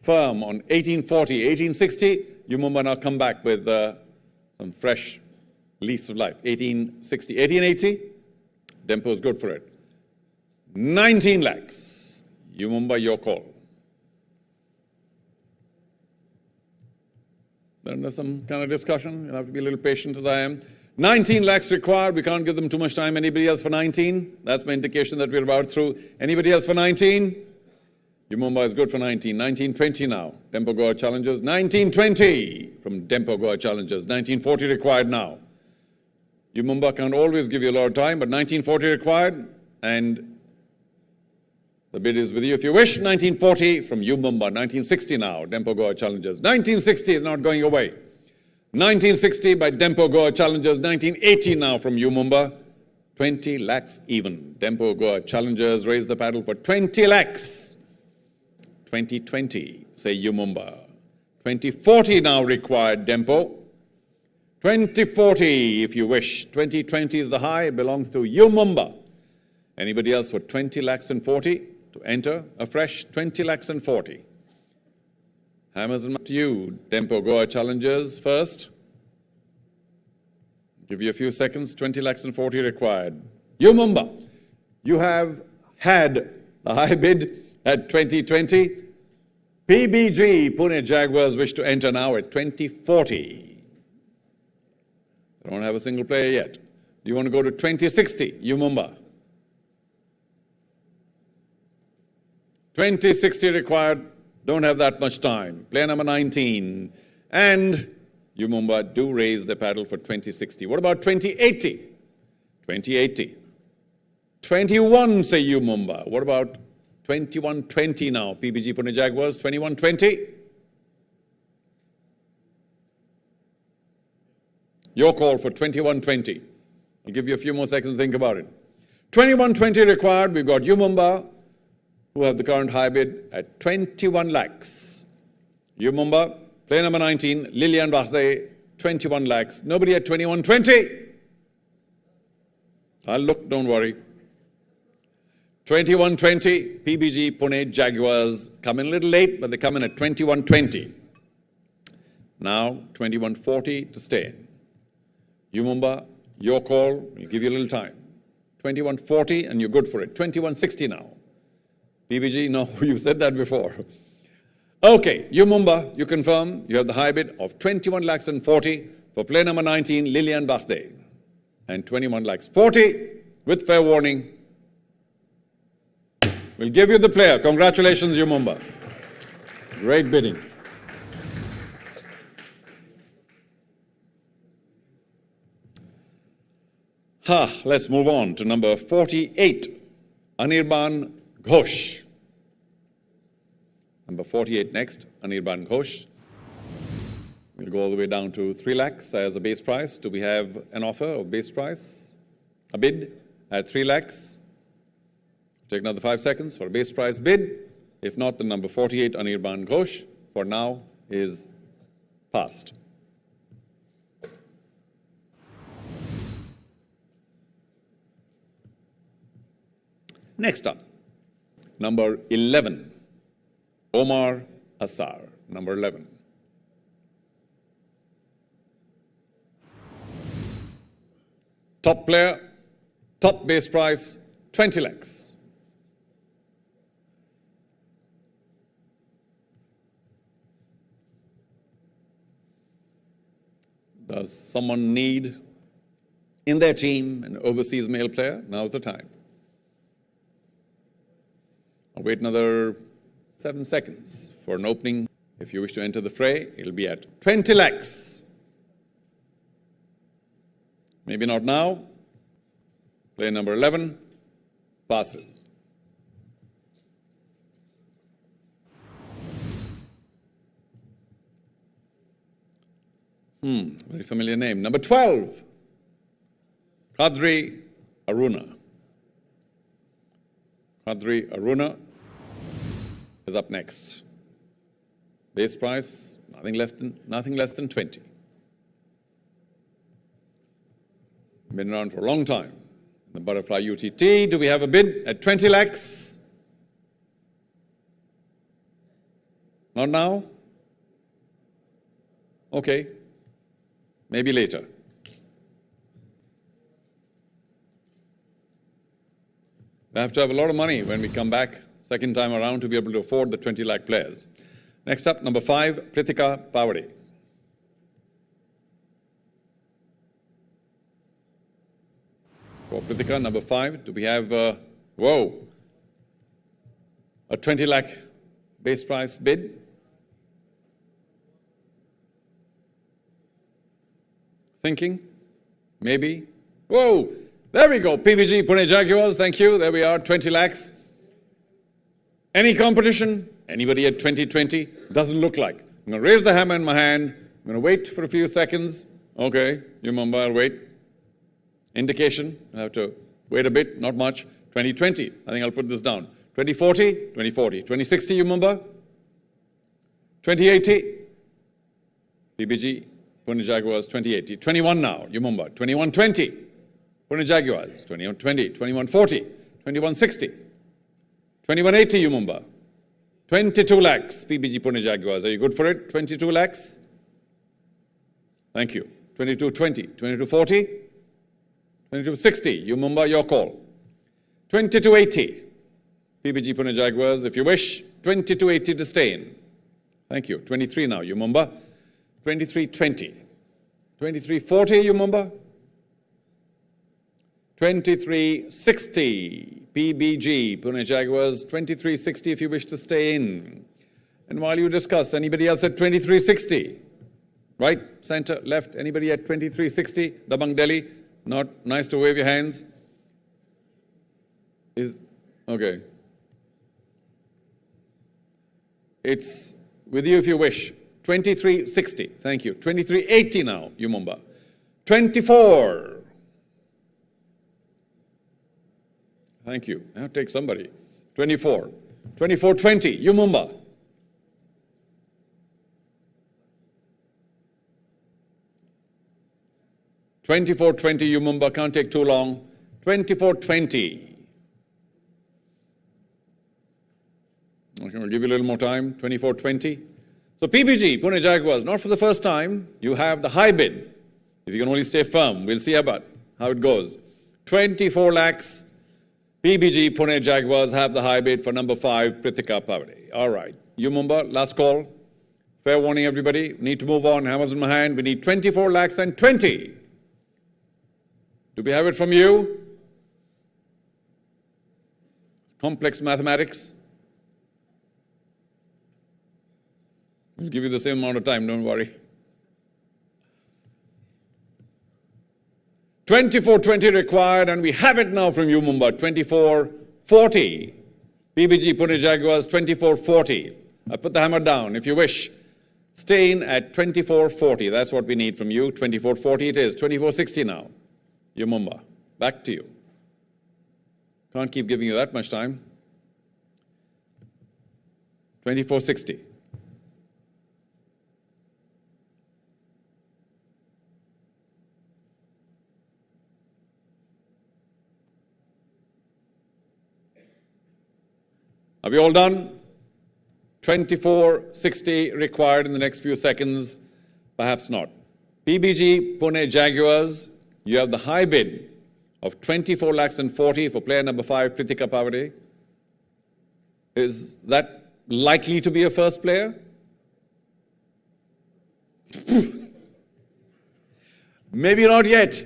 Firm on 1840. 1860 you Mumbai now come back with some fresh lease of life. 1860. 1880 Dempo is good for it. 19 lakhs you Mumbai. Your call. Then there's some kind of discussion. You'll have to be a little patient as I am. 19 lakhs required. We can't give them too much time. Anybody else for 19? That's my indication that we're about through. Anybody else for 19? You Mumbai is good for 19. 1920 now. Dempo Goa Challengers. 1920 from Dempo Goa Challengers. 1940 required now. You Mumbai can't always give you a lot of time, but 1940 required. And the bid is with you if you wish. 1940 from you Mumbai. 1960 now. Dempo Goa Challengers. 1960 is not going away. 1960 by Dempo Goa Challengers. 1980 now from you Mumbai. 20 lakhs even. Dempo Goa Challengers raise the paddle for 20 lakhs. 2020, say you Mumbai. 2040 now required Dempo. 2040 if you wish. 2020 is the high. It belongs to you Mumbai. Anybody else for 20 lakhs and 40 to enter afresh? 20 lakhs and 40. Hammers and to you, Dempo Goa Challengers first. Give you a few seconds. 20 lakhs and 40 required. You Mumbai, you have had the high bid at 2020. PBG, Pune Jaguars, wish to enter now at 2040. They don't have a single player yet. Do you want to go to 2060? You Mumbai. 2060 required. Don't have that much time. Player number 19. And you Mumbai do raise the paddle for 2060. What about 2080? 2080. 21, say you Mumbai. What about 2120 now? PBG Pune Jaguars, 2120. Your call for 2120. I'll give you a few more seconds to think about it. 2120 required. We've got you Mumbai, who have the current high bid at 21 lakhs. You Mumbai, player number 19, Lilian Bhathe, 21 lakhs. Nobody at 2120. I'll look, don't worry. 2120, PBG Pune Jaguars come in a little late, but they come in at 2120. Now 2140 to stay in. You Mumbai, your call, we'll give you a little time. 2140 and you're good for it. 2160 now. PBG, no, you said that before. Okay, you Mumbai, you confirm you have the high bid of 21 lakhs and 40 for player number 19, Lilian Bhathe, and 21 lakhs 40 with fair warning. We'll give you the player. Congratulations, you Mumbai. Great bidding. Let's move on to number 48, Anirban Ghosh. Number 48 next, Anirban Ghosh. We'll go all the way down to 3 lakhs as a base price. Do we have an offer of base price? A bid at 3 lakhs? Take another 5 seconds for a base price bid. If not, the number 48, Anirban Ghosh, for now is passed. Next up, number 11, Omar Asar, number 11. Top player, top base price, 20 lakhs. Does someone need in their team an overseas male player? Now's the time. I'll wait another 7 seconds for an opening. If you wish to enter the fray, it'll be at 20 lakhs. Maybe not now. Player number 11 passes. Very familiar name. Number 12, Kadri Aruna. Kadri Aruna is up next. Base price, nothing less than 20. Been around for a long time. The Butterfly UTT, do we have a bid at 20 lakhs? Not now? Okay, maybe later. We have to have a lot of money when we come back second time around to be able to afford the 20 lakh players. Next up, number 5, Pritika Pawade. For Pritika, number 5, do we have, a 20 lakh base price bid? Thinking? Maybe? Whoa! There we go, PBG Pune Jaguars, thank you. There we are, 20 lakhs. Any competition? Anybody at 2020? Doesn't look like. I'm going to raise the hammer in my hand. I'm going to wait for a few seconds. Okay, you Mumbai, I'll wait. Indication, I have to wait a bit, not much. 2020, I think I'll put this down. 2040, 2040. 2060, you Mumbai. 2080, PBG Pune Jaguars, 2080. 21 now, you Mumbai. 2120. Pune Jaguars, 2120, 2140, 2160, 2180, you Mumbai. 22 lakhs, PBG Pune Jaguars. Are you good for it? 22 lakhs? Thank you. 2220, 2240, 2260, you Mumbai, your call. 2280, PBG Pune Jaguars, if you wish. 2280 to stay in. Thank you. 23 now, you Mumbai. 2320, 2340, you Mumbai. 2360, PBG, Pune Jaguars, 2360 if you wish to stay in. And while you discuss, anybody else at 2360? Right, center, left, anybody at 2360? Dabang Delhi, not nice to wave your hands. Okay. It's with you if you wish. 2360, thank you. 2380 now, Yumumba. 24. Thank you. I'll take somebody. 24. 2420, Yumumba. 2420, Yumumba, can't take too long. 2420. Okay, we'll give you a little more time. 2420. So PBG, Pune Jaguars, not for the first time, you have the high bid. If you can only stay firm, we'll see about how it goes. 24 lakhs. PBG, Pune Jaguars have the high bid for number 5, Pritika Pavade. All right. Yumumba, last call. Fair warning, everybody. Need to move on. Hammers in my hand. We need 24 lakhs and 20. Do we have it from you? Complex mathematics. We'll give you the same amount of time, don't worry. 2420 required, and we have it now from you, Mumbai. 2440. PBG Pune Jaguars, 2440. I put the hammer down, if you wish. Stay in at 2440. That's what we need from you. 2440 it is. 2460 now. You, Mumbai. Back to you. Can't keep giving you that much time. 2460. Are we all done? 2460 required in the next few seconds. Perhaps not. PBG Pune Jaguars, you have the high bid of 24 lakhs and 40 for player number 5, Pritika Pavade. Is that likely to be a first player? Maybe not yet.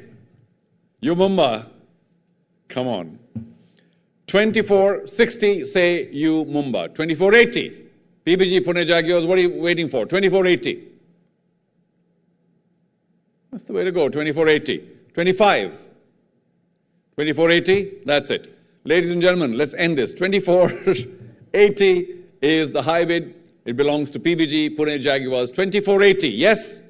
You Mumbai, come on. 2460, say you Mumbai. 2480. PBG Pune Jaguars, what are you waiting for? 2480. That's the way to go. 2480. 25. 2480, that's it. Ladies and gentlemen, let's end this. 2480 is the high bid. It belongs to PBG Pune Jaguars. 2480, yes?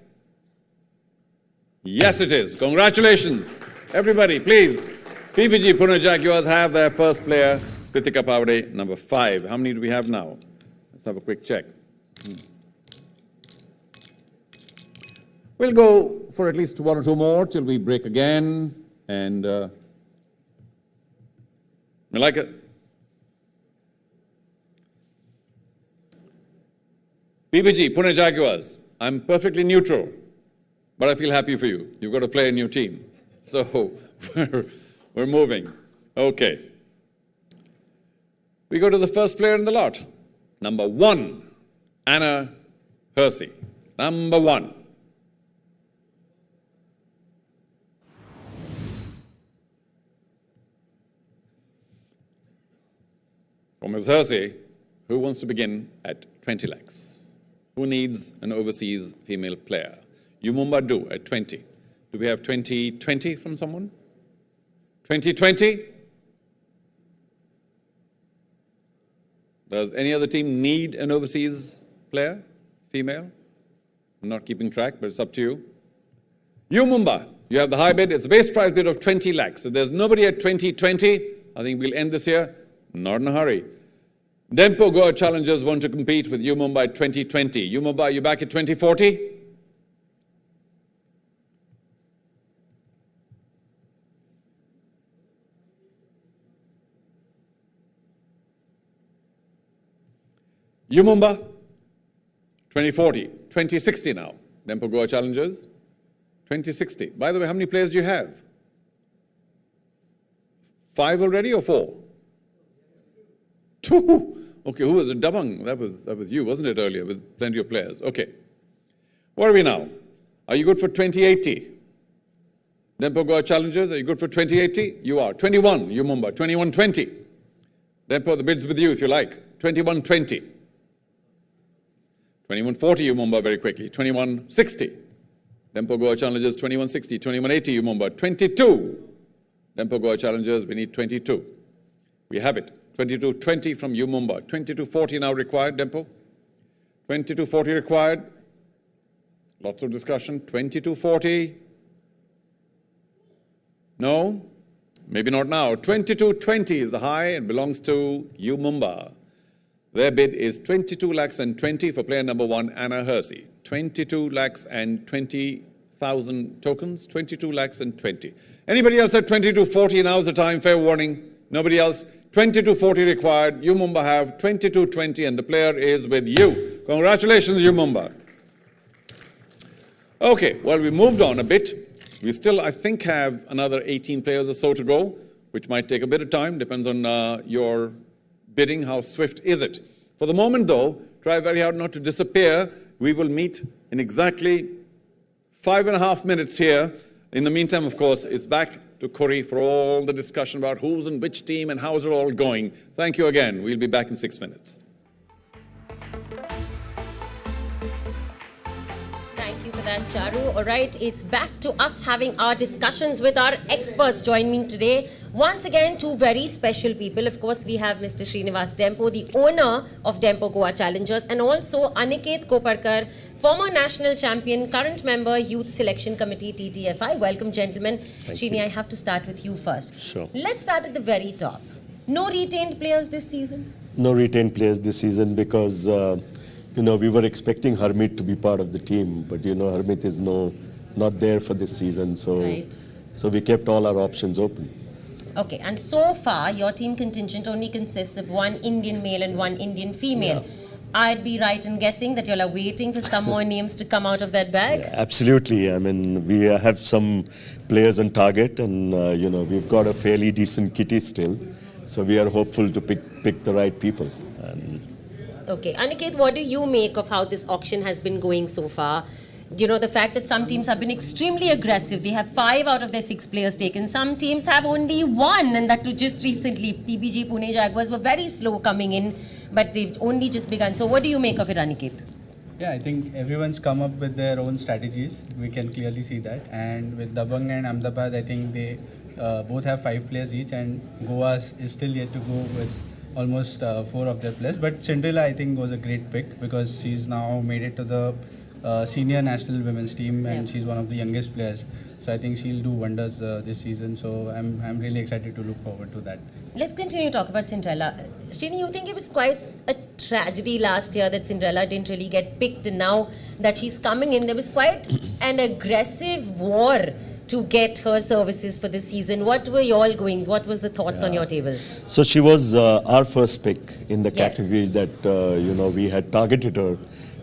Yes, it is. Congratulations. Everybody, please. PBG Pune Jaguars have their first player, Pritika Pavade, number 5. How many do we have now? Let's have a quick check. We'll go for at least 1 or 2 more till we break again. And we like it. PBG Pune Jaguars, I'm perfectly neutral, but I feel happy for you. You've got to play a new team. So we're moving. Okay. We go to the first player in the lot. Number 1, Anna Hersey. Number 1. For Ms. Hersey, who wants to begin at 20 lakhs? Who needs an overseas female player? You Mumbai do at 20. Do we have 2020 from someone? 2020? Does any other team need an overseas player, female? I'm not keeping track, but it's up to you. You Mumbai, you have the high bid. It's a base price bid of 20 lakhs. So there's nobody at 2020. I think we'll end this here. Not in a hurry. Dempo Goa challengers want to compete with you Mumbai 2020. You Mumbai, you back at 2040? You Mumbai, 2040, 2060 now. Dempo Goa challengers, 2060. By the way, how many players do you have? 5 already or 4? 2. Okay, who was it? Dabang. That was you, wasn't it, earlier, with plenty of players? Okay. Where are we now? Are you good for 2080? Dempo Goa challengers, are you good for 2080? You are. 21, you Mumbai. 2120. Dempo, the bid's with you if you like. 2120. 2140, you Mumbai, very quickly. 2160. Dempo Goa Challengers 2160, 2180, Mumbai 22. Dempo Goa Challengers, we need 22. We have it. 2220 from Mumbai. 2240 now required, Dempo. 2240 required. Lots of discussion. 2240. No, maybe not now. 2220 is the high and belongs to Mumbai. Their bid is 22 lakhs and 20 for player number 1, Anna Hersey. 22 lakhs and 20,000 tokens. 22 lakhs and 20. Anybody else at 2240? Now's the time. Fair warning. Nobody else. 2240 required. Mumbai have 2220 and the player is with you. Congratulations, Mumbai. Okay, well, we moved on a bit. We still, I think, have another 18 players or so to go, which might take a bit of time. Depends on your bidding. How swift is it? For the moment, though, try very hard not to disappear. We will meet in exactly 5.5 minutes here. In the meantime, of course, it's back to Kuri for all the discussion about who's in which team and how's it all going. Thank you again. We'll be back in 6 minutes. Thank you for that, Charu. All right, it's back to us having our discussions with our experts. Join me today. Once again, two very special people. Of course, we have Mr. Srinivas Dempo, the owner of Dempo Goa Challengers, and also Aniket Koparkar, former national champion, current member, Youth Selection Committee, TTFI. Welcome, gentlemen. Srini, I have to start with you first. Sure. Let's start at the very top. No retained players this season? No retained players this season because, we were expecting Harmeet to be part of the team, but, Harmeet is not there for this season. So, Right. so we kept all our options open. Okay, and so far, your team contingent only consists of one Indian male and one Indian female. Yeah. I'd be right in guessing that you're waiting for some more names to come out of that bag? Yeah, absolutely. I mean, we have some players on target and, we've got a fairly decent kitty still. So we are hopeful to pick the right people. Okay, Aniket, what do you make of how this auction has been going so far? The fact that some teams have been extremely aggressive. They have 5 out of their 6 players taken. Some teams have only 1, and that too just recently. PBG, Pune Jaguars were very slow coming in, but they've only just begun. So what do you make of it, Aniket? Yeah, I think everyone's come up with their own strategies. We can clearly see that. And with Dabang and Ahmedabad, I think they both have 5 players each, and Goa is still yet to go with almost 4 of their players. But Cinderella, I think, was a great pick because she's now made it to the senior national women's team, and she's one of the youngest players. So I think she'll do wonders this season. So I'm really excited to look forward to that. Let's continue to talk about Cinderella. Srini, you think it was quite a tragedy last year that Cinderella didn't really get picked, and now that she's coming in, there was quite an aggressive war to get her services for this season. What were you all going? What was the thoughts on your table? So she was our first pick in the Yes. category that, we had targeted her.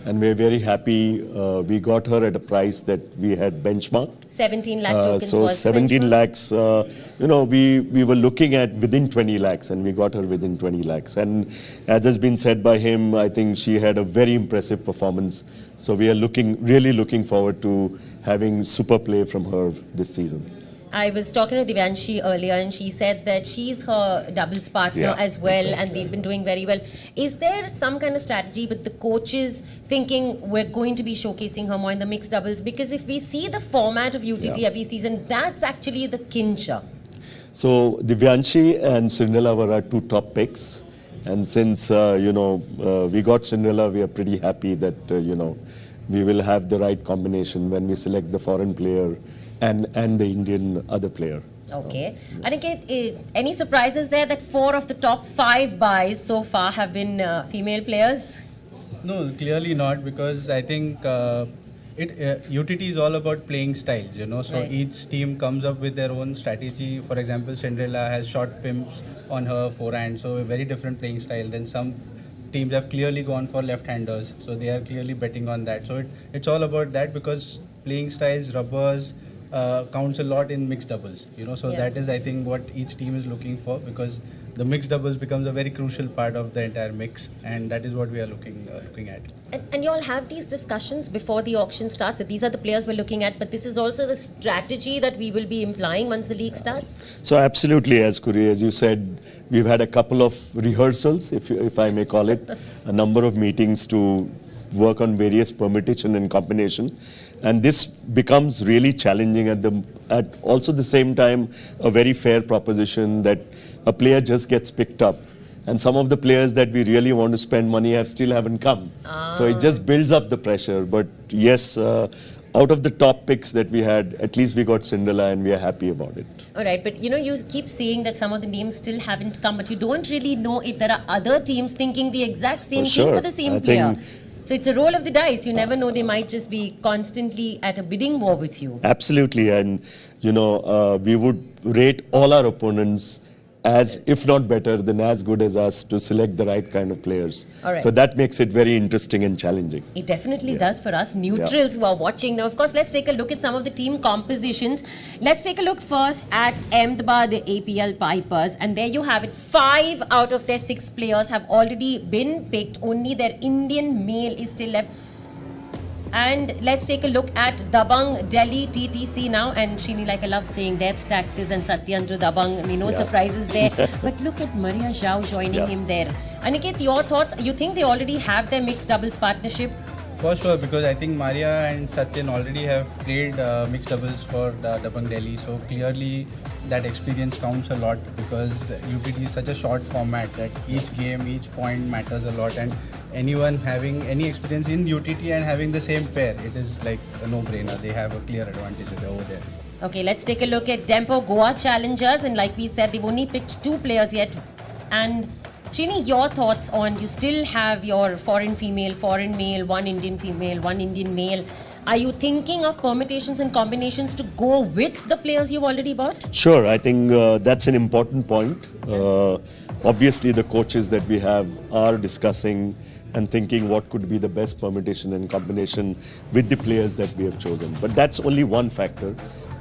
And we're very happy we got her at a price that we had benchmarked. 17 lakh tokens So was 17 benchmark. lakhs, we were looking at within 20 lakhs and we got her within 20 lakhs. And as has been said by him, I think she had a very impressive performance. So we are really looking forward to having super play from her this season. I was talking to Divyanshi earlier, and she said that she's her doubles partner Yeah, as well, exactly. and they've been doing very well. Is there some kind of strategy with the coaches thinking we're going to be showcasing her more in the mixed doubles? Because if we see the format of UTT Yeah. every season, that's actually the clincher. So Divyanshi and Cinderella were our 2 top picks. And since, we got Cinderella, we are pretty happy that, we will have the right combination when we select the foreign player and the Indian other player. Okay. Aniket, any surprises there that 4 of the top 5 buys so far have been female players? No, clearly not, because I think UTT is all about playing styles, So Right. each team comes up with their own strategy. For example, Cinderella has short pimps on her forehand, so a very different playing style. Then some teams have clearly gone for left-handers, so they are clearly betting on that. So it's all about that, because playing styles, rubbers, counts a lot in mixed doubles, So Yeah. that is, I think, what each team is looking for, because the mixed doubles becomes a very crucial part of the entire mix, and that is what we are looking at. And you all have these discussions before the auction starts, that these are the players we're looking at, but this is also the strategy that we will be implying once the league starts? So absolutely, as you said, we've had a couple of rehearsals, if I may call it, a number of meetings to work on various permutation and combination. And this becomes really challenging at also the same time a very fair proposition that a player just gets picked up. And some of the players that we really want to spend money still haven't come. So it just builds up the pressure. But yes, out of the top picks that we had, at least we got Cinderella and we are happy about it. All right, but you keep saying that some of the names still haven't come, but you don't really know if there are other teams thinking the exact same thing for the same player. So it's a roll of the dice. You never know, they might just be constantly at a bidding war with you. Absolutely. And, we would rate all our opponents as, if not better, than as good as us to select the right kind of players. Right. So that makes it very interesting and challenging. It definitely does for us neutrals who are watching. Now, of course, let's take a look at some of the team compositions. Let's take a look first at Ahmedabad, the APL Pipers. And there you have it. 5 out of their 6 players have already been picked. Only their Indian male is still left. And let's take a look at Dabang Delhi TTC now. And Shini, like I love saying death, taxes and Satyan to Dabang. I mean, no surprises there. But look at Maria Zhao joining him there. Aniket, your thoughts? You think they already have their mixed doubles partnership? For sure, because I think Maria and Satyan already have played mixed doubles for the Dabang Delhi. So clearly that experience counts a lot, because UTT is such a short format that each game, each point matters a lot. And anyone having any experience in UTT and having the same pair, it is like a no-brainer. They have a clear advantage over there. Okay, let's take a look at Dempo Goa Challengers. And like we said, they've only picked 2 players yet. And Shini, your thoughts on, you still have your foreign female, foreign male, 1 Indian female, 1 Indian male. Are you thinking of permutations and combinations to go with the players you've already bought? Sure, I think that's an important point. Obviously, the coaches that we have are discussing and thinking what could be the best permutation and combination with the players that we have chosen. But that's only one factor.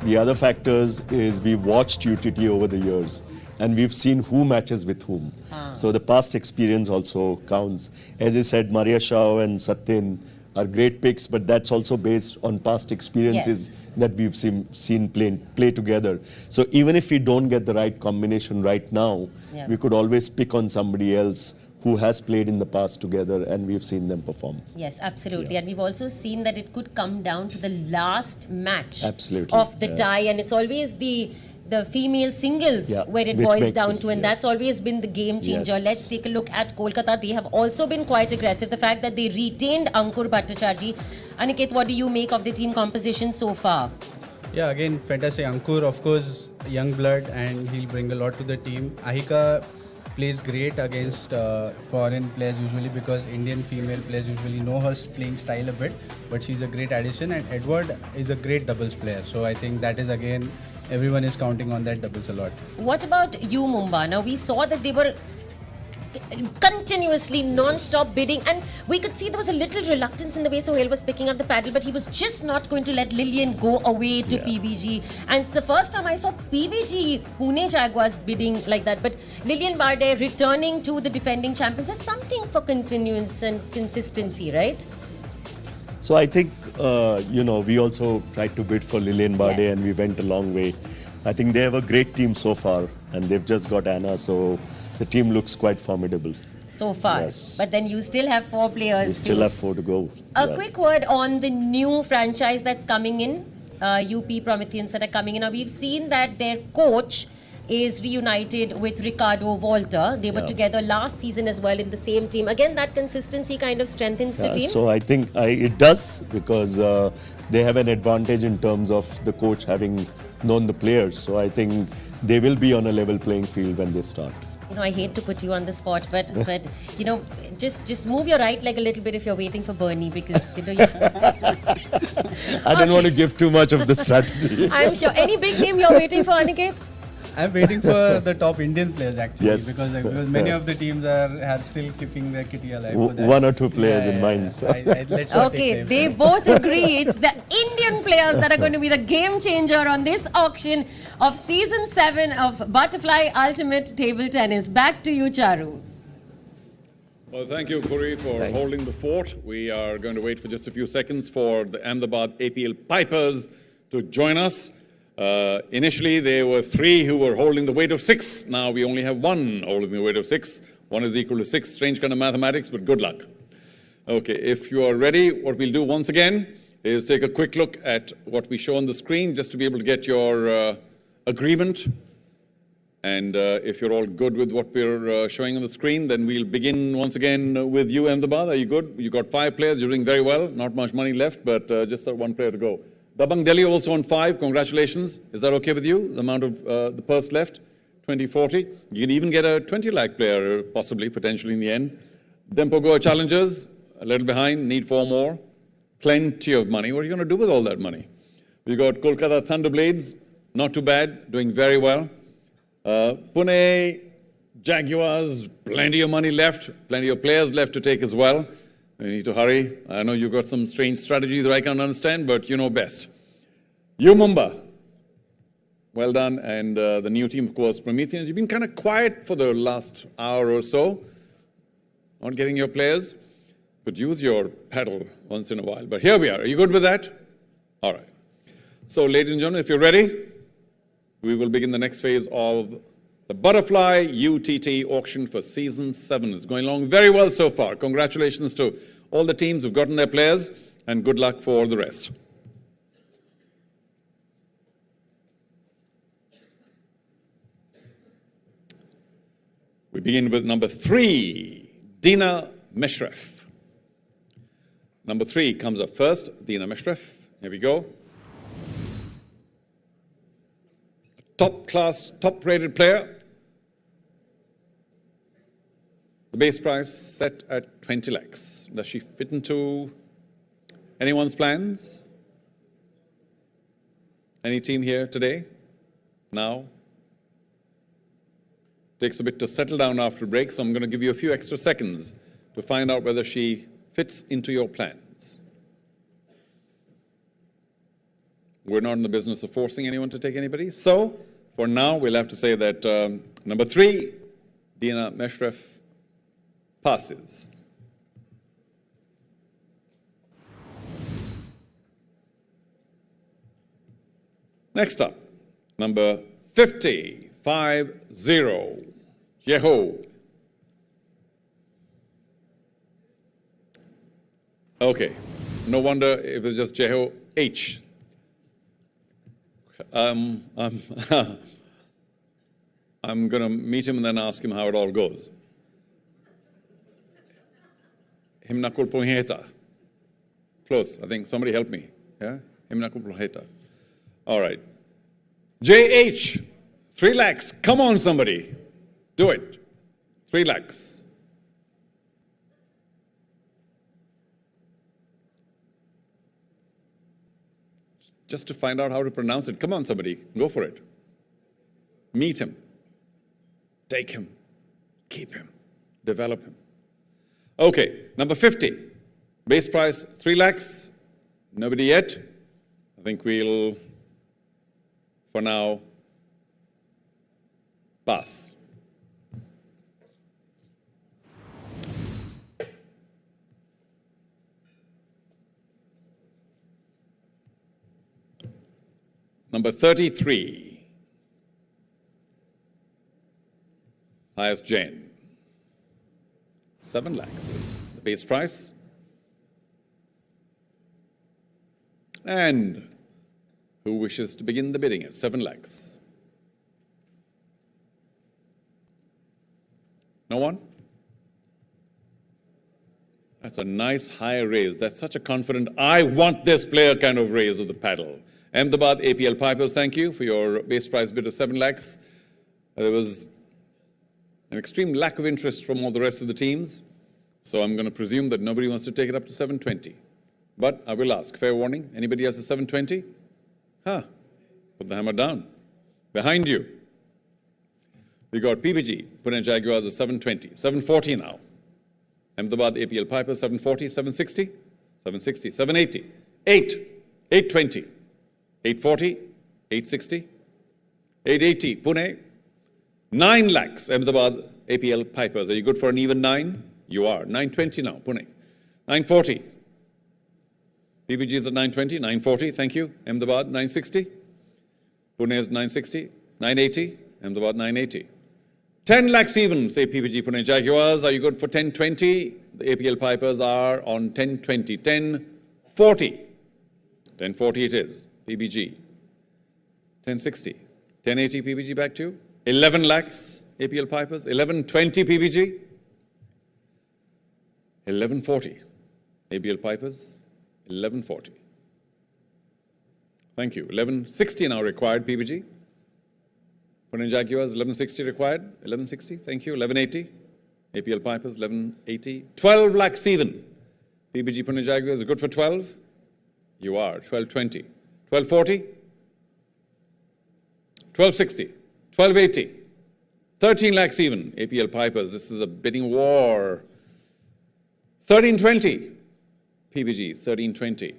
The other factors is we've watched UTT over the years and we've seen who matches with whom. So the past experience also counts. As I said, Maria Zhao and Satyan are great picks, but that's also based on past experiences that we've seen play together. So even if we don't get the right combination right now, we could always pick on somebody else who has played in the past together, and we've seen them perform. Yes, absolutely. And we've also seen that it could come down to the last match Absolutely. of the tie, and it's always the female singles where it boils down to, and that's always been the game changer. Let's take a look at Kolkata. They have also been quite aggressive. The fact that they retained Ankur Bhattacharjee. Aniket, what do you make of the team composition so far? Yeah, again, fantastic. Ankur, of course, young blood, and he'll bring a lot to the team. Ahika plays great against foreign players usually, because Indian female players usually know her playing style a bit, but she's a great addition. And Edward is a great doubles player. So I think that is, again, everyone is counting on that doubles a lot. What about you, Mumba? Now, we saw that they were continuously non-stop bidding, and we could see there was a little reluctance in the way Sohail was picking up the paddle, but he was just not going to let Lillian go away to PBG. And it's the first time I saw PBG Pune Jaguars bidding like that. But Lillian Barde returning to the defending champions is something for continuance and consistency, right? So I think, we also tried to bid for Lillian Barde and we went a long way. I think they have a great team so far, and they've just got Anna, so the team looks quite formidable. So far. But then you still have 4 players. We still have 4 to go. A quick word on the new franchise that's coming in, UP Prometheans that are coming in. Now, we've seen that their coach is reunited with Ricardo Volta. They were together last season as well in the same team. Again, that consistency kind of strengthens the team. So I think it does, because they have an advantage in terms of the coach having known the players. So I think they will be on a level playing field when they start. I hate to put you on the spot, but just move your right leg a little bit if you're waiting for Bernie, because I don't want to give too much of the strategy. I'm sure. Any big name you're waiting for, Aniket? I'm waiting for the top Indian players actually, Yes. because many of the teams are still keeping their kitty alive. For that. 1 or 2 players in mind. So. Let's not Okay, take they both agree. It's the Indian players that are going to be the game changer on this auction of Season 7 of Butterfly Ultimate Table Tennis. Back to you, Charu. Well, thank you, Kuri, for holding the fort. We are going to wait for just a few seconds for the Ahmedabad APL Pipers to join us. Initially, there were 3 who were holding the weight of 6. Now we only have 1 holding the weight of 6. 1 is equal to 6. Strange kind of mathematics, but good luck. Okay, if you are ready, what we'll do once again, is take a quick look at what we show on the screen just to be able to get your agreement. And if you're all good with what we're showing on the screen, then we'll begin once again with you, Ahmedabad. Are you good? You got 5 players. You're doing very well. Not much money left, but just that 1 player to go. Dabang Delhi also on 5. Congratulations. Is that okay with you? The amount of the purse left, 2040. You can even get a 20 lakh player, possibly, potentially in the end. Dempo Goa Challengers, a little behind, need 4 more. Plenty of money. What are you going to do with all that money? We've got Kolkata Thunderblades, not too bad, doing very well. Pune Jaguars, plenty of money left, plenty of players left to take as well. We need to hurry. I know you've got some strange strategies that I can't understand, but you know best. You Mumbai, well done. And the new team, of course, Prometheans. You've been kind of quiet for the last hour or so, not getting your players. Could use your paddle once in a while. But here we are. Are you good with that? All right. So, ladies and gentlemen, if you're ready, we will begin the next phase of the Butterfly UTT auction for Season 7. It's going along very well so far. Congratulations to all the teams who've gotten their players, and good luck for the rest. We begin with number 3, Dina Meshref. Number 3 comes up first, Dina Meshref. Here we go. Top class, top rated player. The base price set at 20 lakhs. Does she fit into anyone's plans? Any team here today? Now? Takes a bit to settle down after a break, so I'm going to give you a few extra seconds to find out whether she fits into your plans. We're not in the business of forcing anyone to take anybody. So, for now, we'll have to say that number 3, Dina Meshref, passes. Next up, number 50, 50, Jeho. Okay, no wonder it was just Jeho H. I'm going to meet him and then ask him how it all goes. Himnakul Poheta. Close. I think somebody help me. Yeah? Himnakul Poheta. All right. JH. 3 lakhs. Come on, somebody. Do it. 3 lakhs. Just to find out how to pronounce it. Come on, somebody. Go for it. Meet him. Take him. Keep him. Develop him. Okay, number 50. Base price 3 lakhs. Nobody yet. I think we'll, for now, pass. Number 33, highest Jain. 7 lakhs is the base price. And who wishes to begin the bidding at 7 lakhs? No one? That's a nice high raise. That's such a confident, I want this player kind of raise of the paddle. Ahmedabad APL Pipers, thank you for your base price bid of 7 lakhs. There was an extreme lack of interest from all the rest of the teams, so I'm going to presume that nobody wants to take it up to 720. But I will ask, fair warning, anybody has a 720? Put the hammer down. Behind you, we got PBG, Pune Jaguars at 720, 740 now. Ahmedabad APL Pipers, 740, 760, 760, 780, 820. 840, 860, 880, Pune, 9 lakhs, Ahmedabad APL Pipers. Are you good for an even 9? You are. 920 now, Pune. 940. PBG is at 920, 940, thank you. Ahmedabad, 960. Pune is 960, 980, Ahmedabad, 980. 10 lakhs even, say PBG, Pune Jaguars. Are you good for 1020? The APL Pipers are on 1020, 1040. 1040 it is, PBG. 1060. 1080 PBG back to you. 11 lakhs APL Pipers. 1120 PBG. 1140 APL Pipers. 1140. Thank you. 1160 now required PBG. Pune Jaguars, 1160 required. 1160. Thank you. 1180. APL Pipers, 1180. 12 lakhs even. PBG Pune Jaguars are good for 12. You are. 1220. 1240. 1260. 1280. 13 lakhs even. APL Pipers. This is a bidding war. 1320. PBG, 1320.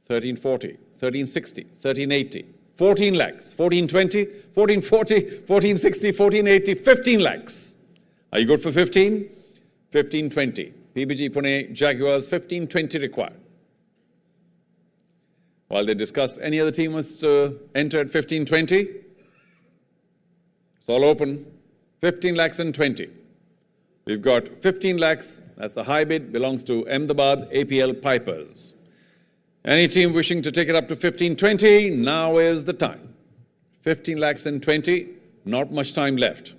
1340. 1360. 1380. 14 lakhs. 1420. 1440. 1460. 1480. 15 lakhs. Are you good for 15? 1520. PBG Pune Jaguars, 1520 required. While they discuss, any other team wants to enter at 1520? It's all open. 15 lakhs and 20. We've got 15 lakhs. That's the high bid. Belongs to Ahmedabad APL Pipers. Any team wishing to take it up to 1520? Now is the time. 15 lakhs and 20. Not much time left.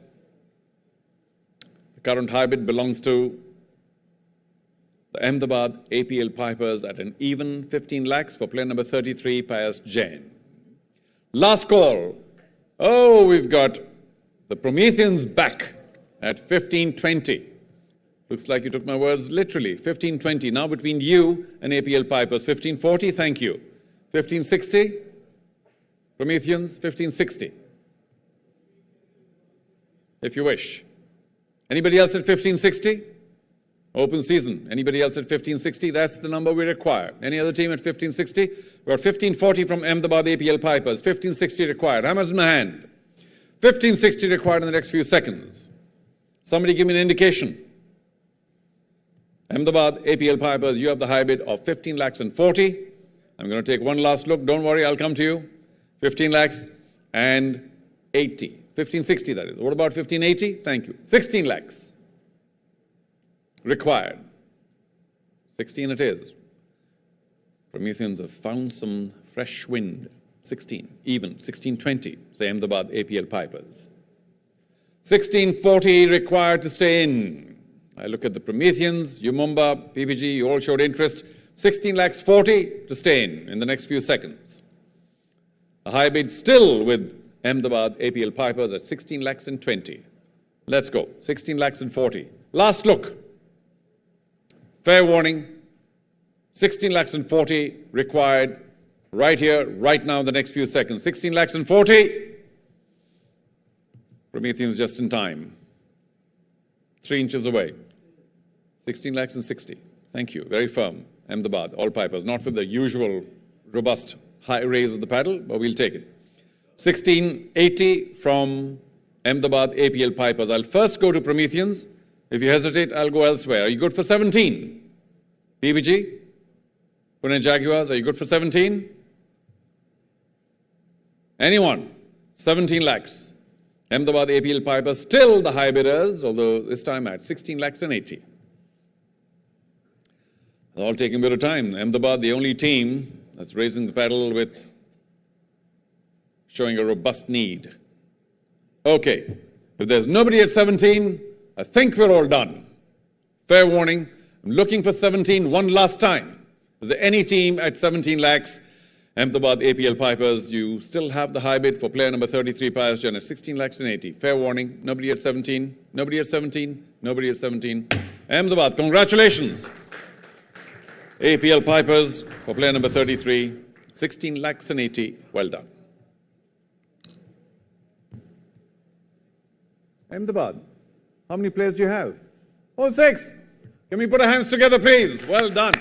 The current high bid belongs to the Ahmedabad APL Pipers at an even 15 lakhs for player number 33, Payas Jain. Last call. Oh, we've got the Prometheans back at 1520. Looks like you took my words literally. 1520. Now between you and APL Pipers. 1540, thank you. 1560. Prometheans, 1560. If you wish. Anybody else at 1560? Open season. Anybody else at 1560? That's the number we require. Any other team at 1560? We've got 1540 from Ahmedabad APL Pipers. 1560 required. Hammers in my hand. 1560 required in the next few seconds. Somebody give me an indication. Ahmedabad APL Pipers, you have the high bid of 15 lakhs and 40. I'm going to take one last look. Don't worry, I'll come to you. 15 lakhs and 80. 1560, that is. What about 1580? Thank you. 16 lakhs. Required. 16 it is. Prometheans have found some fresh wind. 16, even. 1620, say Ahmedabad APL Pipers. 1640 required to stay in. I look at the Prometheans, Umumba, PBG, you all showed interest. 16 lakhs 40 to stay in the next few seconds. The high bid still with Ahmedabad APL Pipers at 16 lakhs and 20. Let's go. 16 lakhs and 40. Last look. Fair warning. 16 lakhs and 40 required right here, right now, in the next few seconds. 16 lakhs and 40. Prometheans just in time. 3 inches away. 16 lakhs and 60. Thank you. Very firm. Ahmedabad, all Pipers. Not with the usual robust high raise of the paddle, but we'll take it. 1680 from Ahmedabad APL Pipers. I'll first go to Prometheans. If you hesitate, I'll go elsewhere. Are you good for 17? PBG? Pune Jaguars, are you good for 17? Anyone? 17 lakhs. Ahmedabad APL Pipers, still the high bidders, although this time at 16 lakhs and 80. It's all taking a bit of time. Ahmedabad, the only team that's raising the paddle with showing a robust need. Okay, if there's nobody at 17, I think we're all done. Fair warning, I'm looking for 17 one last time. Is there any team at 17 lakhs? Ahmedabad APL Pipers, you still have the high bid for player number 33, Payas Jain at 16 lakhs and 80. Fair warning, nobody at 17, nobody at 17, nobody at 17. Ahmedabad, congratulations. APL Pipers for player number 33, 16 lakhs and 80. Well done. Ahmedabad, how many players do you have? Oh, 6. Can we put our hands together, please? Well done.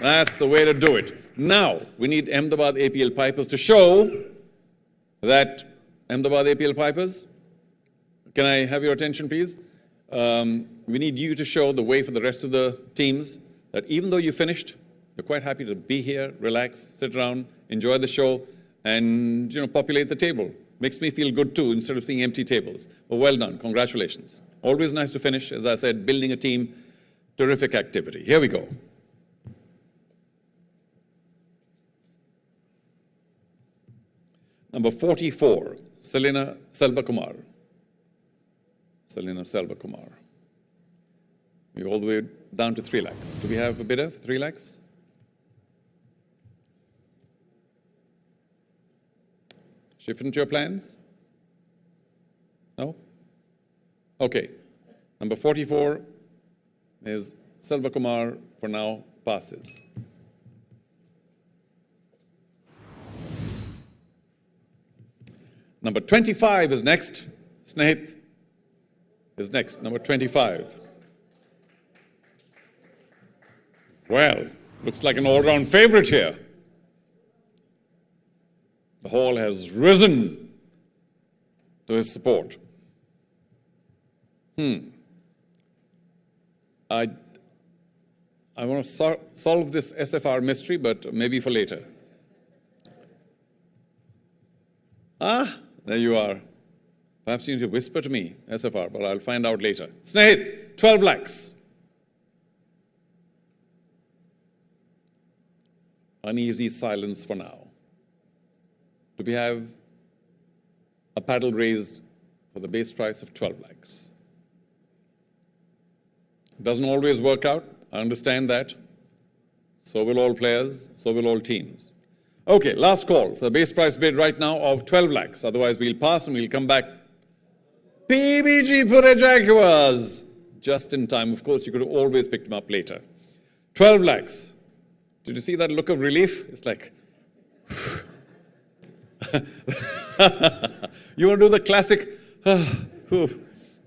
That's the way to do it. Now, we need Ahmedabad APL Pipers to show that Ahmedabad APL Pipers, can I have your attention, please? We need you to show the way for the rest of the teams that even though you finished, you're quite happy to be here, relax, sit around, enjoy the show, and populate the table. Makes me feel good too, instead of seeing empty tables. But well done, congratulations. Always nice to finish, as I said, building a team, terrific activity. Here we go. Number 44, Selina Selvakumar. Selina Selvakumar. We're all the way down to 3 lakhs. Do we have a bidder for 3 lakhs? Shift into your plans? No? Okay. Number 44 is Selvakumar, for now, passes. Number 25 is next. Snehit is next, number 25. Well, looks like an all-round favorite here. The hall has risen to his support. I want to solve this SFR mystery, but maybe for later. There you are. Perhaps you need to whisper to me, SFR, but I'll find out later. Snehit, 12 lakhs. Uneasy silence for now. Do we have a paddle raised for the base price of 12 lakhs? Doesn't always work out. I understand that. So will all players, so will all teams. Okay, last call for the base price bid right now of 12 lakhs. Otherwise, we'll pass and we'll come back. PBG Pune Jaguars. Just in time. Of course, you could have always picked them up later. 12 lakhs. Did you see that look of relief? It's like... You want to do the classic?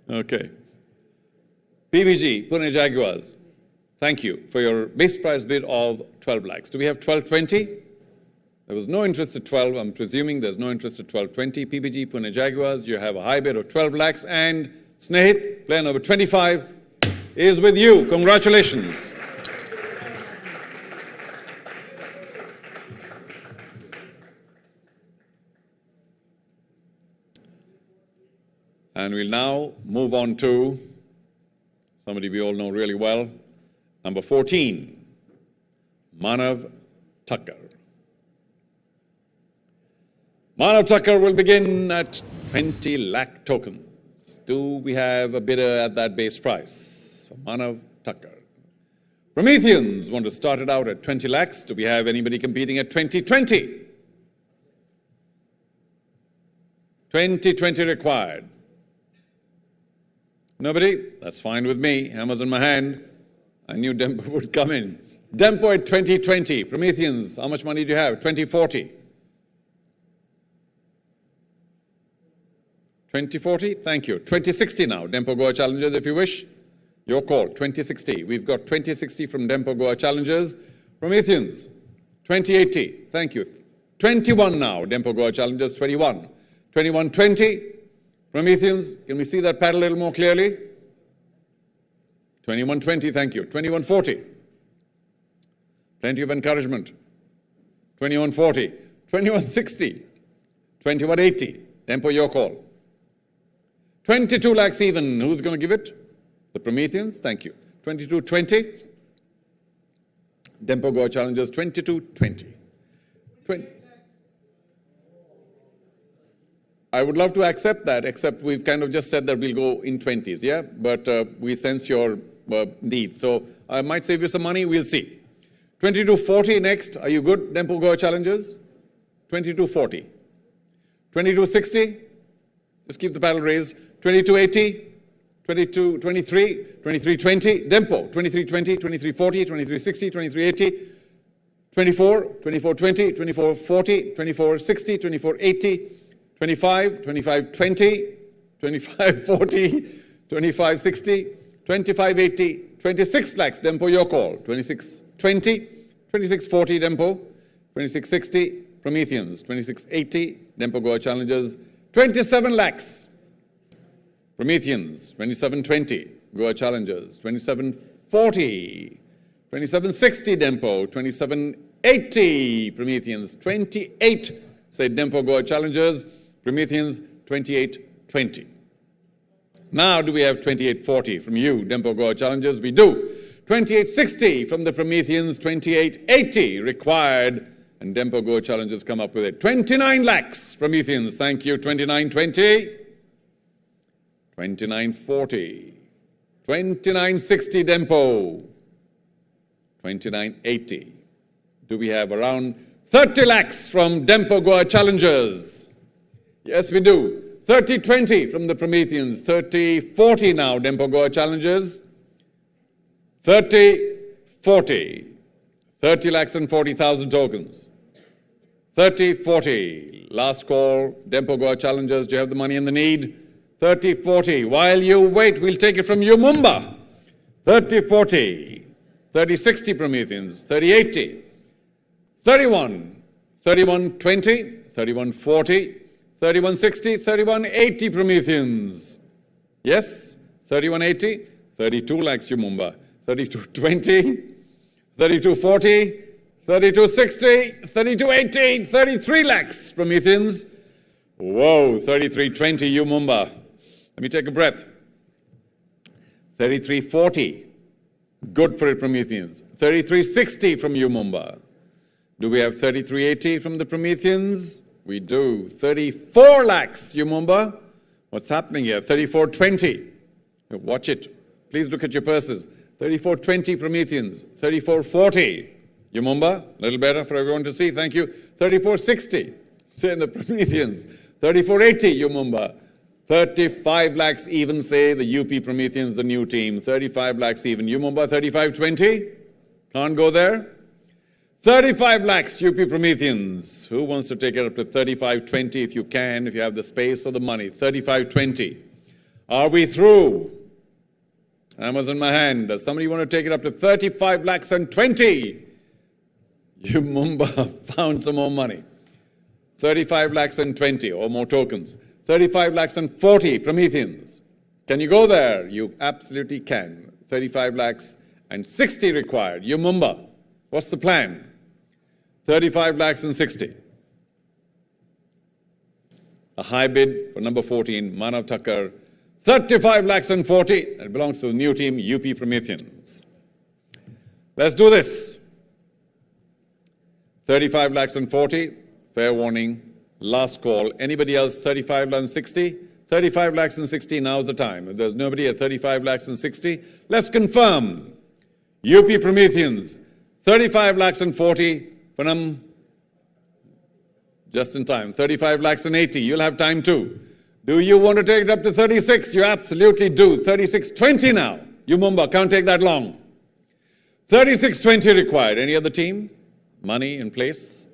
Okay. PBG Pune Jaguars. Thank you for your base price bid of 12 lakhs. Do we have 1220? There was no interest at 12. I'm presuming there's no interest at 1220. PBG Pune Jaguars, you have a high bid of 12 lakhs. And Snehit, player number 25, is with you. Congratulations. And we'll now move on to somebody we all know really well, number 14, Manav Thakkar. Manav Thakkar will begin at 20 lakh tokens. Do we have a bidder at that base price for Manav Thakkar? Prometheans want to start it out at 20 lakhs. Do we have anybody competing at 2020? 2020 required. Nobody? That's fine with me. Hammer's in my hand. I knew Dempo would come in. Dempo at 2020. Prometheans, how much money do you have? 2040. 2040? Thank you. 2060 now. Dempo Goa Challengers, if you wish. Your call. 2060. We've got 2060 from Dempo Goa Challengers. Prometheans, 2080. Thank you. 21 now. Dempo Goa Challengers, 21. 2120. Prometheans, can we see that paddle a little more clearly? 2120, thank you. 2140. Plenty of encouragement. 2140. 2160. 2180. Dempo, your call. 22 lakhs even. Who's going to give it? The Prometheans, thank you. 2220. Dempo Goa Challengers, 2220. I would love to accept that, except we've kind of just said that we'll go in 20s, yeah? But we sense your need. So I might save you some money, we'll see. 2240 next. Are you good, Dempo Goa Challengers? 2240. 2260. Just keep the paddle raised. 2280. 2223. 2320. Dempo. 2320. 2340. 2360. 2380. 24. 2420. 2440. 2460. 2480. 25, 2520, 2540, 2560, 2580, 26 lakhs, Dempo, your call. 2620, 2640, Dempo, 2660, Prometheans, 2680, Dempo Goa Challengers, 27 lakhs, Prometheans, 2720, Goa Challengers, 2740, 2760, Dempo, 2780, Prometheans, 28, say Dempo Goa Challengers, Prometheans, 2820. Now, do we have 2840 from you, Dempo Goa Challengers? We do. 2860 from the Prometheans, 2880 required. And Dempo Go Challengers come up with it. 29 lakhs, Prometheans. Thank you. 2920. 2940. 2960, Dempo. 2980. Do we have around 30 lakhs from Dempo Goa Challengers? Yes, we do. 3020 from the Prometheans. 3040 now, Dempo Goa Challengers. 3040. 30 lakhs and 40,000 tokens. 3040. Last call, Dempo Goa Challengers. Do you have the money and the need? 3040. While you wait, we'll take it from you, Mumba. 3040. 3060 Prometheans. 3080. 31. 3120. 3140. 3160. 3180 Prometheans. Yes? 3180. 32 lakhs, you Mumba. 3220. 3240, 3260, 3280, 33 lakhs, Prometheans. Whoa, 3320, you Mumba. Let me take a breath. 3340, good for it, Prometheans. 3360 from you Mumba. Do we have 3380 from the Prometheans? We do. 34 lakhs, you Mumba. What's happening here? 3420. Watch it. Please look at your purses. 3420 Prometheans, 3440. Yumumba, a little better for everyone to see, thank you. 3460, say in the Prometheans. 3480 Yumumba. 35 lakhs even, say the UP Prometheans, the new team. 35 lakhs even. Yumumba, 3520. Can't go there. 35 lakhs UP Prometheans. Who wants to take it up to 3520 if you can, if you have the space or the money? 3520. Are we through? Hammer's in my hand. Does somebody want to take it up to 35 lakhs and 20? You Mumba found some more money. 35 lakhs and 20 or more tokens. 35 lakhs and 40 Prometheans. Can you go there? You absolutely can. 35 lakhs and 60 required. You Mumba. What's the plan? 35 lakhs and 60. A high bid for number 14, Manav Thakkar. 35 lakhs and 40. It belongs to the new team, UP Prometheans. Let's do this. 35 lakhs and 40. Fair warning. Last call. Anybody else 35 lakhs and 60? 35 lakhs and 60, now's the time. If there's nobody at 35 lakhs and 60, let's confirm. UP Prometheans, 35 lakhs and 40. Panam, just in time. 35 lakhs and 80. You'll have time too. Do you want to take it up to 36? You absolutely do. 3620 now. You Mumba, can't take that long. 3620 required. Any other team? Money in place?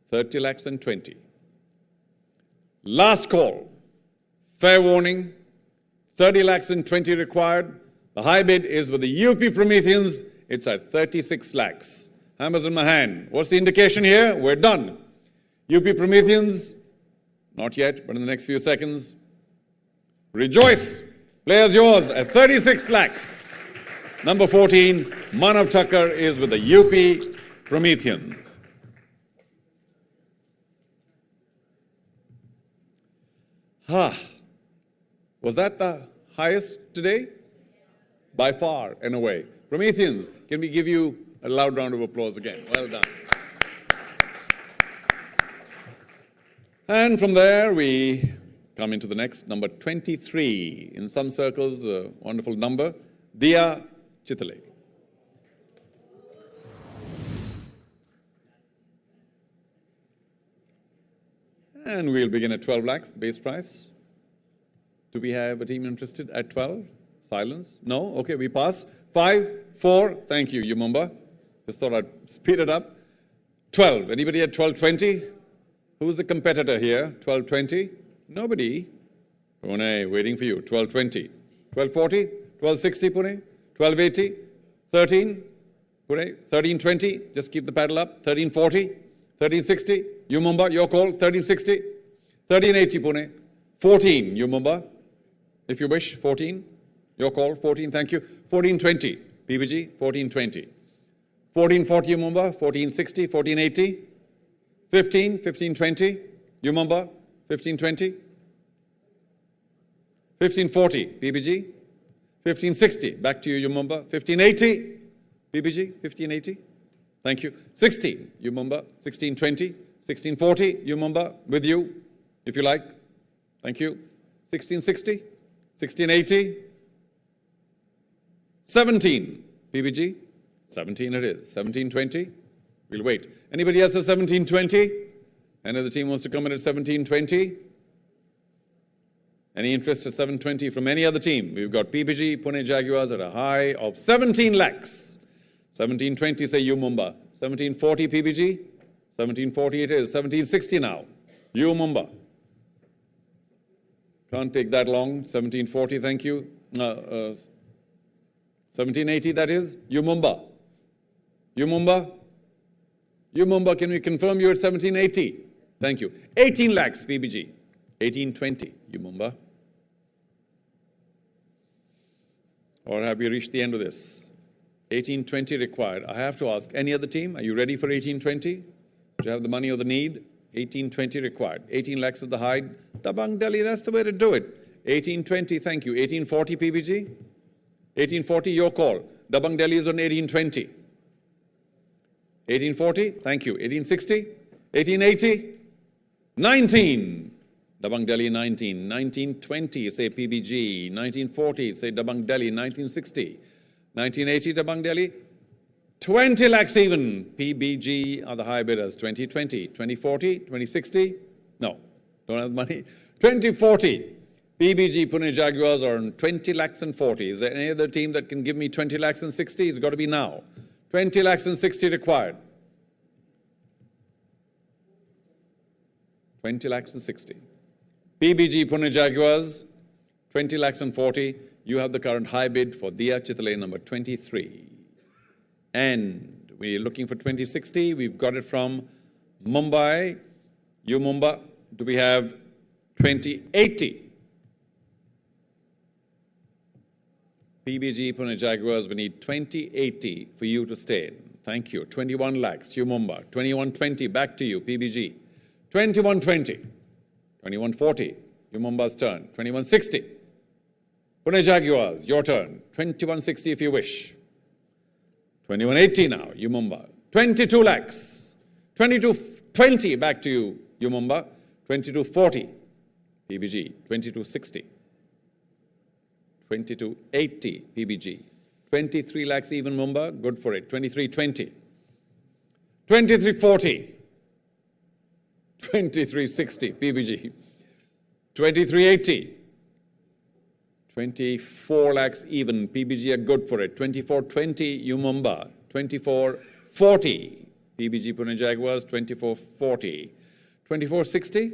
30 lakhs and 20. Last call. Fair warning. 30 lakhs and 20 required. The high bid is with the UP Prometheans. It's at 36 lakhs. Hammers in my hand. What's the indication here? We're done. UP Prometheans. Not yet, but in the next few seconds. Rejoice! Players yours at 36 lakhs. Number 14, Manav Thakkar is with the UP Prometheans. Was that the highest today? By far and away. Prometheans, can we give you a loud round of applause again? Well done. And from there, we come into the next, number 23. In some circles, a wonderful number, Diya Chitale. And we'll begin at 12 lakhs, the base price. Do we have a team interested at 12? Silence? No? Okay, we pass. 5, 4, thank you, Yumumba. Just thought I'd speed it up. 12, anybody at 1220? Who's the competitor here? 1220? Nobody. Pune, waiting for you. 1220. 1240? 1260, Pune? 1280? 13? Pune? 1320? Just keep the paddle up. 1340? 1360? You Mumba, your call. 1360? 1380, Pune? 14, you Mumba. If you wish, 14. Your call. 14, thank you. 1420, PBG. 1420. 1440, you Mumba. 1460, 1480. 15, 1520, Yumumba, 1520. 1540, PBG. 1560, back to you, Yumumba. 1580, PBG, 1580. Thank you. 16, you Mumba. 1620. 1640, you Mumba. With you, if you like. Thank you. 1660. 1680. 17, PBG. 17 it is. 1720. We'll wait. Anybody else at 1720? Any other team wants to come in at 1720? Any interest at 720 from any other team? We've got PBG, Pune Jaguars at a high of 17 lakhs. 1720, say you Mumba. 1740 PBG. 1740 it is. 1760 now. You Mumba. Can't take that long. 1740, thank you. 1780, that is. You Mumba. You Mumba. You Mumba, can we confirm you're at 1780? Thank you. 18 lakhs PBG. 1820, you Mumba. Or have we reached the end of this? 1820 required. I have to ask, any other team, are you ready for 1820? Do you have the money or the need? 1820 required. 18 lakhs is the high. Dabang Delhi, that's the way to do it. 1820, thank you. 1840 PBG? 1840, your call. Dabang Delhi is on 1820. 1840, thank you. 1860? 1880? 19. Dabang Delhi 19. 1920, say PBG. 1940, say Dabang Delhi. 1960. 1980, Dabang Delhi. 20 lakhs even. PBG are the high bidders. 2020. 2040, 2060? No, don't have the money. 2040. PBG Pune Jaguars are on 20 lakhs and 40. Is there any other team that can give me 20 lakhs and 60? It's got to be now. 20 lakhs and 60 required. 20 lakhs and 60. PBG Pune Jaguars, 20 lakhs and 40. You have the current high bid for Diya Chitlane number 23. And we're looking for 2060. We've got it from Mumbai. You Mumbai. Do we have 2080? PBG Pune Jaguars, we need 2080 for you to stay in. Thank you. 21 lakhs, you Mumbai. 2120, back to you, PBG. 2120. 2140, you Mumbai's turn. 2160. Pune Jaguars, your turn. 2160 if you wish. 2180 now, you Mumbai. 22 lakhs. 2220, back to you, you Mumbai. 2240, PBG. 2260. 2280, PBG. 23 lakhs even Mumbai, good for it. 2320. 2340. 2360, PBG. 2380. 24 lakhs even, PBG are good for it. 2420, you Mumbai. 2440, PBG Pune Jaguars. 2440. 2460,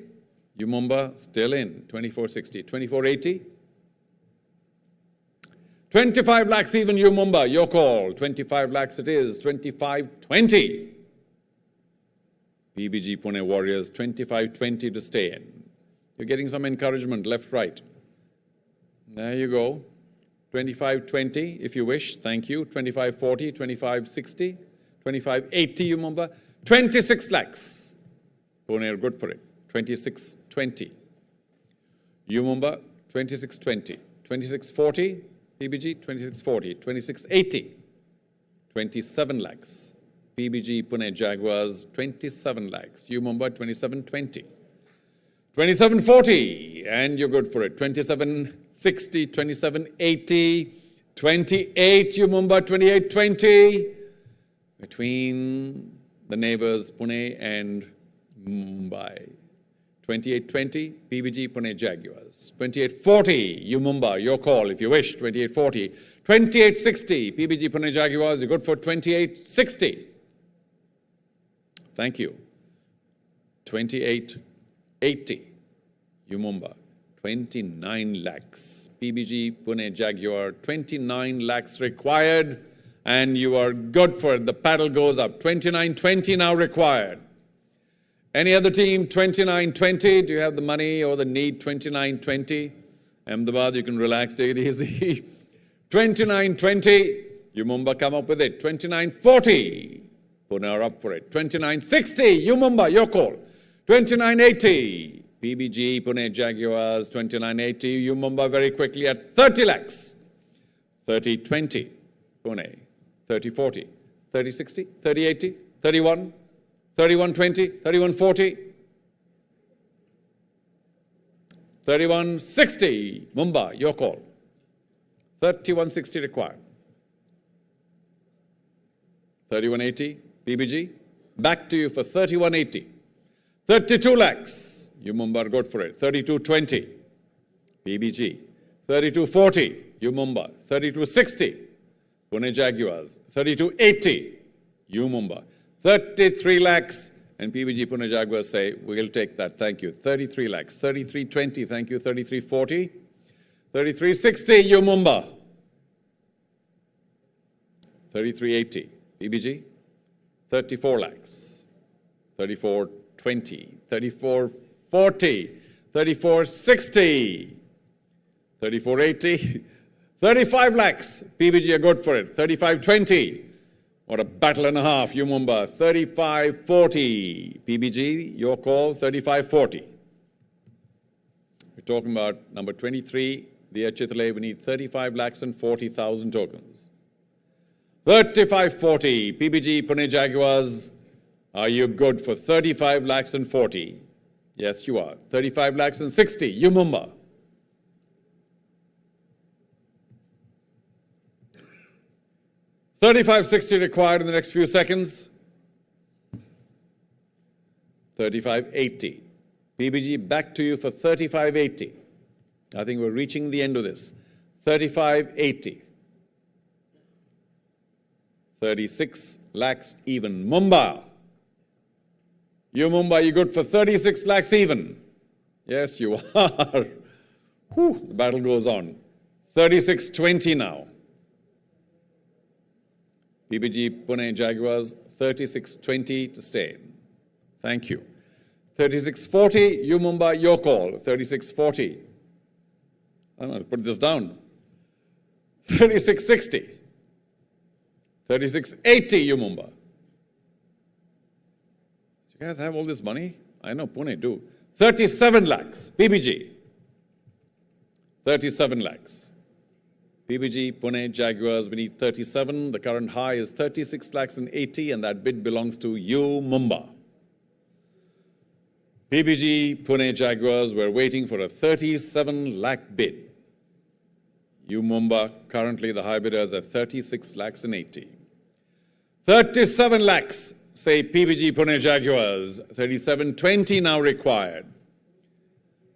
you Mumbai, still in. 2460. 2480. 25 lakhs even, you Mumbai, your call. 25 lakhs it is. 2520. PBG Pune Warriors, 2520 to stay in. You're getting some encouragement, left, right. There you go. 2520 if you wish, thank you. 2540, 2560, 2580, you Mumbai. 26 lakhs. Pune are good for it. 2620. You Mumbai, 2620. 2640. PBG 2640, 2680, 27 lakhs. PBG Pune Jaguars, 27 lakhs. You Mumbai, 2720. 2740, and you're good for it. 2760, 2780, 28, you Mumbai, 2820. Between the neighbors, Pune and Mumbai. 2820, PBG Pune Jaguars. 2840, you Mumbai, your call if you wish. 2840. 2860, PBG Pune Jaguars, you're good for 2860. Thank you. 2880, you Mumbai. 29 lakhs. PBG Pune Jaguar, 29 lakhs required, and you are good for it. The paddle goes up. 2920 now required. Any other team, 2920? Do you have the money or the need? 2920. Ahmedabad, you can relax, take it easy. 2920. You Mumbai, come up with it. 2940. Pune are up for it. 2960. You Mumbai, your call. 2980. PBG Pune Jaguars. 2980. You Mumbai very quickly at 30 lakhs. 3020. Pune. 3040. 3060. 3080. 31, 31-20, 31-40, 31-60, Mumbai, your call. 31-60 required. 31-80, PBG, back to you for 31-80. 32 lakhs, you Mumbai are good for it. 32-20, PBG. 32-40, you Mumbai. 32-60, Pune Jaguars. 32-80, you Mumbai. 33 lakhs, and PBG Pune Jaguars say, we'll take that, thank you. 33 lakhs. 33-20, thank you. 33-40. 33-60, you Mumbai. 33-80, PBG. 34 lakhs. 34-20, 34-40, 34-60, 34-80, 35 lakhs. PBG are good for it. 35-20. What a battle and a half, you Mumbai. 35-40. PBG, your call, 35-40. We're talking about number 23, the Chitale. We need 35 lakhs and 40,000 tokens. 35-40. PBG, Pune Jaguars. Are you good for 35 lakhs and 40? Yes, you are. 35 lakhs and 60, you Mumbai. $35.60 required in the next few seconds. $35.80. PBG, back to you for $35.80. I think we're reaching the end of this. $35.80. 36 lakhs even. Mumbai. You Mumbai, you good for 36 lakhs even? Yes, you are. Whew, the battle goes on. 36.20 now. PBG Pune Jaguars, 36.20 to stay. Thank you. 36.40, you Mumbai, your call. 36.40. I'm going to put this down. 36.60. 36.80, you Mumbai. You guys have all this money? I know Pune do. 37 lakhs, PBG. 37 lakhs. PBG, Pune Jaguars, we need 37. The current high is 36 lakhs and 80, and that bid belongs to you, Mumbai. PBG, Pune Jaguars, we're waiting for a 37 lakh bid. You Mumbai, currently the high bidder is at 36 lakhs and 80. 37 lakhs, say PBG, Pune Jaguars. 37.20 now required.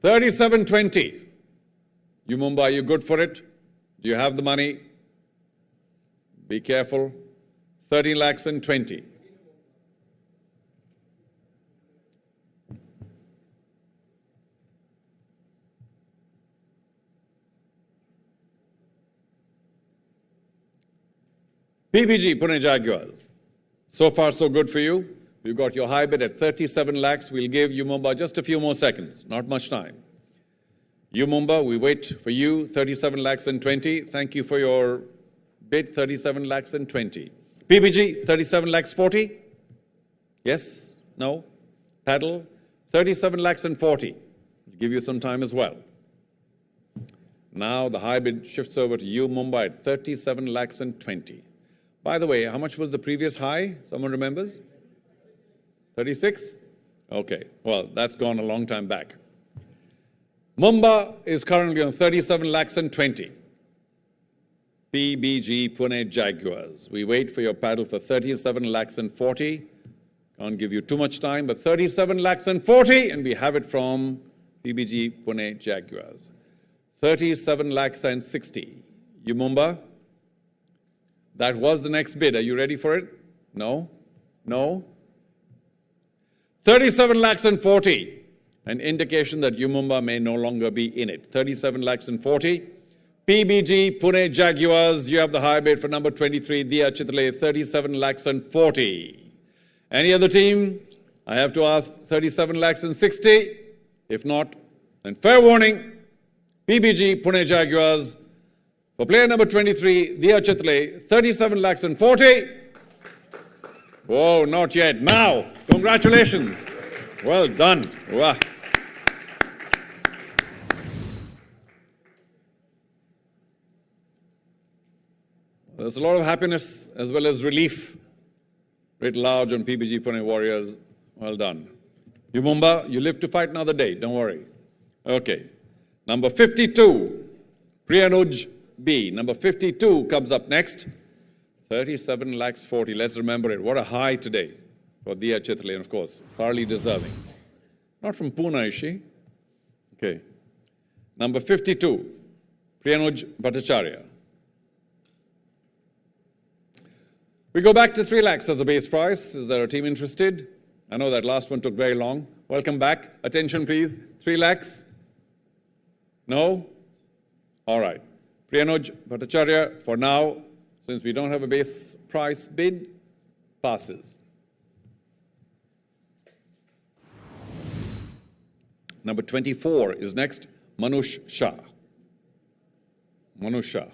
37.20. You Mumbai, you good for it? Do you have the money? Be careful. 30 lakhs and 20. PBG, Pune Jaguars. So far, so good for you. You've got your high bid at 37 lakhs. We'll give you Mumbai just a few more seconds, not much time. You Mumbai, we wait for you, 37 lakhs and 20. Thank you for your bid, 37 lakhs and 20. PBG, 37 lakhs 40? Yes? No? Paddle, 37 lakhs and 40. We'll give you some time as well. Now the high bid shifts over to you Mumbai at 37 lakhs and 20. By the way, how much was the previous high? Someone remembers? 36? Okay, well, that's gone a long time back. Mumbai is currently on 37 lakhs and 20. PBG Pune Jaguars. We wait for your paddle for 37 lakhs and 40. Can't give you too much time, but 37 lakhs and 40, and we have it from PBG Pune Jaguars. 37 lakhs and 60. You Mumbai? That was the next bid. Are you ready for it? No? No? 37 lakhs and 40. An indication that you Mumbai may no longer be in it. 37 lakhs and 40. PBG Pune Jaguars, you have the high bid for number 23, Diya Chitale, 37 lakhs and 40. Any other team? I have to ask 37 lakhs and 60. If not, then fair warning. PBG Pune Jaguars, for player number 23, Diya Chitale, 37 lakhs and 40. Whoa, not yet. Now, congratulations. Well done. Wow. There's a lot of happiness as well as relief Writ large on PBG Pune Warriors. Well done. You Mumba, you live to fight another day. Don't worry. Okay. Number 52, Priyanuj B. Number 52 comes up next. 37 lakhs 40. Let's remember it. What a high today for Diya Chitrale, and of course, thoroughly deserving. Not from Pune, is she? Okay. Number 52, Priyanuj Bhattacharya. We go back to 3 lakhs as a base price. Is there a team interested? I know that last one took very long. Welcome back. Attention, please. 3 lakhs. No? All right. Priyanuj Bhattacharya, for now, since we don't have a base price bid, passes. Number 24 is next, Manush Shah. Manush Shah.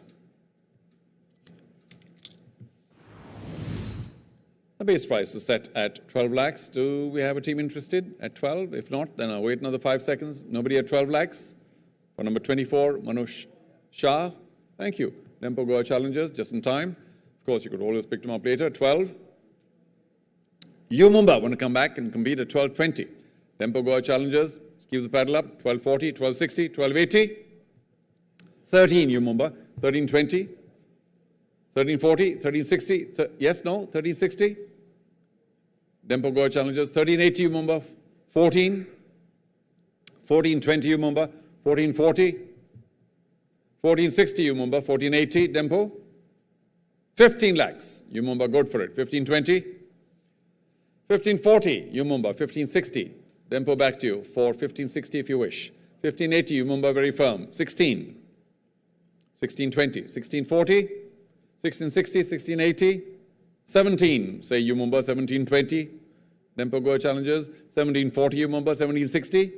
The base price is set at 12 lakhs. Do we have a team interested at 12? If not, then I'll wait another 5 seconds. Nobody at 12 lakhs? For number 24, Manush Shah. Thank you. Dempo Goa Challengers, just in time. Of course, you could always pick them up later. 12. You Mumba want to come back and compete at 12.20. Dempo Goa Challengers, let's keep the paddle up. 12.40, 12.60, 12.80. 13, you Mumba. 13.20. 13.40, 13.60. Yes, no? 13.60. Dempo Goa Challengers. 13.80, you Mumba. 14. 14.20, you Mumba. 14.40. 14.60, you Mumba. 14.80, Dempo. 15 lakhs, you Mumba, good for it. 15.20. 15.40, you Mumba. 15.60, Dempo back to you for 15.60 if you wish. 15.80, you Mumba, very firm. 16. 16.20. 16.40. 16.60, 16.80. 17, say you Mumba. 17.20, Dempo Goa Challengers. 17.40, you Mumba. 17.60.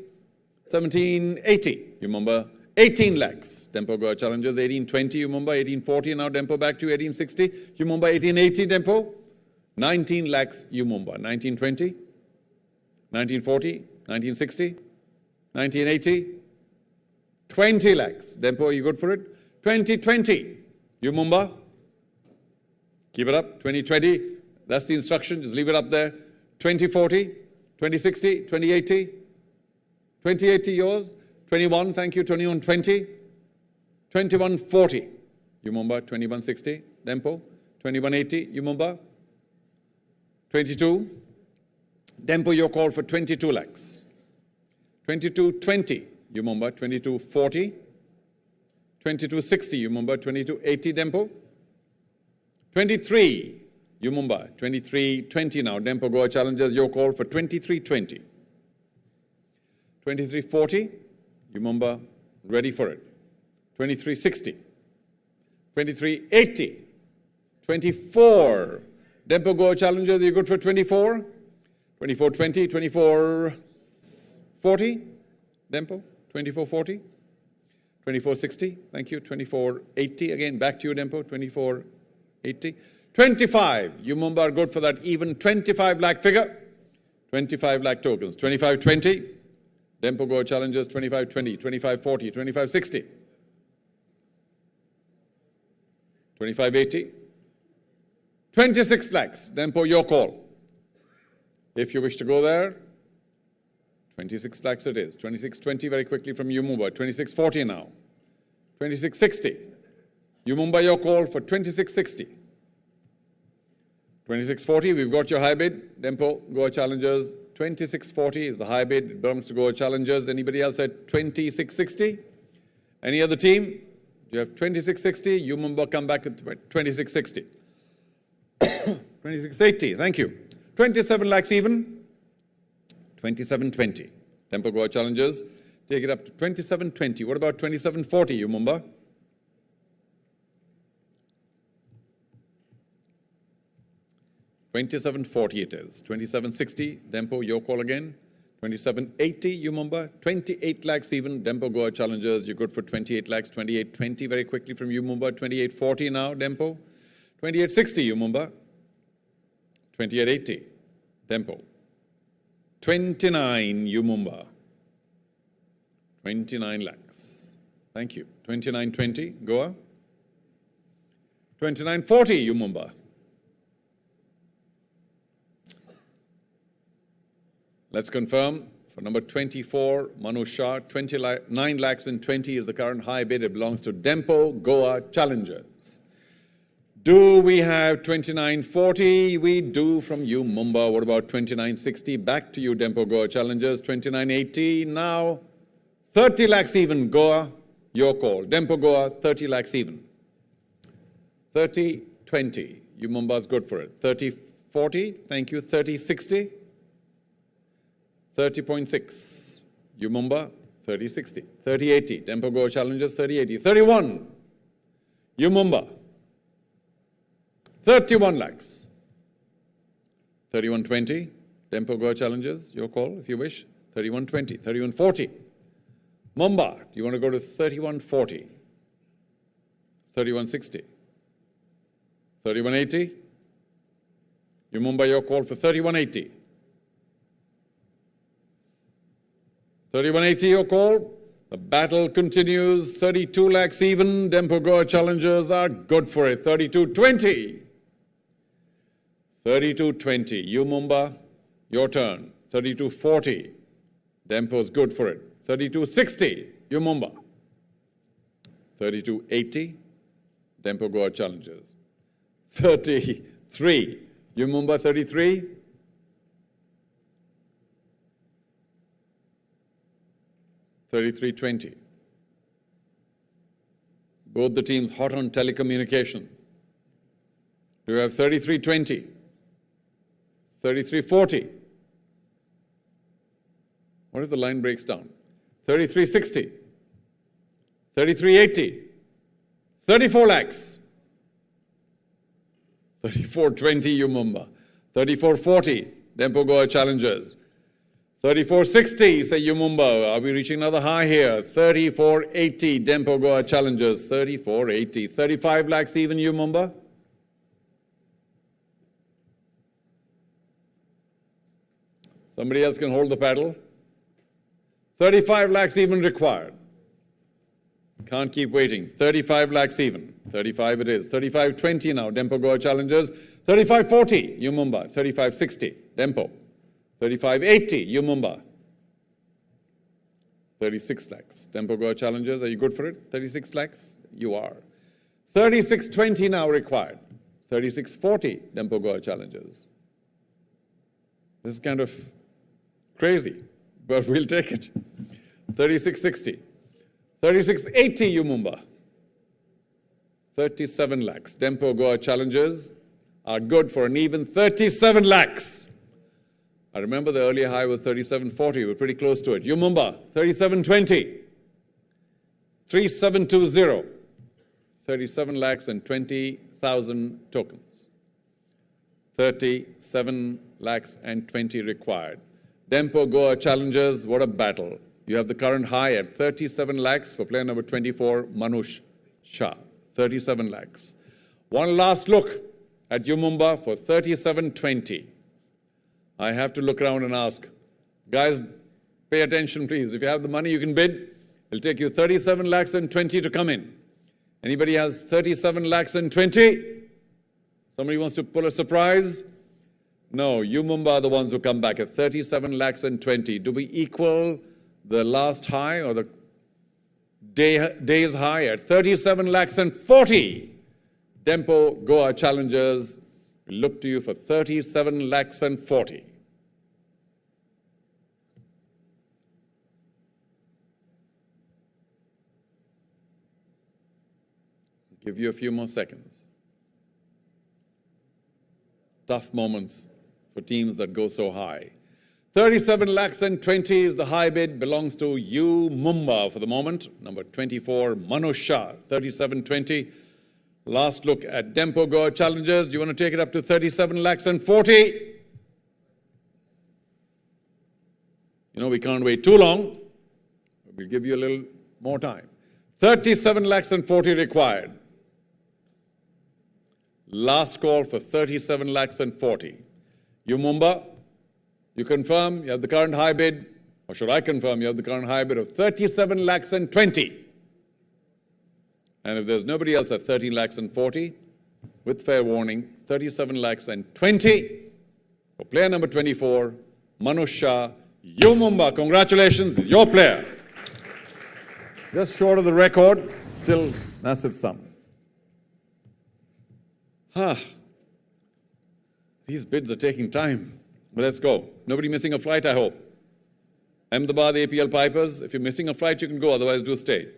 17.80, you Mumba. 18 lakhs, Dempo Goa Challengers. 18.20, you Mumba. 18.40, now Dempo back to you. 18.60, you Mumba. 18.80, Dempo. 19 lakhs, you Mumba. 19.20, 19.40, 19.60, 19.80, 20 lakhs. Dempo, are you good for it? 20.20, you Mumba. Keep it up. 20.20, that's the instruction. Just leave it up there. 20.40, 20.60, 20.80, 20.80 yours. 21, thank you. 21.20, 21.40, you Mumba. 21.60, Dempo. 21.80, you Mumba. 22, Dempo, your call for 22 lakhs. 22.20, you Mumba. 22.40, 22.60, you Mumba. 22.80, Dempo. 23, you Mumba. 23.20 now, Dempo Goa Challengers, your call for 23.20. 23.40, you Mumba, ready for it. 23.60, 23.80, 24. Dempo Goa Challengers, are you good for 24? 24.20, 24.40, Dempo, 24.40, 24.60, thank you. 24.80, again, back to you, Dempo, 24.80. 25, you Mumba are good for that even 25 lakh figure. 25 lakh tokens. 25.20. Dempo Goa Challengers, 25.20, 25.40, 25.60, 25.80, 26 lakhs. Dempo, your call. If you wish to go there, 26 lakhs it is. 26.20 very quickly from Umumba. 26.40 now. 26.60. Umumba, your call for 26.60. 26.40, we've got your high bid. Dempo Goa Challengers, 26.40 is the high bid. It belongs to Goa Challengers. Anybody else at 26.60? Any other team? Do you have 26.60? Umumba come back at 26.60. 26.80, thank you. 27 lakhs even. 27.20. Dempo Goa Challengers, take it up to 27.20. What about 27.40, Umumba? 27.40 it is. 27.60, Dempo, your call again. 27.80, Umumba. 28 lakhs even, Dempo Goa Challengers. You're good for 28 lakhs. 28.20 very quickly from Umumba. 28.40 now, Dempo. 28.60, Umumba. 28.80, Dempo. 29, Umumba. 29 lakhs. Thank you. 29.20, Goa. 29.40, Umumba. Let's confirm. For number 24, Manu Shah, 29 lakhs and 20 is the current high bid. It belongs to Dempo Goa Challengers. Do we have 2940? We do from you, Mumbai. What about 2960? Back to you, Dempo Goa Challengers. 2980. Now 30 lakhs even, Goa. Your call. Dempo Goa, 30 lakhs even. 3020. You Mumbai's good for it. 3040. Thank you. 3060. 30.6. You Mumbai, 3060. 3080. Dempo Goa Challengers, 3080. 31. You Mumbai. 31 lakhs. 3120, Dempo Goa Challengers, your call if you wish. 3120, 3140. Mumbai, do you want to go to 3140? 3160. 3180. You Mumbai, your call for 3180. 3180, your call. The battle continues. 32 lakhs even. Dempo Goa Challengers are good for it. 3220. 3220, you Mumbai, your turn. 3240, Dempo's good for it. 3260, you Mumbai. 3280, Dempo Goa Challengers. 33, you Mumbai, 33. 3320. Both the teams hot on telecommunication. Do you have 3320? 3340. What if the line breaks down? 3360. 3380. 34 lakhs. 3420, you Mumbai. 3440, Dempo Goa Challengers. 3460, say you Mumbai. Are we reaching another high here? 3480, Dempo Goa Challengers. 3480. 35 lakhs even, you Mumbai. Somebody else can hold the paddle. 35 lakhs even required. Can't keep waiting. 35 lakhs even. 35 it is. 3520 now, Dempo Goa Challengers. 3540, you Mumbai. 3560, Dempo. 3580, you Mumbai. 36 lakhs. Dempo Goa Challengers, are you good for it? 36 lakhs? You are. 3620 now required. 3640, Dempo Goa Challengers. This is kind of crazy, but we'll take it. 3660. 3680, you Mumbai. 37 lakhs. Dempo Goa Challengers are good for an even 37 lakhs. I remember the earlier high was 3740. We're pretty close to it. You Mumbai, 3720. 3720. 37 lakhs and 20,000 tokens. 37 lakhs and 20 required. Dempo Goa Challengers, what a battle. You have the current high at 37 lakhs for player number 24, Manush Shah. 37 lakhs. One last look at you Mumbai for 3720. I have to look around and ask, guys, pay attention please. If you have the money, you can bid. It'll take you 37 lakhs and 20 to come in. Anybody has 37 lakhs and 20? Somebody wants to pull a surprise? No, you Mumbai are the ones who come back at 37 lakhs and 20. Do we equal the last high or the day's high at 37 lakhs and 40? Dempo Goa Challengers, we look to you for 37 lakhs and 40. Give you a few more seconds. Tough moments for teams that go so high. 37 lakhs and 20 is the high bid, belongs to you Mumbai for the moment. Number 24, Manush Shah, 3720. Last look at Dempo Goa Challengers. Do you want to take it up to 37 lakhs and 40? You know, we can't wait too long. We'll give you a little more time. 37 lakhs and 40 required. Last call for 37 lakhs and 40. You Mumbai, you confirm you have the current high bid, or should I confirm you have the current high bid of 37 lakhs and 20? And if there's nobody else at 13 lakhs and 40, with fair warning, 37 lakhs and 20 for player number 24, Manush Shah, Mumba, congratulations, your player. Just short of the record, still massive sum. These bids are taking time. But let's go. Nobody missing a flight, I hope. Ahmedabad APL Pipers, if you're missing a flight, you can go, otherwise do stay.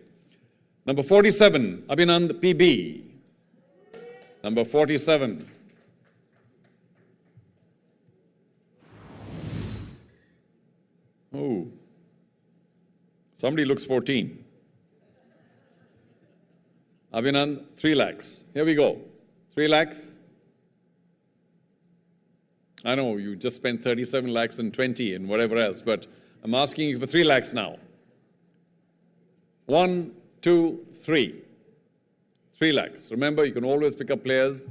Number 47, Abhinand PB. Number 47. Oh, somebody looks 14. Abhinand, 3 lakhs. Here we go. 3 lakhs. I know you just spent 37 lakhs and 20 and whatever else, but I'm asking you for 3 lakhs now. 1, 2, 3. 3 lakhs. Remember, you can always pick up players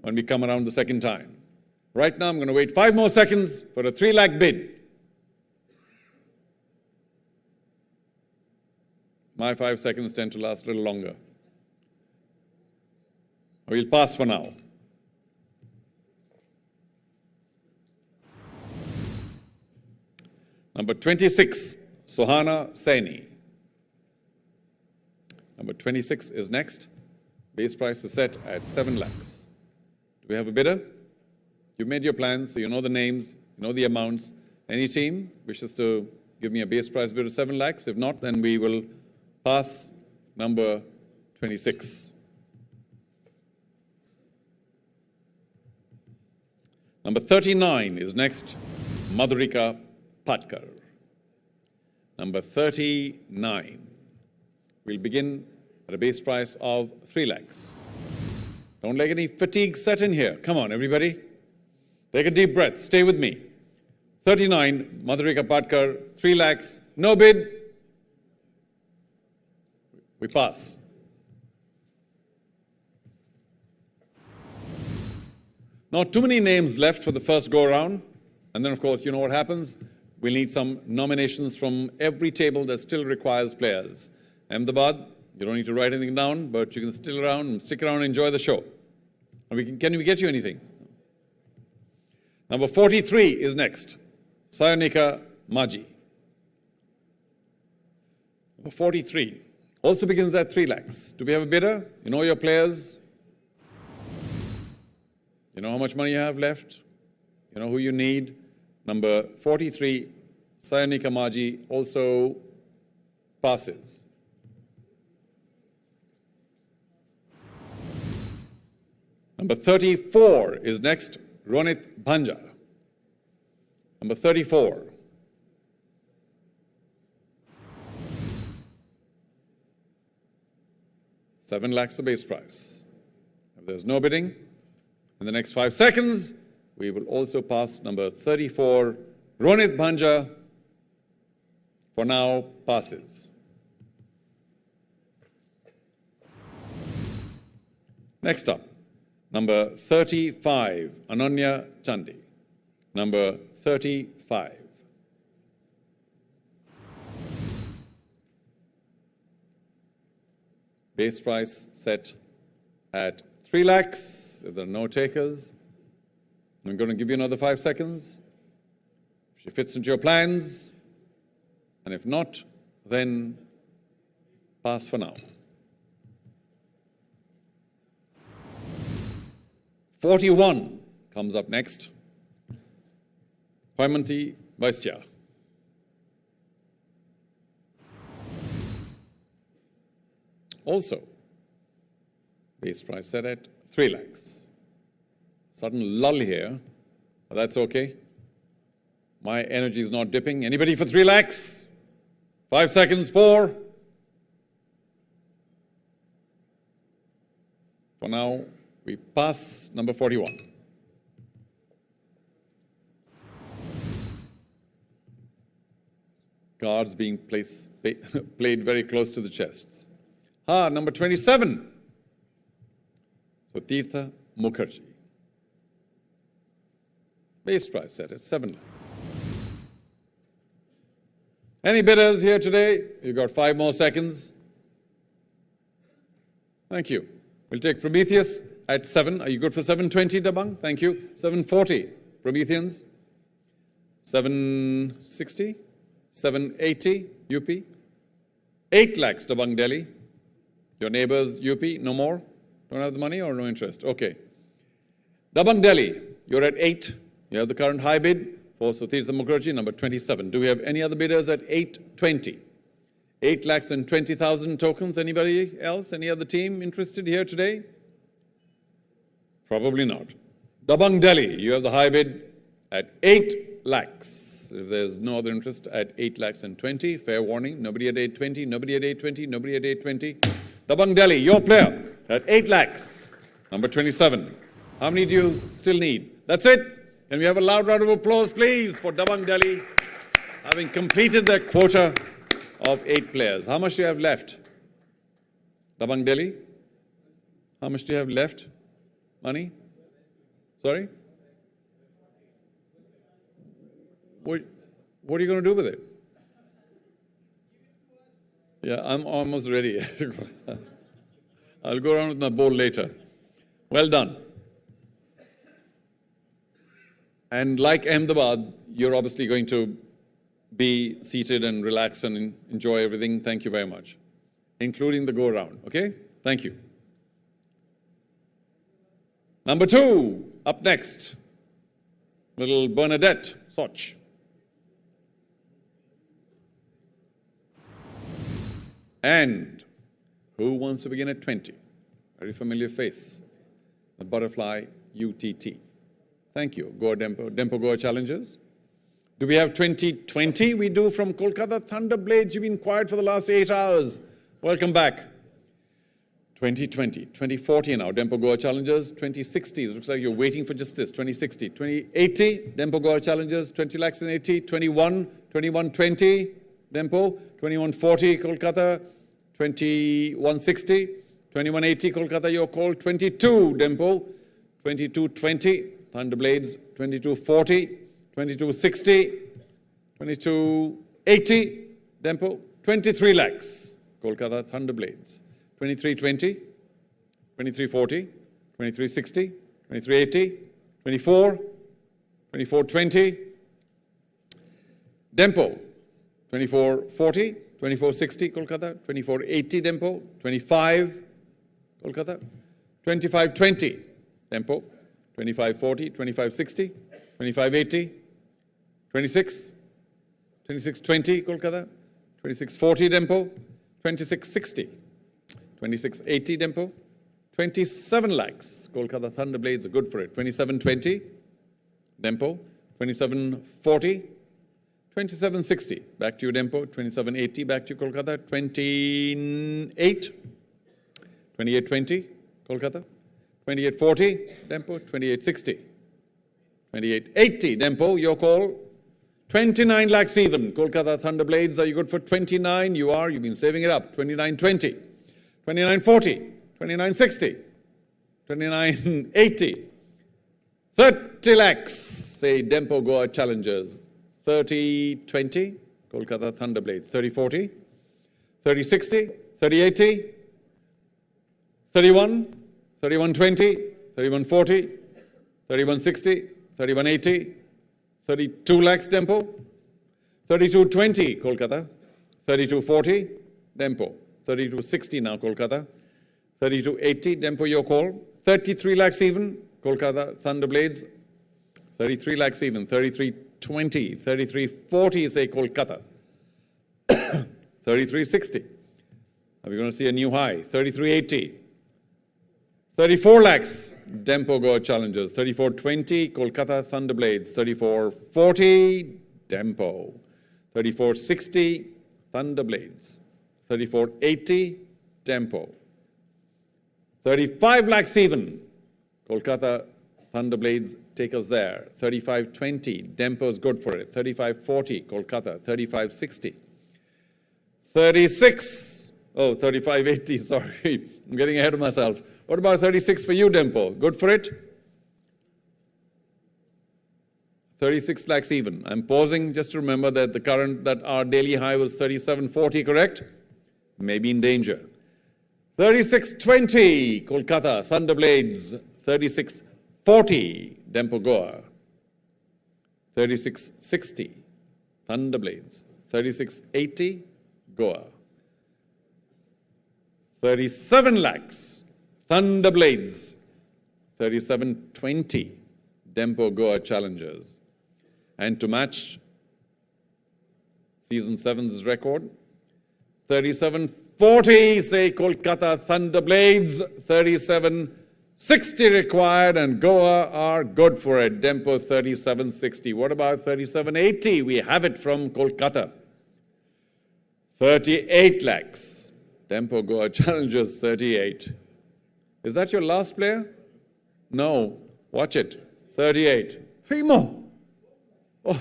when we come around the second time. Right now, I'm going to wait 5 more seconds for a 3 lakh bid. My 5 seconds tend to last a little longer. We'll pass for now. Number 26, Sohana Saini. Number 26 is next. Base price is set at 7 lakhs. Do we have a bidder? You've made your plans, so you know the names, you know the amounts. Any team wishes to give me a base price bid of 7 lakhs? If not, then we will pass number 26. Number 39 is next, Madhurika Patkar. Number 39. We'll begin at a base price of 3 lakhs. Don't let any fatigue set in here. Come on, everybody. Take a deep breath. Stay with me. 39, Madhurika Patkar, 3 lakhs. No bid. We pass. Not too many names left for the first go-around. And then, of course, you know what happens? We'll need some nominations from every table that still requires players. Ahmedabad, you don't need to write anything down, but you can stick around and enjoy the show. Can we get you anything? Number 43 is next. Sayonika Maji. Number 43 also begins at 3 lakhs. Do we have a bidder? You know your players? You know how much money you have left? You know who you need? Number 43, Sayonika Maji, also passes. Number 34 is next, Ronit Bhanja. Number 34. $7 lakhs the base price. If there's no bidding, in the next 5 seconds, we will also pass number 34, Ronit Bhanja, for now passes. Next up, number 35, Ananya Chandi. Number 35. Base price set at 3 lakhs. If there are no takers, I'm going to give you another 5 seconds. If she fits into your plans, and if not, then pass for now. 41 comes up next. Paimanti Vaisya. Also, base price set at 3 lakhs. Sudden lull here, but that's okay. My energy is not dipping. Anybody for 3 lakhs? 5 seconds, 4. For now, we pass number 41. Cards being played very close to the chests. Number 27. So Tirtha Mukherjee. Base price set at 7 lakhs. Any bidders here today? You've got 5 more seconds. Thank you. We'll take Prometheus at 7. Are you good for 720, Dabang? Thank you. 740, Prometheans. 760, 780, UP. 8 lakhs, Dabang Delhi. Your neighbors, UP, no more? Don't have the money or no interest? Okay. Dabang Delhi, you're at 8. You have the current high bid for Satish Mukherjee, number 27. Do we have any other bidders at 820? 8 lakhs and 20,000 tokens. Anybody else? Any other team interested here today? Probably not. Dabang Delhi, you have the high bid at 8 lakhs. If there's no other interest at 8 lakhs and 20, fair warning. Nobody at 820, nobody at 820, nobody at 820. Dabang Delhi, your player at 8 lakhs, number 27. How many do you still need? That's it. Can we have a loud round of applause, please, for Dabang Delhi, having completed their quota of 8 players. How much do you have left? Dabang Delhi? How much do you have left? Money? Sorry? What are you going to do with it? Yeah, I'm almost ready. I'll go around with my bowl later. Well done. And like Ahmedabad, you're obviously going to be seated and relax and enjoy everything. Thank you very much, including the go-around. Okay? Thank you. Number 2, up next, little Bernadette Soch. And who wants to begin at 20? Very familiar face, the Butterfly UTT. Thank you. Goa Dempo Goa Challengers. Do we have 2020? We do from Kolkata. Thunderblades, you've been quiet for the last 8 hours. Welcome back. 2020, 2040 now, Dempo Goa Challengers. 2060, it looks like you're waiting for just this. 2060, 2080, Dempo Goa Challengers. 20 lakhs and 80, 2120, Dempo. 2140, Kolkata. 2160, 2180, Kolkata, your call. 22, Dempo. 2220, Thunderblades. 2240, 2260, 2280, Dempo. 23 lakhs, Kolkata, Thunderblades. 2320, 2340, 2360, 2380, 24, 2420, Dempo. 2440, 2460, Kolkata. 2480, Dempo. 25, Kolkata. 2520, Dempo. 2540, 2560, 2580, 26, 2620, Kolkata. 2640, Dempo. 2660, 2680, Dempo. 27 lakhs, Kolkata Thunderblades are good for it. 2720, Dempo. 2740, 2760, back to you, Dempo. 2780, back to you, Kolkata. 2820, Kolkata. 2840, Dempo. 2860, 2880, Dempo, your call. 29 lakhs even, Kolkata Thunderblades. Are you good for 29? You are. You've been saving it up. 2920, 2940, 2960, 2980, 30 lakhs, say Dempo Goa Challengers. 3020, Kolkata Thunderblades. 3040, 3060, 3080, 31, 3120, 3140, 3160, 3180, 32 lakhs, Dempo. 3220, Kolkata. 3240, Dempo. 3260 now, Kolkata. 3280, Dempo, your call. 33 lakhs even, Kolkata Thunderblades. 33 lakhs even. 3320, 3340, say Kolkata. 3360. Are we going to see a new high? 3380. 34 lakhs, Dempo Goa Challengers. 3420, Kolkata Thunderblades. 3440, Dempo. 3460, Thunderblades. 3480, Dempo. 35 lakhs even, Kolkata Thunderblades take us there. 3520, Dempo's good for it. 3540, Kolkata. 3560. 3580, sorry. I'm getting ahead of myself. What about 36 for you, Dempo? Good for it? 36 lakhs even. I'm pausing just to remember that that our daily high was 3740, correct? Maybe in danger. 3620, Kolkata Thunderblades. 3640, Dempo Goa. 3660, Thunderblades. 3680, Goa. 37 lakhs, Thunderblades. 3720, Dempo Goa Challengers. And to match Season 7's record, 3740, say Kolkata Thunderblades. 3760 required, and Goa are good for it. Dempo 3760. What about 3780? We have it from Kolkata. 38 lakhs. Dempo Goa Challengers 38. Is that your last player? No. Watch it. 38. 3 more. Oh.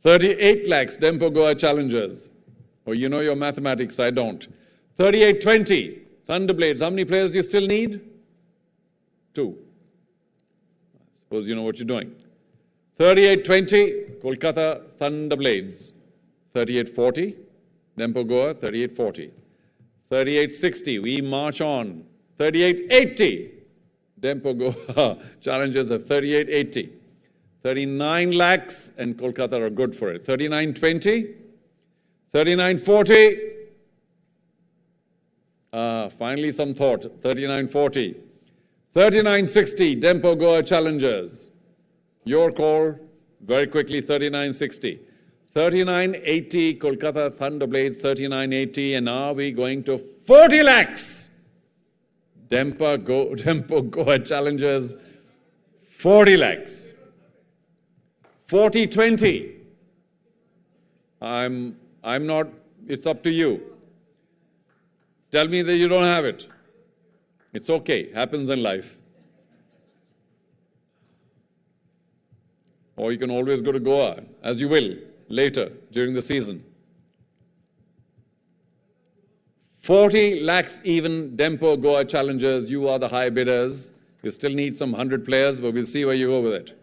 $38 lakhs, Dempo Goa Challengers. Oh, you know your mathematics, I don't. 3820, Thunderblades. How many players do you still need? 2. I suppose you know what you're doing. 3820, Kolkata Thunderblades. 3840, Dempo Goa, 3840. 3860, we march on. 3880, Dempo Goa Challengers at 3880. 39 lakhs, and Kolkata are good for it. 3920, 3940. Finally some thought. 3940. 3960, Dempo Goa Challengers. Your call, very quickly, 3960. 3980, Kolkata Thunderblades, 3980. And now we're going to 40 lakhs. Dempo Goa Challengers, 40 lakhs. 4020. I'm not, it's up to you. Tell me that you don't have it. It's okay, happens in life. Or you can always go to Goa, as you will, later during the season. 40 lakhs even, Dempo Goa Challengers, you are the high bidders. You still need some 100 players, but we'll see where you go with it.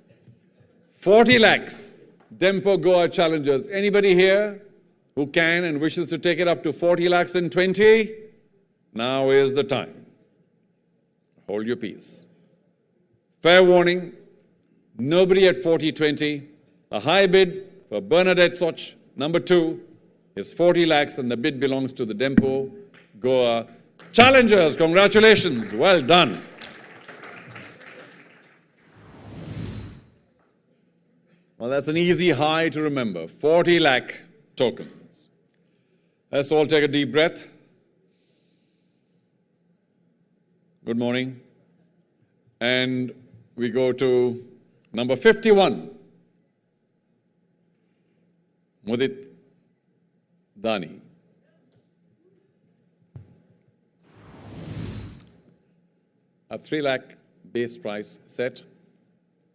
40 lakhs, Dempo Goa Challengers. Anybody here who can and wishes to take it up to 40 lakhs and 20? Now is the time. Hold your peace. Fair warning, nobody at 40-20. A high bid for Bernadette Soch, number 2, is 40 lakhs, and the bid belongs to the Dempo Goa Challengers. Congratulations, well done. Well, that's an easy high to remember. 40 lakh tokens. Let's all take a deep breath. Good morning. And we go to number 51. Mudit Dani. A 3 lakh base price set.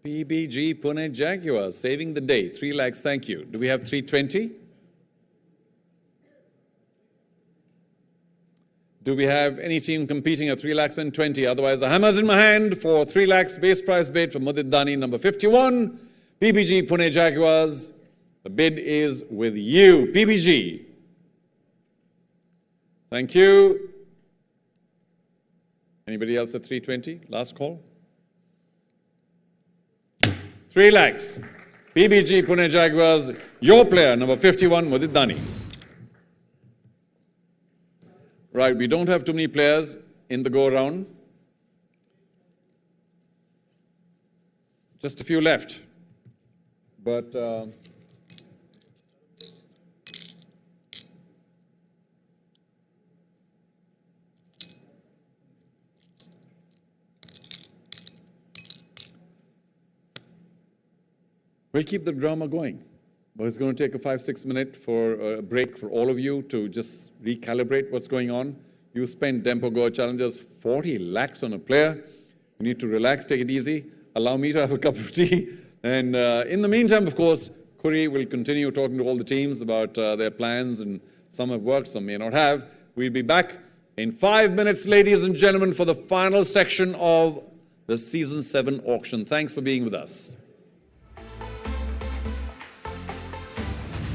PBG Pune Jaguars, saving the day. 3 lakhs, thank you. Do we have 320? Do we have any team competing at 3 lakhs and 20? Otherwise, the hammer's in my hand for 3 lakhs base price bid for Mudit Dani, number 51. PBG Pune Jaguars. The bid is with you. PBG. Thank you. Anybody else at 320? Last call. 3 lakhs. PBG Pune Jaguars, your player, number 51, Mudit Dani. Right, we don't have too many players in the go-around. Just a few left. But we'll keep the drama going, but it's going to take a 5-6 minute for a break for all of you to just recalibrate what's going on. You spent Dempo Goa Challengers 40 lakhs on a player. You need to relax, take it easy. Allow me to have a cup of tea. And in the meantime, of course, Kuri will continue talking to all the teams about their plans, and some have worked, some may not have. We'll be back in 5 minutes, ladies and gentlemen, for the final section of the Season 7 auction. Thanks for being with us.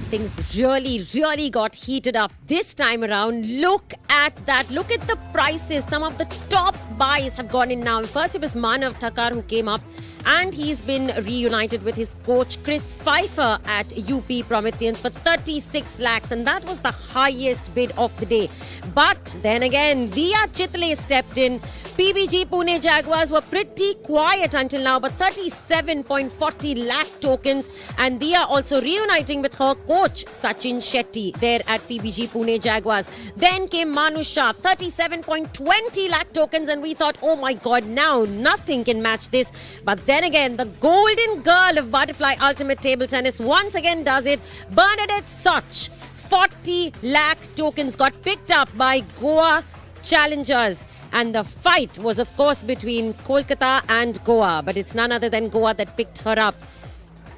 Things really got heated up this time around. Look at that. Look at the prices. Some of the top buys have gone in now. First, it was Manav Thakkar who came up, and he's been reunited with his coach Chris Pfeiffer at UP Prometheans for 36 lakhs, and that was the highest bid of the day. But then again, Diya Chitle stepped in. PBG Pune Jaguars were pretty quiet until now, but 37.40 lakh tokens, and Diya also reuniting with her coach Sachin Shetty there at PBG Pune Jaguars. Then came Manu Shah, 37.20 lakh tokens, and we thought, oh my god, now nothing can match this. But then again, the golden girl of Butterfly Ultimate Table Tennis once again does it. Bernadette Soch, 40 lakh tokens got picked up by Goa Challengers. And the fight was, of course, between Kolkata and Goa. But it's none other than Goa that picked her up.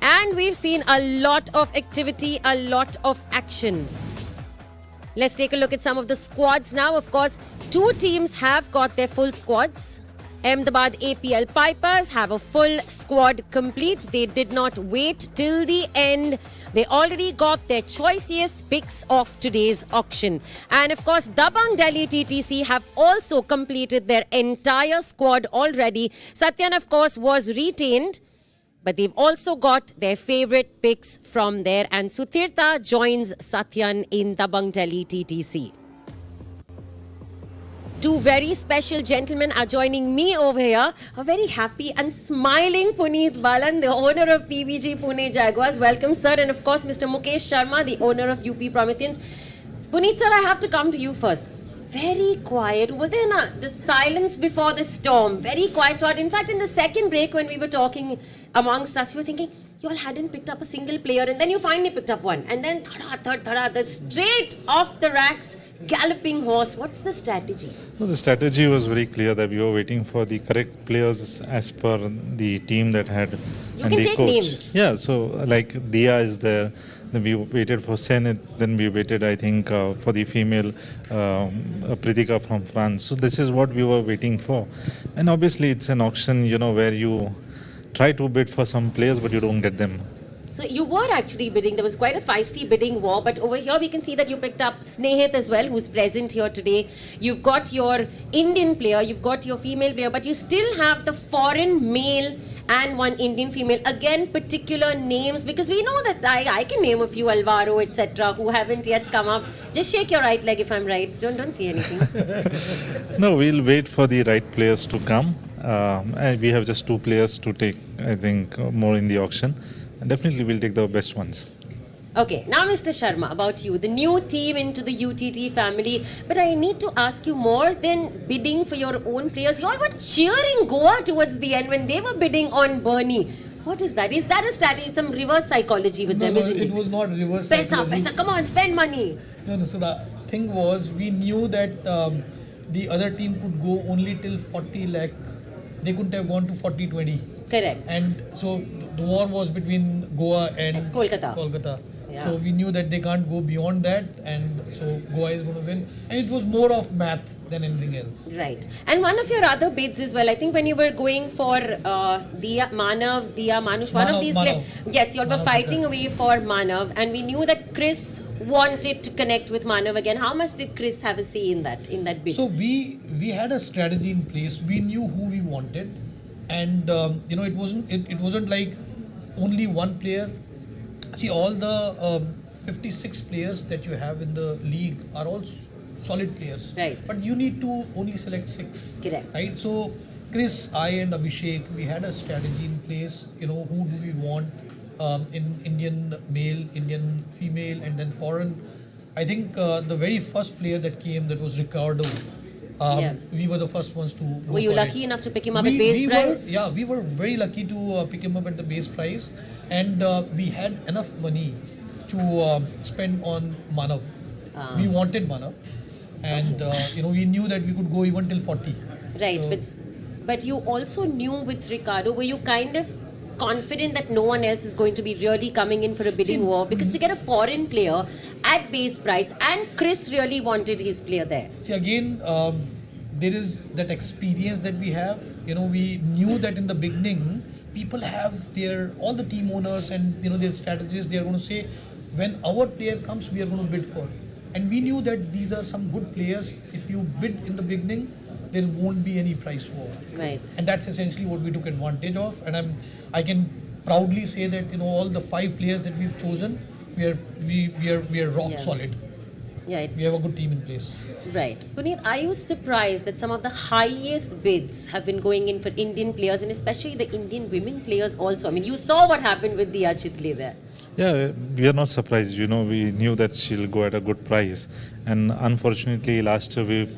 And we've seen a lot of activity, a lot of action. Let's take a look at some of the squads now. Of course, two teams have got their full squads. Ahmedabad APL Pipers have a full squad complete. They did not wait till the end. They already got their choicest picks of today's auction. And of course, Dabang Delhi TTC have also completed their entire squad already. Satyan, of course, was retained, but they've also got their favorite picks from there. And Sutirtha joins Satyan in Dabang Delhi TTC. Two very special gentlemen are joining me over here. A very happy and smiling Puneet Balan, the owner of PBG Pune Jaguars. Welcome, sir. And of course, Mr. Mukesh Sharma, the owner of UP Prometheans. Puneet, sir, I have to come to you first. Very quiet. Over there, the silence before the storm. Very quiet throughout. In fact, in the second break, when we were talking amongst us, we were thinking, you all hadn't picked up a single player, and then you finally picked up one. And then the straight off the racks, galloping horse. What's the strategy? Well, the strategy was very clear that we were waiting for the correct players as per the team that had You and can the take coach. names. Yeah, so like Diya is there. Then we waited for Senate. Then we waited, I think, for the female Pritika from France. So this is what we were waiting for. And obviously, it's an auction, where you try to bid for some players, but you don't get them. So you were actually bidding. There was quite a feisty bidding war. But over here, we can see that you picked up Snehit as well, who's present here today. You've got your Indian player. You've got your female player. But you still have the foreign male and one Indian female. Again, particular names, because we know that I can name a few, Alvaro, etc., who haven't yet come up. Just shake your right leg if I'm right. Don't say anything. No, we'll wait for the right players to come. And we have just two players to take, I think, more in the auction. And definitely we'll take the best ones. Okay, now Mr. Sharma, about you, the new team into the UTT family. But I need to ask you, more than bidding for your own players, you all were cheering Goa towards the end when they were bidding on Bernie. What is that? Is that a strategy? Some reverse psychology with them, isn't it? It was not reverse Pesa, psychology. pesa, come on, spend money. No, so the thing was, we knew that the other team could go only till 40 lakh. They couldn't have gone to 40-20. Correct. And so the war was between Goa and Kolkata. Yeah. So we knew that they can't go beyond that, and so Goa is going to win. And it was more of math than anything else. Right. And one of your other bids as well, I think when you were going for Diya Manush, one of these players. Yes, you all were fighting away for Manav, and we knew that Chris wanted to connect with Manav again. How much did Chris have a say in that bid? So we had a strategy in place. We knew who we wanted, and it wasn't like only one player. See, all the 56 players that you have in the league are all solid players. Right. But you need to only select 6. Correct. Right. So Chris, I, and Abhishek, we had a strategy in place. Who do we want in Indian male, Indian female, and then foreign. I think the very first player that came, that was Ricardo. We were the first ones to go. Were you lucky enough to pick him up at base price? We were very lucky to pick him up at the base price, and we had enough money to spend on Manav. We wanted Manav, and we knew that we could go even till 40. Right, So, but you also knew with Ricardo, were you kind of confident that no one else is going to be really coming in for a bidding war? Because to get a foreign player at base price, and Chris really wanted his player there. See, again, there is that experience that we have. We knew that in the beginning, people have all the team owners and their strategists. They are going to say, when our player comes, we are going to bid for. And we knew that these are some good players. If you bid in the beginning, there won't be any price war. Right. And that's essentially what we took advantage of. And I can proudly say that all the 5 players that we've chosen, we are rock solid. Right. We have a good team in place. Right. Puneet, are you surprised that some of the highest bids have been going in for Indian players, and especially the Indian women players also? I mean, you saw what happened with Diya Chitle there. Yeah, we are not surprised. We knew that she'll go at a good price. And unfortunately, last year we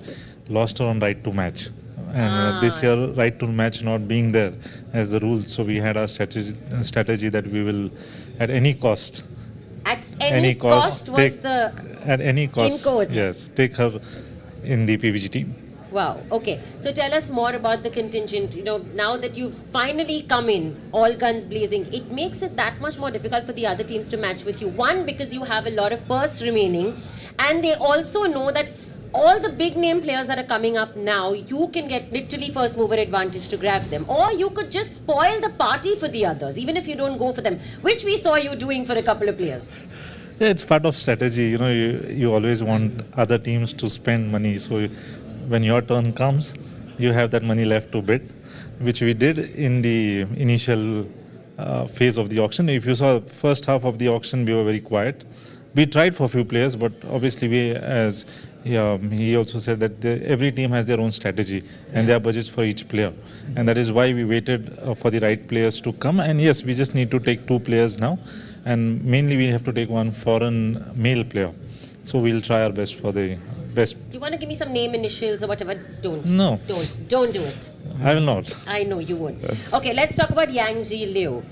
lost her on right to match. And this year, right to match not being there as the rule. So we had our strategy that we will, at any cost, at any cost was the... At any cost, in quotes. yes, take her in the PVG team. Wow. Okay. So tell us more about the contingent. Now that you've finally come in, all guns blazing, it makes it that much more difficult for the other teams to match with you. One, because you have a lot of purse remaining, and they also know that all the big name players that are coming up now, you can get literally first mover advantage to grab them. Or you could just spoil the party for the others, even if you don't go for them, which we saw you doing for a couple of players. Yeah, it's part of strategy. You always want other teams to spend money. So when your turn comes, you have that money left to bid, which we did in the initial phase of the auction. If you saw first half of the auction, we were very quiet. We tried for a few players, but obviously he also said that every team has their own strategy and there are budgets for each player. And that is why we waited for the right players to come. And yes, we just need to take 2 players now. And mainly we have to take 1 foreign male player. So we'll try our best for the best. Do you want to give me some name initials or whatever? Don't. No. Don't do it. I will not. I know you won't. Okay, let's talk about Yang Ji Liu.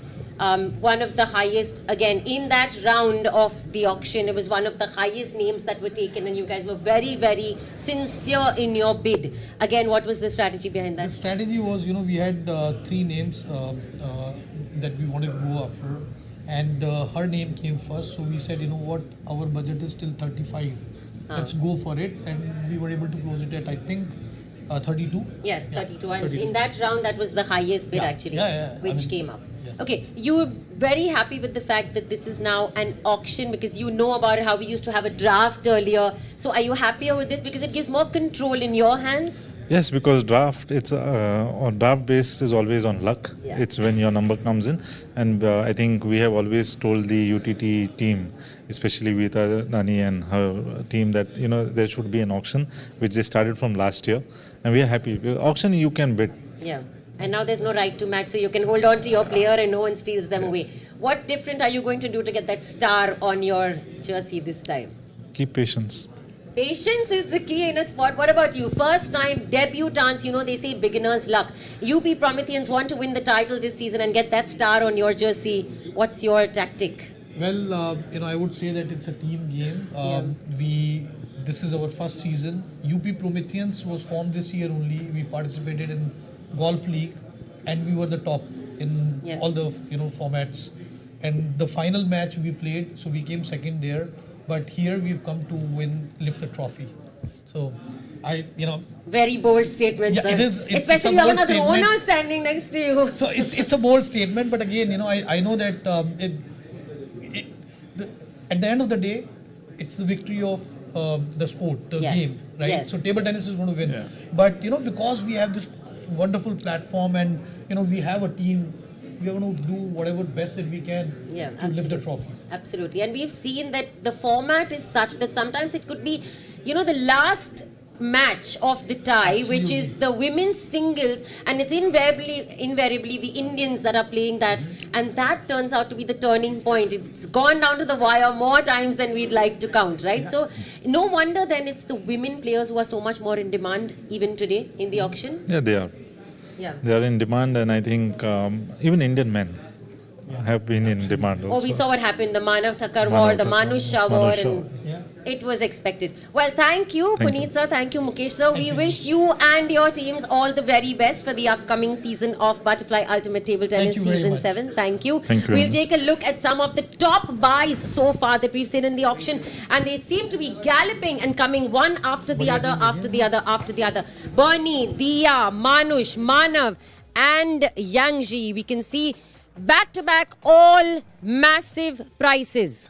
One of the highest, again, in that round of the auction, it was one of the highest names that were taken, and you guys were very, very sincere in your bid. Again, what was the strategy behind that? The strategy was, we had 3 names that we wanted to go after, and her name came first. So we said, what, our budget is still 35. Let's go for it, and we were able to close it at, I think, 32. Yes, 32. And in that round, that was the highest bid actually, which came up. Yes. Okay, you were very happy with the fact that this is now an auction, because you know about how we used to have a draft earlier. So are you happier with this because it gives more control in your hands? Yes, because draft base is always on luck. Yeah. It's when your number comes in. And I think we have always told the UTT team, especially with Nani and her team, that there should be an auction, which they started from last year. And we are happy. Auction, you can bid. Yeah. And now there's no right to match, so you can hold on to your player and no one steals them away. What different are you going to do to get that star on your jersey this time? Keep patience. Patience is the key in a sport. What about you? First time debutants, they say beginner's luck. UP Prometheans want to win the title this season and get that star on your jersey. What's your tactic? Well, I would say that it's a team game. This is our first season. UP Prometheans was formed this year only. We participated in Golf League, and we were the top in all the formats. And the final match we played, so we came second there. But here we've come to lift the trophy. So, very bold statement, sir. It is. Especially you have another owner standing next to you. So it's a bold statement, but again, I know that at the end of the day, it's the victory of the sport, the game, right? Yes. So table tennis is going to win. Yeah. But because we have this wonderful platform and we have a team, we are going to do whatever best that we can to lift the trophy. Absolutely. And we've seen that the format is such that sometimes it could be, the last match of the tie, which is the women's singles, and it's invariably the Indians that are playing that, and that turns out to be the turning point. It's gone down to the wire more times than we'd like to count, right? So no wonder then it's the women players who are so much more in demand even today in the auction. Yeah, they are. Yeah. They are in demand, and I think even Indian men have been in demand also. Oh, we saw what happened, the Manav Thakkar war, the Manush Shah war, and it was expected. Well, thank you, Puneet sir, thank you, Mukesh sir. We wish you and your teams all the very best for the upcoming season of Butterfly Ultimate Table Tennis Season 7. Thank you. We'll take a look at some of the top buys so far that we've seen in the auction, and they seem to be galloping and coming one after the other, after the other, after the other. Bernie, Diya, Manush, Manav, and Yangji. We can see back-to-back, all massive prices.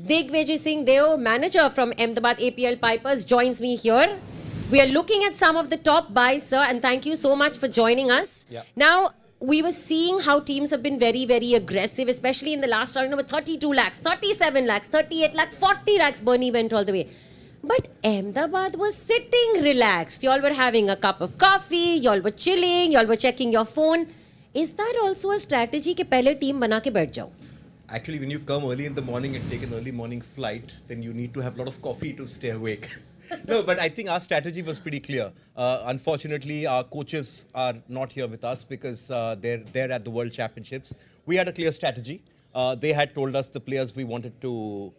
Digvijay Singh Deo, manager from Ahmedabad APL Pipers, joins me here. We are looking at some of the top buys, sir, and thank you so much for joining us. Yeah. Now, we were seeing how teams have been very, very aggressive, especially in the last round with 32 lakhs, 37 lakhs, 38 lakhs, 40 lakhs. Bernie went all the way. But Ahmedabad was sitting relaxed. Y'all were having a cup of coffee, y'all were chilling, y'all were checking your phone. Is that also a strategy कि पहले team बना के बैठ जाओ? Actually, when you come early in the morning and take an early morning flight, then you need to have a lot of coffee to stay awake. No, but I think our strategy was pretty clear. Unfortunately, our coaches are not here with us because they're at the World Championships. We had a clear strategy. They had told us the players we wanted to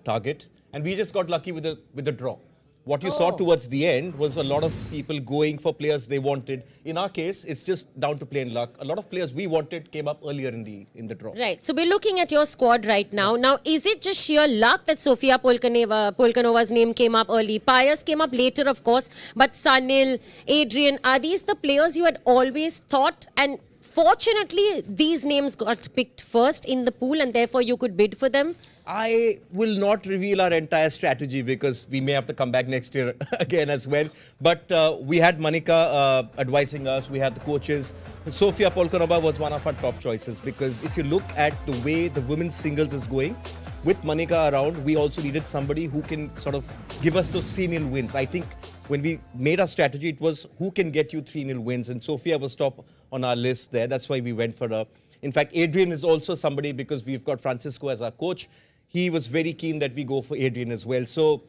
target, and we just got lucky with the draw. What you saw towards the end was a lot of people going for players they wanted. In our case, it's just down to plain luck. A lot of players we wanted came up earlier in the draw. Right. So we're looking at your squad right now. Now, is it just sheer luck that Sofia Polkanova's name came up early? Pius came up later, of course. But Sanil, Adrian, are these the players you had always thought? And fortunately, these names got picked first in the pool and therefore you could bid for them? I will not reveal our entire strategy because we may have to come back next year again as well. But we had Manika advising us. We had the coaches. Sofia Polkanova was one of our top choices because if you look at the way the women's singles is going, with Manika around, we also needed somebody who can sort of give us those 3-0 wins. I think when we made our strategy, it was who can get you 3-0 wins. And Sofia was top on our list there. That's why we went for her. In fact, Adrian is also somebody because we've got Francisco as our coach. He was very keen that we go for Adrian as well. So,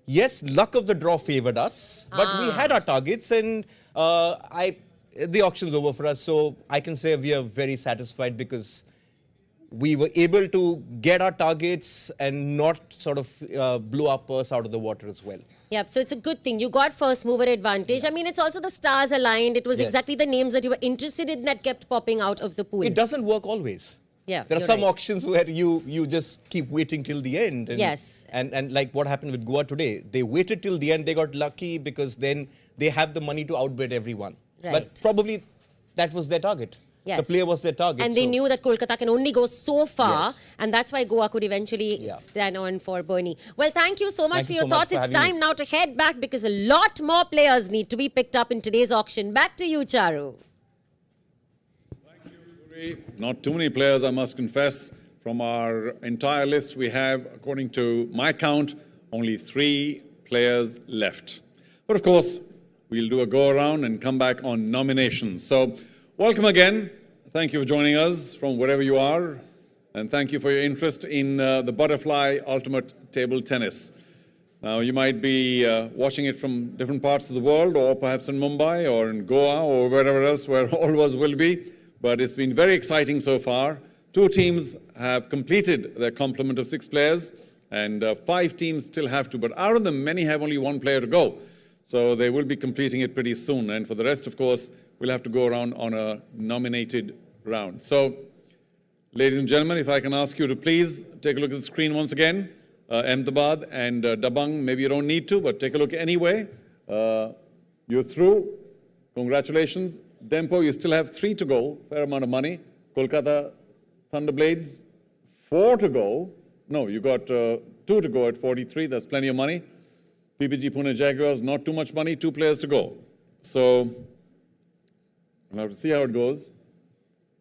yes, luck of the draw favored us. But we had our targets and the auction's over for us. So, I can say we are very satisfied because we were able to get our targets and not sort of blow our purse out of the water as well. Yep, so it's a good thing. You got first mover advantage. I mean, it's also the stars aligned. It was exactly the names that you were interested in that kept popping out of the pool. It doesn't work always. Yeah, there are some auctions where you just keep waiting till the end. And, yes. And like what happened with Goa today, they waited till the end. They got lucky because then they have the money to outbid everyone. Right. But probably that was their target. Yes. The player was their target. And they knew that Kolkata can only go so far. And that's why Goa could eventually stand on for Bernie. Well, thank you so much for your thoughts. It's time now to head back because a lot more players need to be picked up in today's auction. Back to you, Charu. Not too many players, I must confess. From our entire list, we have, according to my count, only 3 players left. But of course, we'll do a go-around and come back on nominations. So, welcome again. Thank you for joining us from wherever you are. And thank you for your interest in the Butterfly Ultimate Table Tennis. Now, you might be watching it from different parts of the world, or perhaps in Mumbai, or in Goa, or wherever else, where all of us will be. But it's been very exciting so far. 2 teams have completed their complement of 6 players, and 5 teams still have to. But out of them, many have only 1 player to go. So they will be completing it pretty soon. And for the rest, of course, we'll have to go around on a nominated round. So, ladies and gentlemen, if I can ask you to please take a look at the screen once again. Ahmedabad and Dabang, maybe you don't need to, but take a look anyway. You're through. Congratulations. Dempo, you still have 3 to go, fair amount of money. Kolkata Thunderblades, 4 to go. No, you got 2 to go at 43, that's plenty of money. PPG Pune Jaguars, not too much money, 2 players to go. So, we'll have to see how it goes.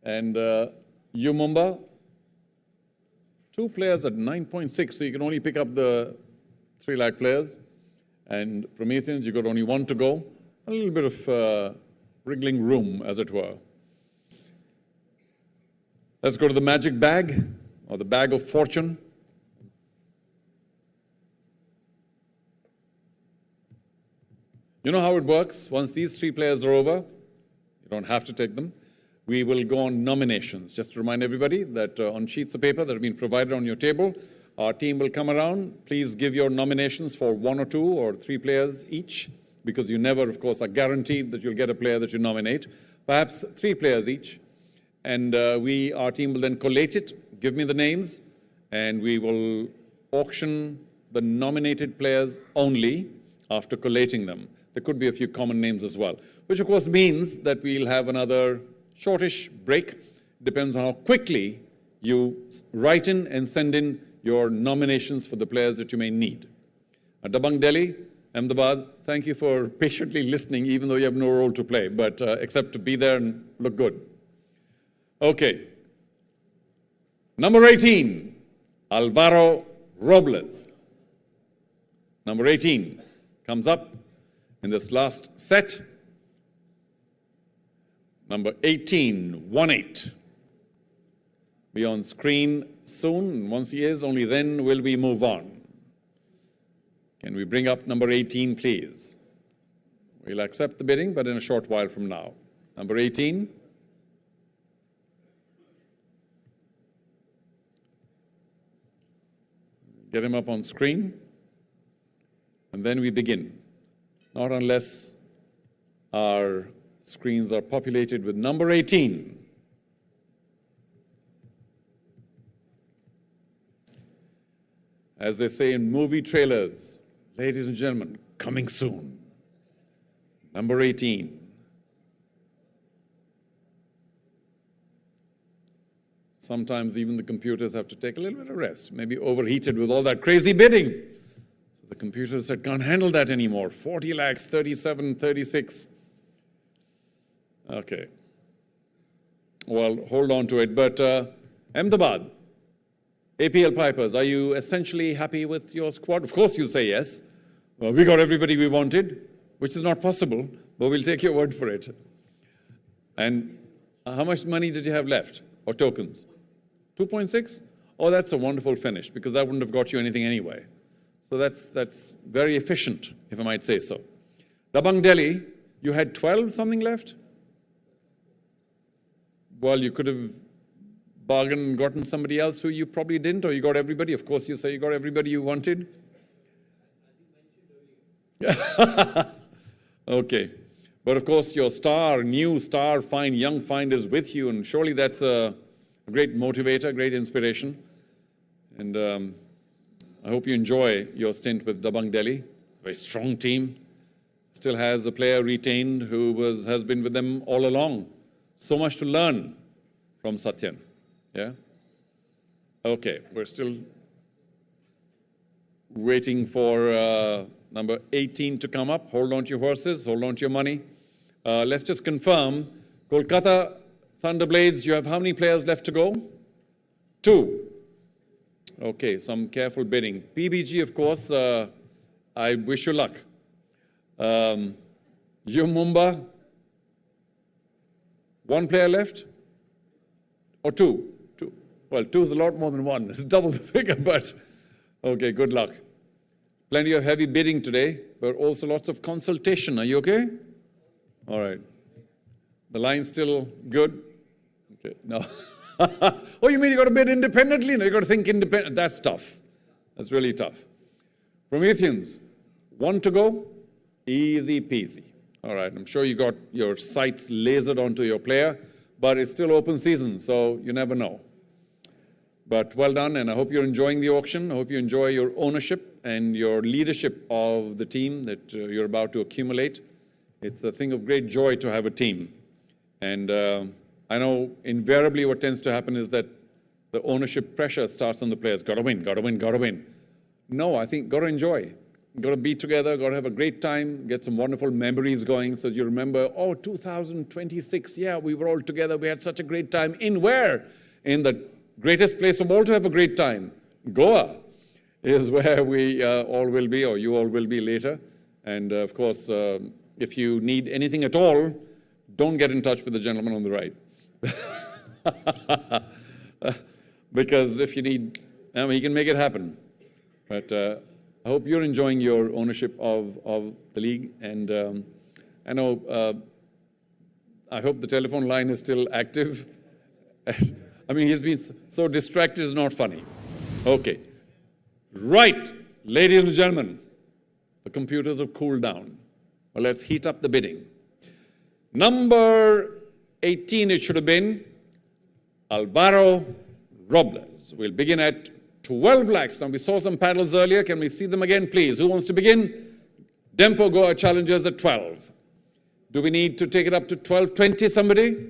And you Mumbai, 2 players at 9.6, so you can only pick up the 3 lakh players. And Prometheans, you got only 1 to go. A little bit of wriggling room, as it were. Let's go to the magic bag, or the bag of fortune. You know how it works. Once these 3 players are over, you don't have to take them. We will go on nominations. Just to remind everybody that on sheets of paper that have been provided on your table, our team will come around. Please give your nominations for 1 or 2 or 3 players each, because you never, of course, are guaranteed that you'll get a player that you nominate. Perhaps 3 players each. And our team will then collate it, give me the names, and we will auction the nominated players only after collating them. There could be a few common names as well, which of course means that we'll have another shortish break. Depends on how quickly you write in and send in your nominations for the players that you may need. At Dabang Delhi, Ahmedabad, thank you for patiently listening, even though you have no role to play, but except to be there and look good. Okay. Number 18, Alvaro Robles. Number 18 comes up in this last set. Number 18, 1-8. Be on screen soon. Once he is, only then will we move on. Can we bring up number 18, please? We'll accept the bidding, but in a short while from now. Number 18. Get him up on screen. And then we begin. Not unless our screens are populated with number 18. As they say in movie trailers, ladies and gentlemen, coming soon. Number 18. Sometimes even the computers have to take a little bit of rest, maybe overheated with all that crazy bidding. The computers said, can't handle that anymore. 40 lakhs, 37, 36. Okay. Well, hold on to it. But Ahmedabad, APL Pipers, are you essentially happy with your squad? Of course you say yes. Well, we got everybody we wanted, which is not possible, but we'll take your word for it. And how much money did you have left, or tokens? 2.6? Oh, that's a wonderful finish, because that wouldn't have got you anything anyway. So that's very efficient, if I might say so. Dabang Delhi, you had 12 something left? Well, you could have bargained and gotten somebody else who you probably didn't, or you got everybody. Of course, you say you got everybody you wanted. Okay. But of course, your star, new star, fine, young find is with you, and surely that's a great motivator, great inspiration. And I hope you enjoy your stint with Dabang Delhi. Very strong team. Still has a player retained who has been with them all along. So much to learn from Satyan. Yeah? Okay, we're still waiting for number 18 to come up. Hold on to your horses, hold on to your money. Let's just confirm. Kolkata Thunderblades, you have how many players left to go? 2. Okay, some careful bidding. PBG, of course, I wish you luck. Mumba, 1 player left? Or 2? 2. Well, 2 is a lot more than 1. It's double the figure, but okay, good luck. Plenty of heavy bidding today, but also lots of consultation. Are you okay? All right. The line's still good? Okay, no. Oh, you mean you got to bid independently? No, you got to think independent. That's tough. That's really tough. Prometheans, 1 to go. Easy peasy. All right, I'm sure you got your sights lasered onto your player, but it's still open season, so you never know. But well done, and I hope you're enjoying the auction. I hope you enjoy your ownership and your leadership of the team that you're about to accumulate. It's a thing of great joy to have a team. And I know invariably what tends to happen is that the ownership pressure starts on the players. Got to win, got to win, got to win. No, I think got to enjoy. Got to be together, got to have a great time, get some wonderful memories going so you remember, oh, 2026, yeah, we were all together, we had such a great time. In where? In the greatest place of all to have a great time. Goa is where we all will be, or you all will be later. And of course, if you need anything at all, don't get in touch with the gentleman on the right. Because if you need, I mean, he can make it happen. But I hope you're enjoying your ownership of the league. And I know, I hope the telephone line is still active. I mean, he's been so distracted, it's not funny. Okay. Right, ladies and gentlemen, the computers have cooled down. Well, let's heat up the bidding. Number 18, it should have been Alvaro Robles. We'll begin at 12 lakhs. Now, we saw some paddles earlier. Can we see them again, please? Who wants to begin? Dempo Goa challengers at 12. Do we need to take it up to 1220, somebody?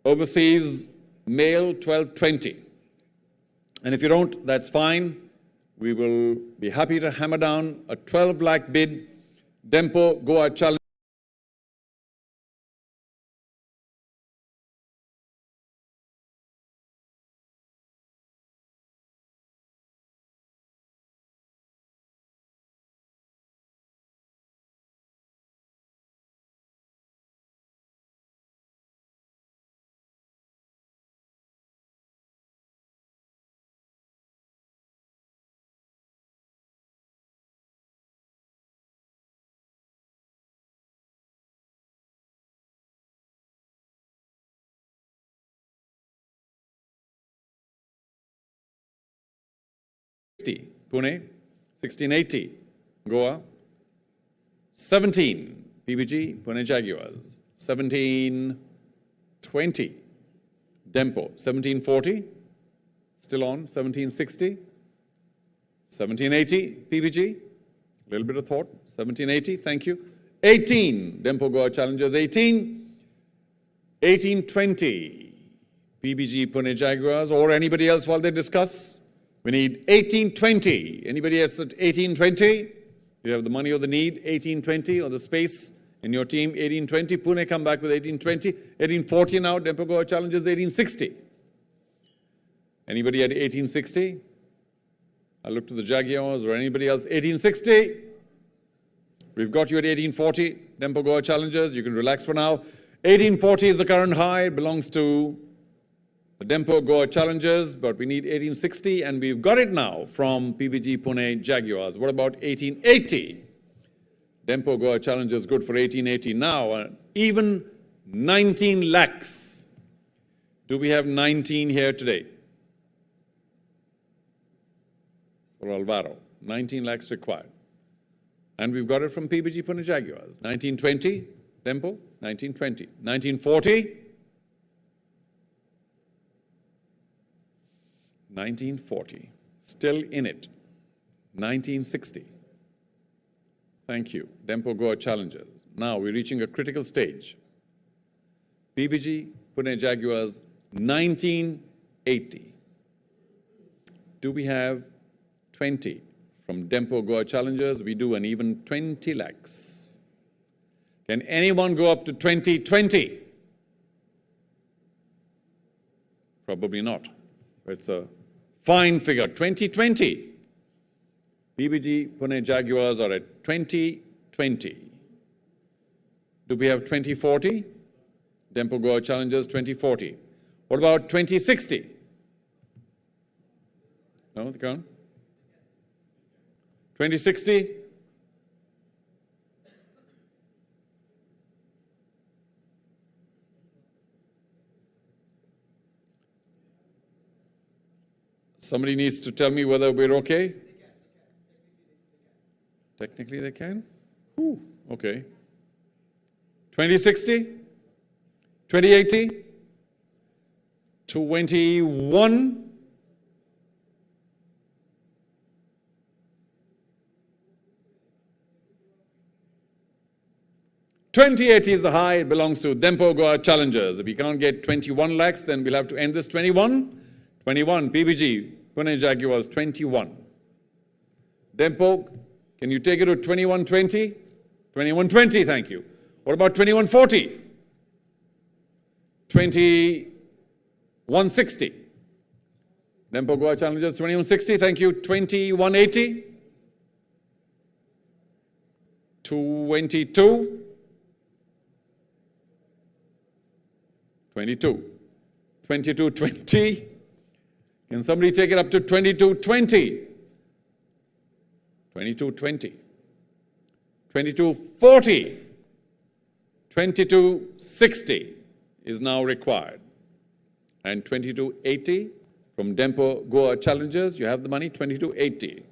Overseas male, 1220. And if you don't, that's fine. we will be happy to hammer down a 12 lakh bid. Dempo Goa Challenge. Pune, 1680, Goa, 17, PBG, Pune Jaguars, 1720, Dempo, 1740, still on, 1760, 1780, PBG, a little bit of thought, 1780, thank you, 18, Dempo Goa Challengers, 1820, PBG, Pune Jaguars, or anybody else while they discuss. We need 1820. Anybody else at 1820? You have the money or the need, 1820, or the space in your team, 1820. Pune come back with 1820. 1840 now, Dempo Goa Challengers, 1860. Anybody at 1860? I'll look to the Jaguars or anybody else. 1860. We've got you at 1840, Dempo Goa Challengers. You can relax for now. 1840 is the current high. It belongs to the Dempo Goa Challengers, but we need 1860, and we've got it now from PBG Pune Jaguars. What about 1880? Dempo Goa Challengers good for 1880 now. Even 19 lakhs. Do we have 19 here today? For Alvaro, 19 lakhs required. And we've got it from PBG Pune Jaguars. 1920, Dempo, 1920. 1940, 1940, still in it. 1960. Thank you, Dempo Goa Challengers. Now we're reaching a critical stage. PBG, Pune Jaguars, 1980. Do we have 20 from Dempo Goa Challengers? We do an even 20 lakhs. Can anyone go up to 2020? Probably not. It's a fine figure, 2020. PBG Pune Jaguars are at 2020. Do we have 2040? Dempo Goa Challengers, 2040. What about 2060? No, they can't. 2060? Somebody needs to tell me whether we're okay. Technically they can? Ooh, okay. 2060? 2080? 21? $20.80 is the high. It belongs to Dempo Goa Challengers. If we can't get 21 lakhs, then we'll have to end this 21. 21, PBG, Pune Jaguars, 21. Dempo, can you take it to 2120? 2120, thank you. What about 2140? 2160. Dempo Goa Challengers, 2160, thank you. 2180. 22. 22. 2220. Can somebody take it up to 2220? 2220. 2240. 2260 is now required. And 2280 from Dempo Goa Challengers, you have the money, 2280.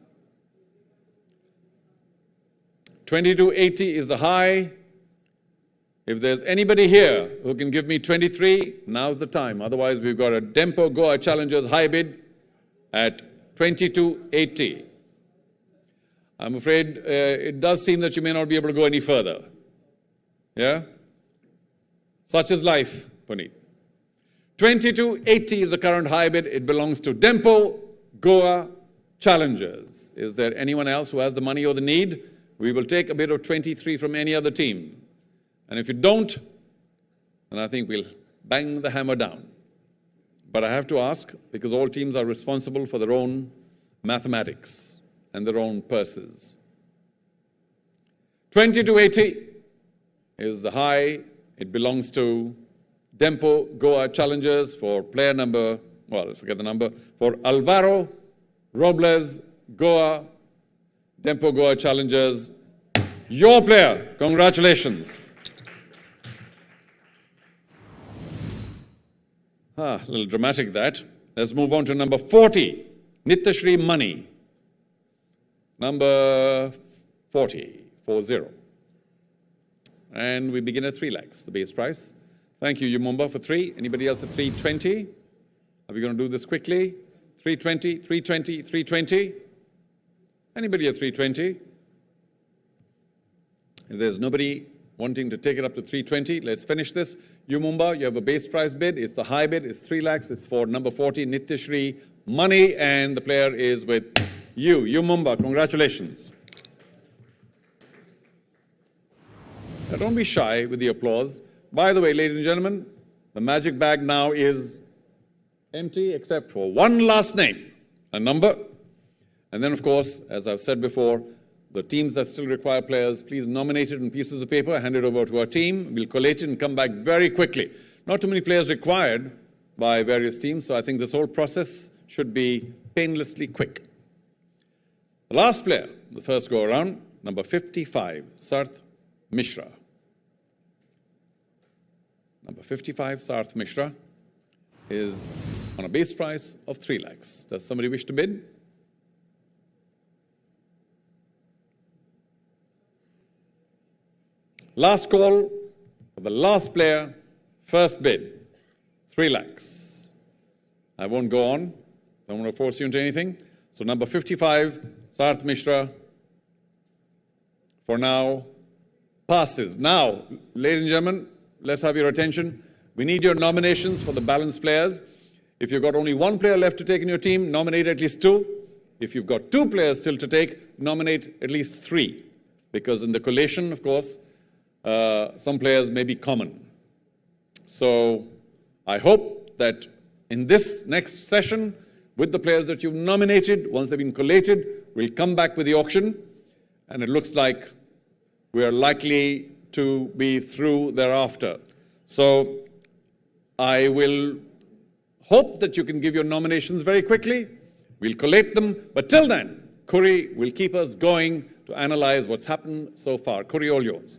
2280 is the high. If there's anybody here who can give me 23, now's the time. Otherwise, we've got a Dempo Goa Challengers high bid at 2280. I'm afraid it does seem that you may not be able to go any further. Yeah? Such is life, Puneet. 2280 is the current high bid. It belongs to Dempo Goa challengers. Is there anyone else who has the money or the need? We will take a bid of 23 from any other team. And if you don't, then I think we'll bang the hammer down. But I have to ask, because all teams are responsible for their own mathematics and their own purses. 20 to 80 is the high. It belongs to Dempo Goa Challengers for player number, well, forget the number, for Alvaro Robles Goa, Dempo Goa Challengers. Your player, congratulations. A little dramatic that. Let's move on to number 40, Nityashri Mani. Number 40. 40. And we begin at 3 lakhs, the base price. Thank you, Yumumba, for 3. Anybody else at 320? Are we going to do this quickly? 320, 320, 320. Anybody at 320? If there's nobody wanting to take it up to 320, let's finish this. Yumumba, you have a base price bid. It's the high bid. It's 3 lakhs. It's for number 40, Nityashri Mani, and the player is with you. Yumumba, congratulations. Now, don't be shy with the applause. By the way, ladies and gentlemen, the magic bag now is empty except for one last name, a number. And then, of course, as I've said before, the teams that still require players, please nominate it on pieces of paper, hand it over to our team. We'll collate it and come back very quickly. Not too many players required by various teams, so I think this whole process should be painlessly quick. The last player, the first go-around, number 55, Sarth Mishra. Number 55, Sarth Mishra, is on a base price of 3 lakhs. Does somebody wish to bid? Last call for the last player, first bid, 3 lakhs. I won't go on. Don't want to force you into anything. So number 55, Sarth Mishra, for now, passes. Now, ladies and gentlemen, let's have your attention. We need your nominations for the balanced players. If you've got only 1 player left to take in your team, nominate at least 2. If you've got 2 players still to take, nominate at least 3. Because in the collation, of course, some players may be common. So I hope that in this next session, with the players that you've nominated, once they've been collated, we'll come back with the auction. And it looks like we are likely to be through thereafter. So I will hope that you can give your nominations very quickly. We'll collate them. But till then, Kuri will keep us going to analyze what's happened so far. Kuri, all yours.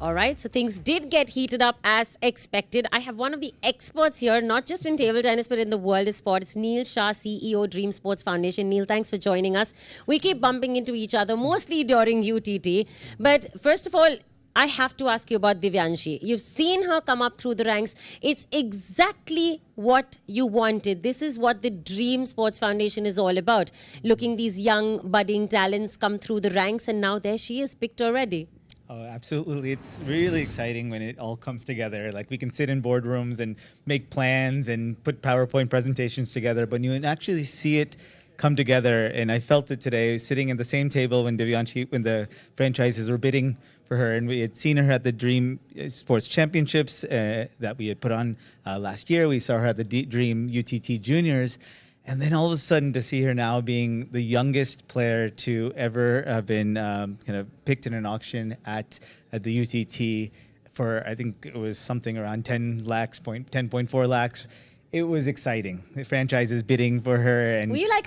All right, so things did get heated up as expected. I have one of the experts here, not just in table tennis, but in the world of sport. It's Neil Shah, CEO, Dream Sports Foundation. Neil, thanks for joining us. We keep bumping into each other, mostly during UTT. But first of all, I have to ask you about Divyanshi. You've seen her come up through the ranks. It's exactly what you wanted. This is what the Dream Sports Foundation is all about. Looking these young, budding talents come through the ranks, and now there she is, picked already. Oh, absolutely. It's really exciting when it all comes together. Like, we can sit in boardrooms and make plans and put PowerPoint presentations together, but you can actually see it come together. And I felt it today, sitting at the same table when when the franchises were bidding for her, and we had seen her at the Dream Sports Championships that we had put on last year. We saw her at the Dream UTT Juniors. And then all of a sudden to see her now being the youngest player to ever have been kind of picked in an auction at the UTT for, I think it was something around 10.4 lakhs. It was exciting. The franchise is bidding for her. And were you like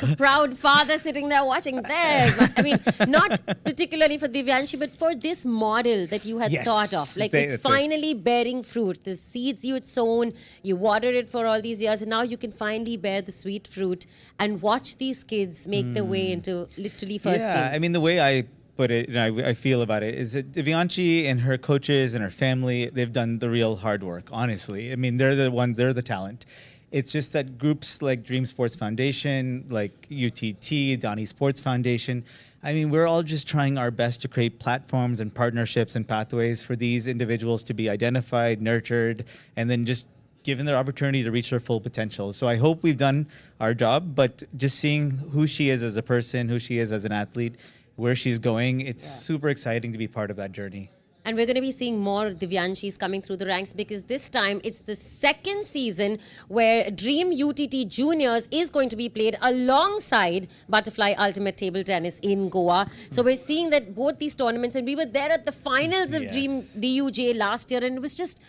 a proud father sitting there watching there? I mean, not particularly for Divyanshi, but for this model that you had thought of. Like, it's finally bearing fruit. The seeds you had sown, you watered it for all these years, and now you can finally bear the sweet fruit and watch these kids make their way into literally first teams. I mean, the way I put it, and I feel about it, is that Divyanshi and her coaches and her family, they've done the real hard work, honestly. I mean, they're the talent. It's just that groups like Dream Sports Foundation, like UTT, Donnie Sports Foundation, I mean, we're all just trying our best to create platforms and partnerships and pathways for these individuals to be identified, nurtured, and then just given their opportunity to reach their full potential. So I hope we've done our job, but just seeing who she is as a person, who she is as an athlete, where she's going, it's super exciting to be part of that journey. And we're going to be seeing more Divyanshis coming through the ranks, because this time it's the second season where Dream UTT Juniors is going to be played alongside Butterfly Ultimate Table Tennis in Goa. So we're seeing that both these tournaments, and we were there at the finals of Dream DUJ last year, and it was just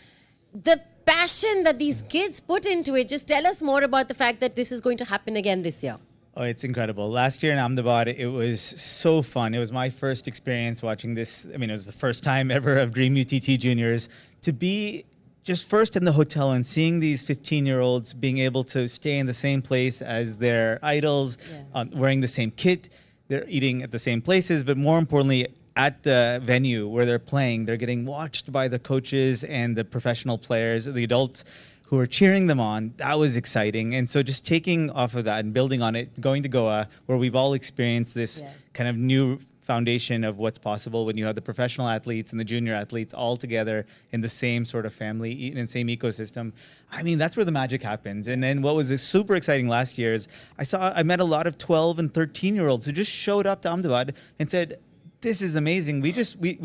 the passion that these kids put into it. Just tell us more about the fact that this is going to happen again this year. Oh, it's incredible. Last year in Ahmedabad, it was so fun. It was my first experience watching this. I mean, it was the first time ever of Dream UTT Juniors. To be just first in the hotel and seeing these 15-year-olds being able to stay in the same place as their idols, wearing the same kit, they're eating at the same places, but more importantly, at the venue where they're playing, they're getting watched by the coaches and the professional players, the adults who are cheering them on. That was exciting. And so just taking off of that and building on it, going to Goa, where we've all experienced this kind of new foundation of what's possible when you have the professional athletes and the junior athletes all together in the same sort of family, in the same ecosystem. I mean, that's where the magic happens. And then what was super exciting last year is I met a lot of 12 and 13-year-olds who just showed up to Ahmedabad and said, this is amazing. We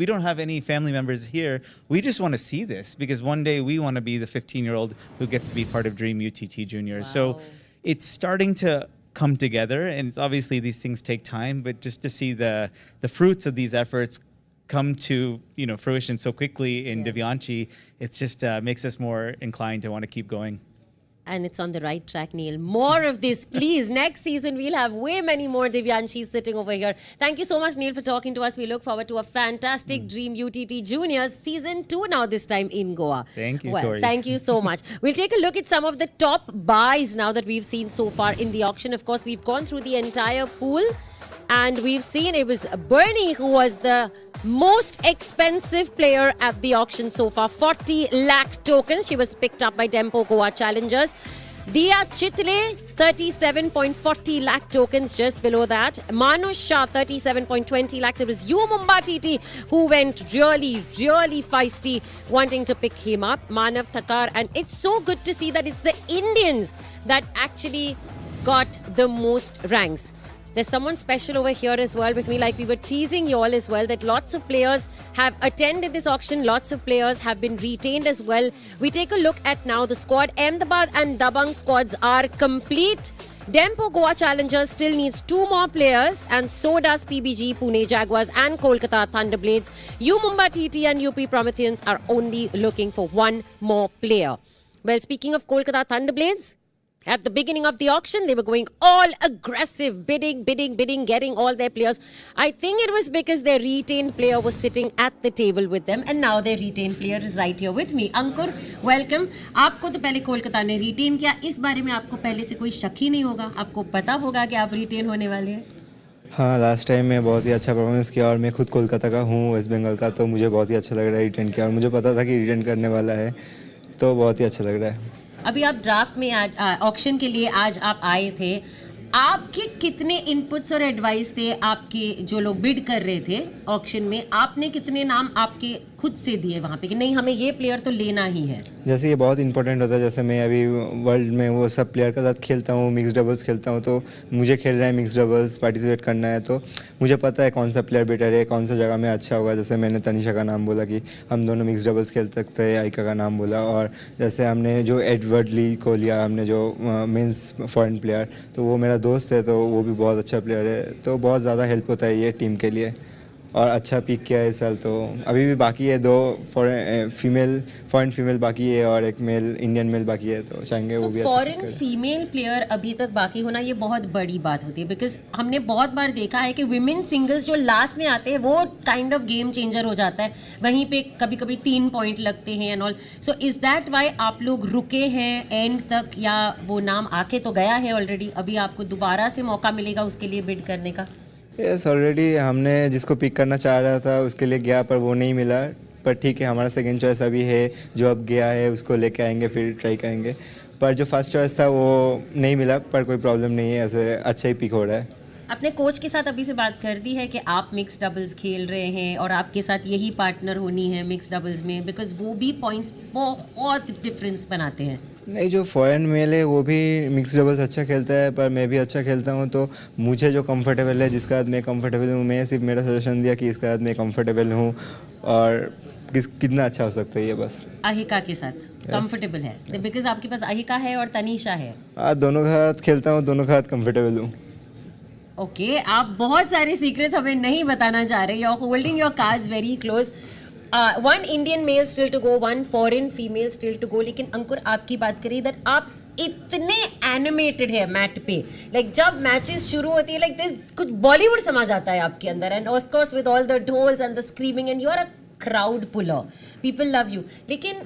don't have any family members here. We just want to see this, because one day we want to be the 15-year-old who gets to be part of Dream UTT Juniors. So it's starting to come together, and it's obviously these things take time, but just to see the fruits of these efforts come to fruition so quickly in Divyanshi, it just makes us more inclined to want to keep going. And it's on the right track, Neil. More of this, please. Next season, we'll have way many more Divyanshis sitting over here. Thank you so much, Neil, for talking to us. We look forward to a fantastic Dream UTT Juniors Season 2 now, this time in Goa. Thank you, Well, Tori. thank you so much. We'll take a look at some of the top buys now that we've seen so far in the auction. Of course, we've gone through the entire pool, and we've seen it was Bernie who was the most expensive player at the auction so far. 40 lakh tokens. She was picked up by Dempo Goa Challengers. Dia Chitle, 37.40 lakh tokens just below that. Manush Shah, 37.20 lakhs. It was Yu Mumba TT who went really feisty, wanting to pick him up. Manav Thakar. And it's so good to see that it's the Indians that actually got the most ranks. There's someone special over here as well with me, like we were teasing you all as well, that lots of players have attended this auction, lots of players have been retained as well. We take a look at now the squad. Ahmedabad and Dabang squads are complete. Dempo Goa Challengers still needs 2 more players, and so does PBG, Pune Jaguars and Kolkata Thunderblades. U Mumba TT and UP Prometheans are only looking for 1 more player. Well, speaking of Kolkata Thunderblades, at the beginning of the auction, they were going all aggressive, bidding, getting all their players. I think it was because their retained player was sitting at the table with them, and now their retained player is right here with me. Ankur, welcome. आपको तो पहले कोलकाता ने retain किया. इस बारे में आपको पहले से कोई शक ही नहीं होगा. आपको पता होगा कि आप retain होने वाले हैं. हाँ, लास्ट टाइम मैं बहुत ही अच्छा परफॉर्मेंस किया, और मैं खुद कोलकाता का हूँ, वेस्ट बंगाल का, तो मुझे बहुत ही अच्छा लग रहा है रिटेन किया, और मुझे पता था कि रिटेन करने वाला है, तो बहुत ही अच्छा लग रहा है. अभी आप ड्राफ्ट में आज ऑक्शन के लिए आज आप आए थे. आपके कितने इनपुट्स और एडवाइस थे आपके जो लोग बिड कर रहे थे ऑक्शन में? आपने कितने नाम आपके खुद से दिए वहाँ पे कि नहीं हमें ये प्लेयर तो लेना ही है? जैसे ये बहुत इंपॉर्टेंट होता है, जैसे मैं अभी वर्ल्ड में वो सब प्लेयर के साथ खेलता हूँ, मिक्स डबल्स खेलता हूँ, तो मुझे खेलना है मिक्स डबल्स, पार्टिसिपेट करना है, तो मुझे पता है कौन सा प्लेयर बेटर है, कौन सा जगह में अच्छा होगा. जैसे मैंने तनिषा का नाम बोला कि हम दोनों मिक्स डबल्स खेल सकते हैं, आइका का नाम बोला, और जैसे हमने जो एडवर्ड ली को लिया, हमने जो मेंस फॉरेन प्लेयर, तो वो मेरा दोस्त है, तो वो भी बहुत अच्छा प्लेयर है, तो बहुत ज़्यादा हेल्प होता है ये टीम के लिए, और अच्छा पिक किया है इस साल. तो अभी भी बाकी है 2 फॉरेन फीमेल बाकी है, और एक मेल इंडियन मेल बाकी है, तो चाहेंगे वो भी अच्छा. फॉरेन फीमेल प्लेयर अभी तक बाकी होना ये बहुत बड़ी बात होती है, बिकॉज हमने बहुत बार देखा है कि विमेन सिंगल्स जो लास्ट में आते हैं वो काइंड ऑफ गेम चेंजर हो जाता है, वहीं पे कभी कभी 3 पॉइंट लगते हैं and all. So is that why आप लोग रुके हैं एंड तक, या वो नाम आके तो गया है ऑलरेडी, अभी आपको दोबारा से मौका मिलेगा उसके लिए बिड करने का? यस, ऑलरेडी हमने जिसको पिक करना चाह रहा था उसके लिए गया, पर वो नहीं मिला. पर ठीक है, हमारा सेकंड चॉइस अभी है, जो अब गया है उसको लेके आएंगे, फिर ट्राई करेंगे. पर जो फर्स्ट चॉइस था वो नहीं मिला, पर कोई प्रॉब्लम नहीं है, ऐसे अच्छा ही पिक हो रहा है. अपने कोच के साथ अभी से बात कर दी है कि आप मिक्स डबल्स खेल रहे हैं और आपके साथ यही पार्टनर होनी है मिक्स डबल्स में, बिकॉज वो भी पॉइंट्स बहुत डिफरेंस बनाते हैं? नहीं, जो फॉरेन मेल है वो भी मिक्स डबल्स अच्छा खेलता है, पर मैं भी अच्छा खेलता हूँ, तो मुझे जो कंफर्टेबल है, जिसका साथ मैं कंफर्टेबल हूँ, मैं सिर्फ मेरा सजेशन दिया कि इसके साथ मैं कंफर्टेबल हूँ और कितना अच्छा हो सकता है ये बस। आहिका के साथ कंफर्टेबल है बिकॉज आपके पास आहिका है और तनीषा है। दोनों के साथ खेलता हूँ, दोनों के साथ कंफर्टेबल हूँ। ओके, आप बहुत सारे सीक्रेट्स हमें नहीं बताना चाह रहे। You are holding your cards very close. One Indian male still to go, one foreign female still to go. लेकिन अंकुर, आपकी बात करें इधर, आप इतने एनिमेटेड है मैट पे, लाइक जब मैचेस शुरू होती है लाइक दिस, कुछ बॉलीवुड समझ आता है आपके अंदर, end of course with all the dhols and the screaming, and you are a crowd puller, people love you. लेकिन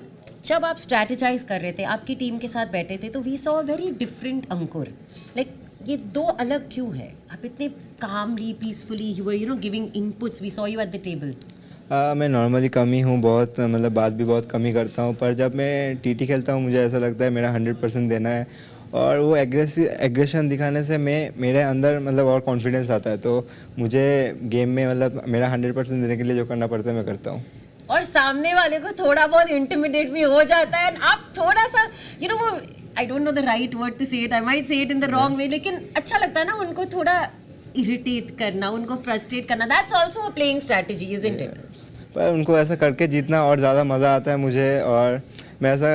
जब आप स्ट्रैटेजाइज कर रहे थे, आपकी टीम के साथ बैठे थे, तो we saw a very different Ankur. Like ये दो अलग क्यों है? आप इतने calmly, peacefully, you know giving inputs, we saw you at the table. मैं नॉर्मली कम ही हूँ, बहुत मतलब बात भी बहुत कम ही करता हूँ, पर जब मैं टीटी खेलता हूँ मुझे ऐसा लगता है मेरा 100% देना है, और वो एग्रेशन दिखाने से मेरे अंदर मतलब और कॉन्फिडेंस आता है, तो मुझे गेम में मतलब मेरा 100% देने के लिए जो करना पड़ता है मैं करता हूँ। और सामने वाले को थोड़ा बहुत इंटिमिडेट भी हो जाता है, आप थोड़ा सा यू नो, वो I don't know the right word to say it, I might say it in the wrong way, लेकिन अच्छा लगता है ना उनको थोड़ा इरिटेट करना, उनको फ्रस्ट्रेट करना। That's also a playing strategy, isn't it? पर उनको ऐसा करके जीतना और ज़्यादा मज़ा आता है मुझे, और मैं ऐसा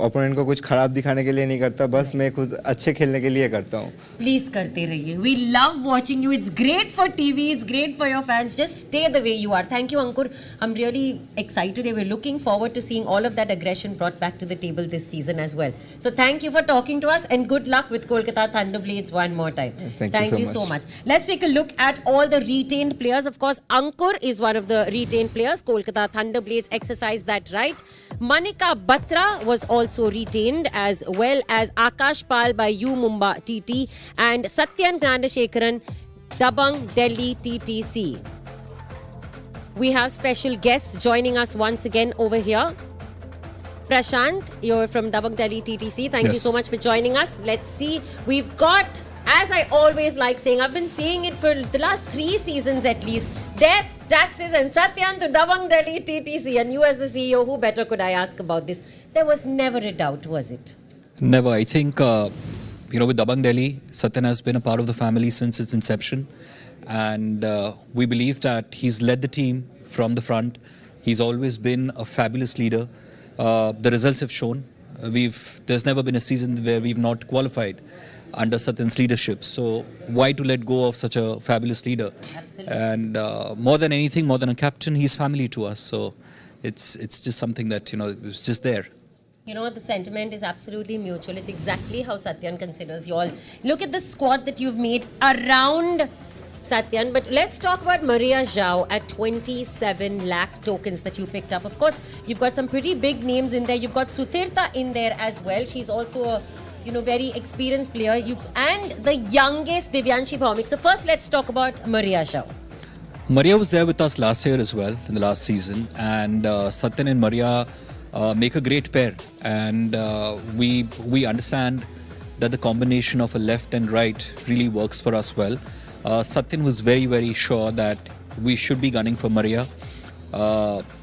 ओपोनेंट को कुछ ख़राब दिखाने के लिए नहीं करता, बस मैं खुद अच्छे खेलने के लिए करता हूँ। प्लीज करते रहिए, we love watching you, it's great for TV, it's great for your fans, just stay the way you are. Thank you Ankur, I am really excited, we are looking forward to seeing all of that aggression brought back to the table this season as well. So thank you for talking to us and good luck with Kolkata Thunderblades one more time. Thank you so much. Let's take a look at all the retained players. Of course, Ankur is one of the retained players. Kolkata Thunderblades exercised that right. Manika Batra was also retained, as well as Akash Pal by U Mumba TT and Satyan Gnanashekaran, Dabang Delhi TTC. We have special guests joining us once again over here. Prashant, you're from Dabang Delhi TTC. Thank you so much for joining us. Let's see. We've got, as I always like saying, I've been saying it for the last 3 seasons at least, death, taxes and Satyan to Dabang Delhi TTC. And you as the CEO, who better could I ask about this? There was never a doubt, was it? Never. I think, with Dabang Delhi, Satyan has been a part of the family since its inception. And we believe that he's led the team from the front. He's always been a fabulous leader. The results have shown. There's never been a season where we've not qualified under Satyan's leadership. So why to let go of such a fabulous leader? Absolutely. And more than anything, more than a captain, he's family to us. So it's just something that, it was just there. You know, the sentiment is absolutely mutual. It's exactly how Satyan considers you all. Look at the squad that you've made around Satyan. But let's talk about Maria Zhao at 27 lakh tokens that you picked up. Of course, you've got some pretty big names in there. You've got Sutirtha in there as well. She's also a very experienced player. And the youngest, Divyanshi Bhaumik. So first, let's talk about Maria Zhao. Maria was there with us last year as well, in the last season. And Satyan and Maria make a great pair. And we understand that the combination of a left and right really works for us well. Satyan was very, very sure that we should be gunning for Maria.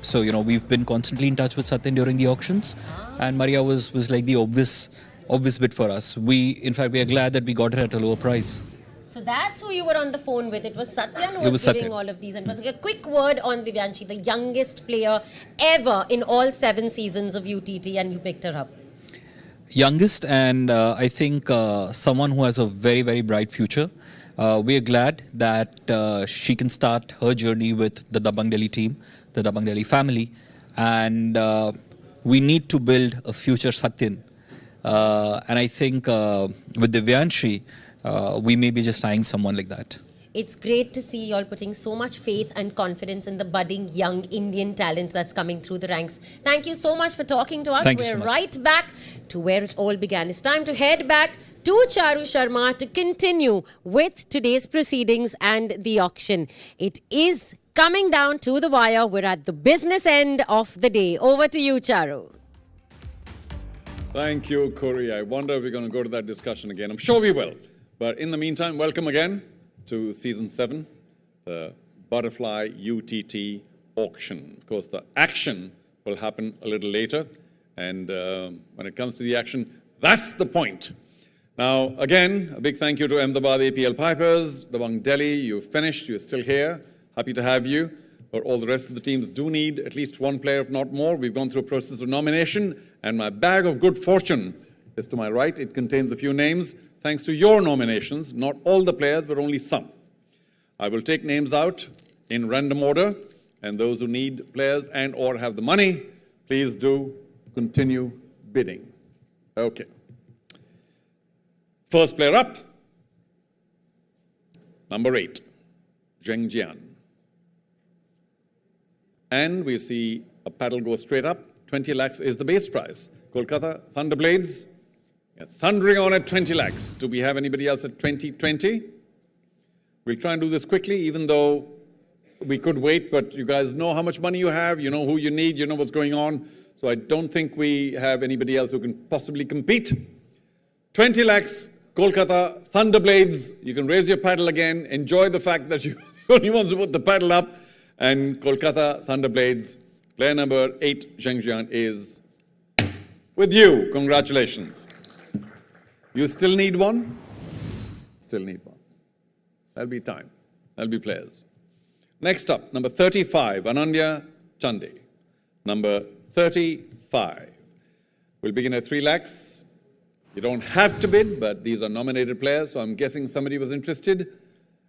So, we've been constantly in touch with Satyan during the auctions. And Maria was like the obvious bid for us. In fact, we are glad that we got her at a lower price. So that's who you were on the phone with. It was Satyan who was giving all of these. And a quick word on Divyanshi, the youngest player ever in all 7 seasons of UTT, and you picked her up. Youngest, and I think someone who has a very, very bright future. We are glad that she can start her journey with the Dabang Delhi team, the Dabang Delhi family. And we need to build a future Satyan. And I think with Divyanshi, we may be just eyeing someone like that. It's great to see you all putting so much faith and confidence in the budding young Indian talent that's coming through the ranks. Thank you so much for talking to us. Thank you so much. We're right back to where it all began. It's time to head back to Charu Sharma to continue with today's proceedings and the auction. It is coming down to the wire. We're at the business end of the day. Over to you, Charu. Thank you, Corey. I wonder if we're going to go to that discussion again. I'm sure we will. But in the meantime, welcome again to Season 7, the Butterfly UTT auction. Of course, the action will happen a little later. And when it comes to the action, that's the point. Now, again, a big thank you to Ahmedabad APL Pipers, Dabang Delhi, you've finished, you're still here. Happy to have you. But all the rest of the teams do need at least one player, if not more. We've gone through a process of nomination, and my bag of good fortune is to my right. It contains a few names, thanks to your nominations, not all the players, but only some. I will take names out in random order, and those who need players and or have the money, please do continue bidding. Okay. First player up, number 8, Zheng Jian. And we see a paddle go straight up. 20 lakhs is the base prize. Kolkata Thunderblades, thundering on at 20 lakhs. Do we have anybody else at 2020? We'll try and do this quickly, even though we could wait, but you guys know how much money you have, you know who you need, you know what's going on. So I don't think we have anybody else who can possibly compete. 20 lakhs, Kolkata Thunderblades. You can raise your paddle again. Enjoy the fact that you're the only ones who put the paddle up. And Kolkata Thunderblades, player number 8, Zheng Jian, is with you. Congratulations. You still need one? Still need one. That'll be time. That'll be players. Next up, number 35, Ananya Chande. Number 35. We'll begin at 3 lakhs. You don't have to bid, but these are nominated players, so I'm guessing somebody was interested.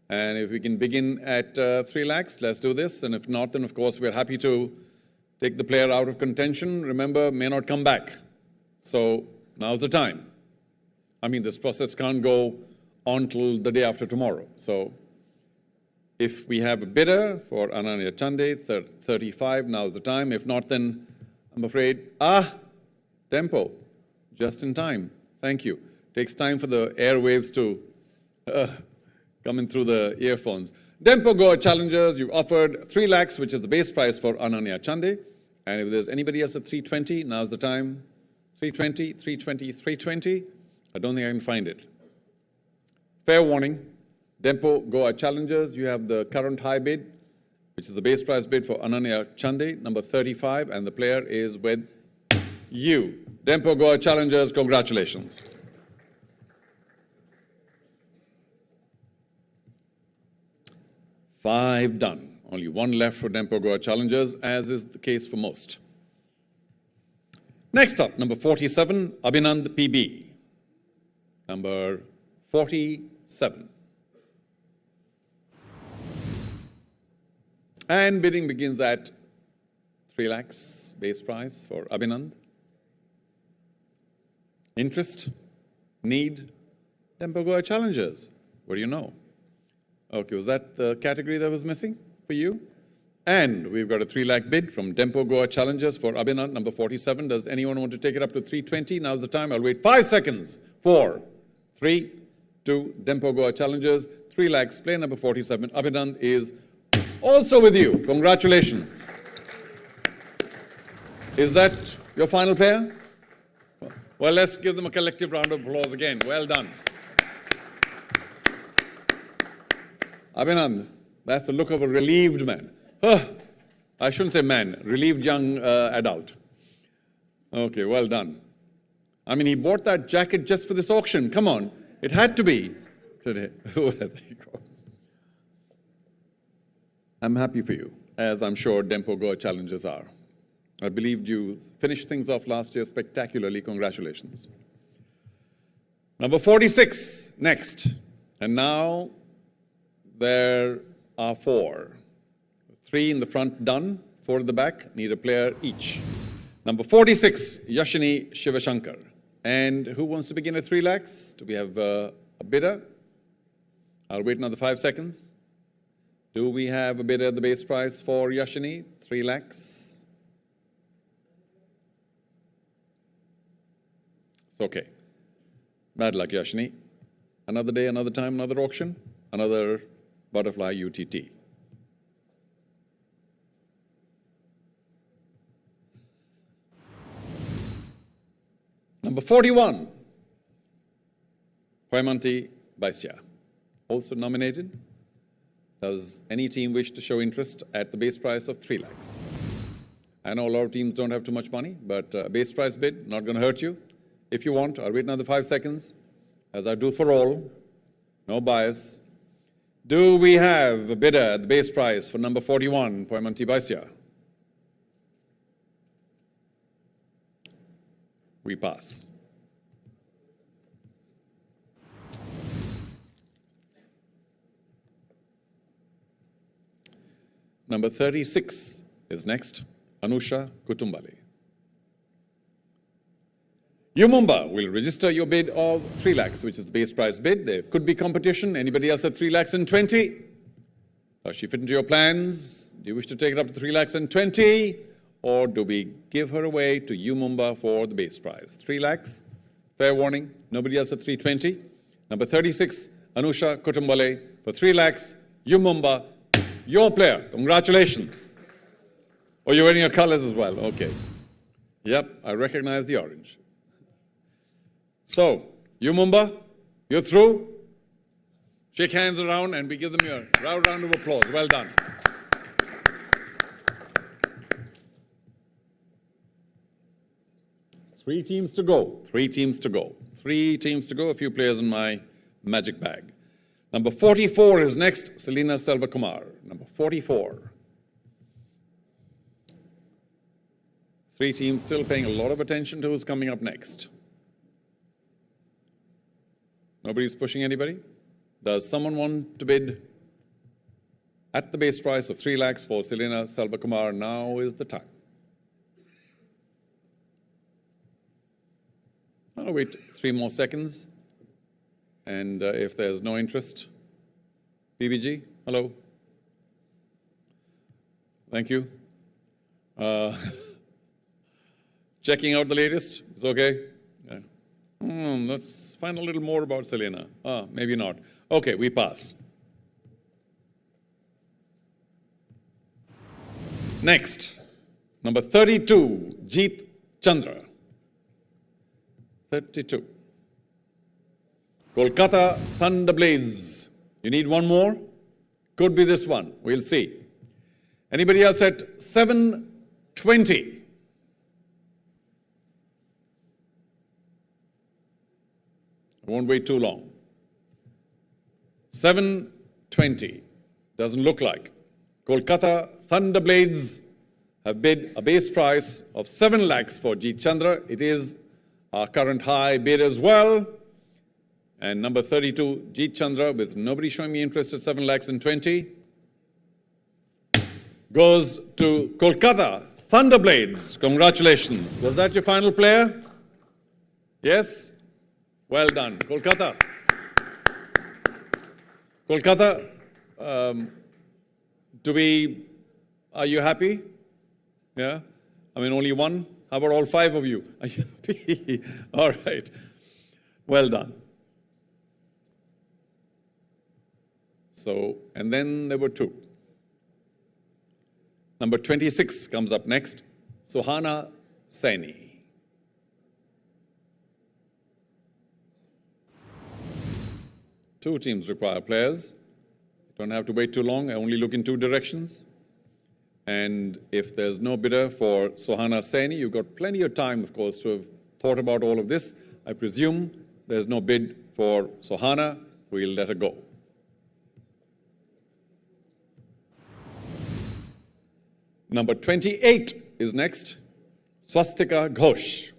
And if we can begin at 3 lakhs, let's do this. And if not, then of course we're happy to take the player out of contention. Remember, may not come back. So now's the time. I mean, this process can't go on till the day after tomorrow. So if we have a bidder for Ananya Chande, 35, now's the time. If not, then I'm afraid, tempo, just in time. Thank you. Takes time for the airwaves to come in through the earphones. Dempo Goa Challengers, you've offered 3 lakhs, which is the base price for Ananya Chande. And if there's anybody else at 320, now's the time. 320, 320, 320. I don't think I can find it. Fair warning. Dempo Goa Challengers, you have the current high bid, which is the base price bid for Ananya Chande, number 35, and the player is with you. Dempo Goa Challengers, congratulations. Five done. Only one left for Dempo Goa Challengers, as is the case for most. Next up, number 47, Abhinand PB. Number 47. And bidding begins at 3 lakhs base price for Abhinand. Interest, need, Dempo Goa Challengers. What do you know? Okay, was that the category that was missing for you? And we've got a 3 lakh bid from Dempo Goa Challengers for Abhinand, number 47. Does anyone want to take it up to 320? Now's the time. I'll wait 5 seconds. 4, 3, 2, Dempo Goa Challengers, 3 lakhs, player number 47. Abhinand is also with you. Congratulations. Is that your final player? Well, let's give them a collective round of applause again. Well done. Abhinand, that's the look of a relieved man. I shouldn't say man, relieved young adult. Okay, well done. I mean, he bought that jacket just for this auction. Come on, it had to be today. There you go. I'm happy for you, as I'm sure Dempo Goa Challengers are. I believed you finished things off last year spectacularly. Congratulations. Number 46, next. And now there are 4. 3 in the front done, 4 in the back, need a player each. Number 46, Yashini Shivashankar. And who wants to begin at 3 lakhs? Do we have a bidder? I'll wait another 5 seconds. Do we have a bidder at the base price for Yashini? 3 lakhs. It's okay. Bad luck, Yashini. Another day, another time, another auction, another Butterfly UTT. Number 41, Poimanti Baisya, also nominated. Does any team wish to show interest at the base price of 3 lakhs? I know a lot of teams don't have too much money, but base price bid, not going to hurt you. If you want, I'll wait another 5 seconds, as I do for all. No bias. Do we have a bidder at the base price for number 41, Poimanti Baisya? We pass. Number 36 is next, Anusha Kutumbale. Umumba will register your bid of 3 lakhs, which is the base price bid. There could be competition. Anybody else at 3 lakhs and 20? Does she fit into your plans? Do you wish to take it up to 3 lakhs and 20? Or do we give her away to Umumba for the base price? 3 lakhs, fair warning. Nobody else at 320. Number 36, Anusha Kutumbale for 3 lakhs. Umumba, your player. Congratulations. Oh, you're wearing your colors as well. Okay. Yep, I recognize the orange. So, Umumba, you're through. Shake hands around and we give them your round of applause. Well done. Three teams to go. 3 teams to go. 3 teams to go. A few players in my magic bag. Number 44 is next, Selina Selvakumar. Number 44. 3 teams still paying a lot of attention to who's coming up next. Nobody's pushing anybody? Does someone want to bid at the base price of 3 lakhs for Selina Selvakumar? Now is the time. I'll wait 3 more seconds. And if there's no interest, PBG, hello. Thank you. Checking out the latest, it's okay. Yeah. Let's find a little more about Selena. Maybe not. Okay, we pass. Next, number 32, Jeet Chandra. 32. Kolkata Thunderblades. You need one more? Could be this one. We'll see. Anybody else at 720? I won't wait too long. 720. Doesn't look like. Kolkata Thunderblades have bid a base price of 7 lakhs for Jeet Chandra. It is our current high bid as well. And number 32, Jeet Chandra, with nobody showing me interest at 7 lakhs and 20, goes to Kolkata Thunderblades. Congratulations. Was that your final player? Yes? Well done. Kolkata. Kolkata, are you happy? Yeah? I mean, only one? How about all 5 of you? Are you happy? All right. Well done. So, and then there were 2. Number 26 comes up next, Suhana Saini. Two teams require players. Don't have to wait too long. I only look in 2 directions. And if there's no bidder for Suhana Saini, you've got plenty of time, of course, to have thought about all of this. I presume there's no bid for Suhana. We'll let her go. Number 28 is next, Swastika Ghosh.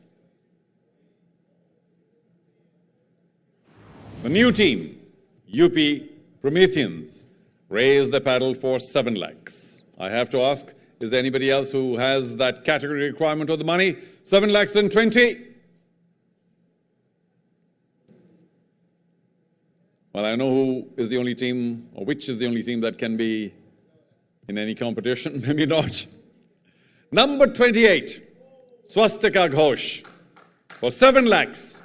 The new team, UP Prometheans, raise the paddle for 7 lakhs. I have to ask, is there anybody else who has that category requirement of the money? 7 lakhs and 20? Well, I know who is the only team, or which is the only team that can be in any competition, maybe not. Number 28, Swastika Ghosh, for 7 lakhs,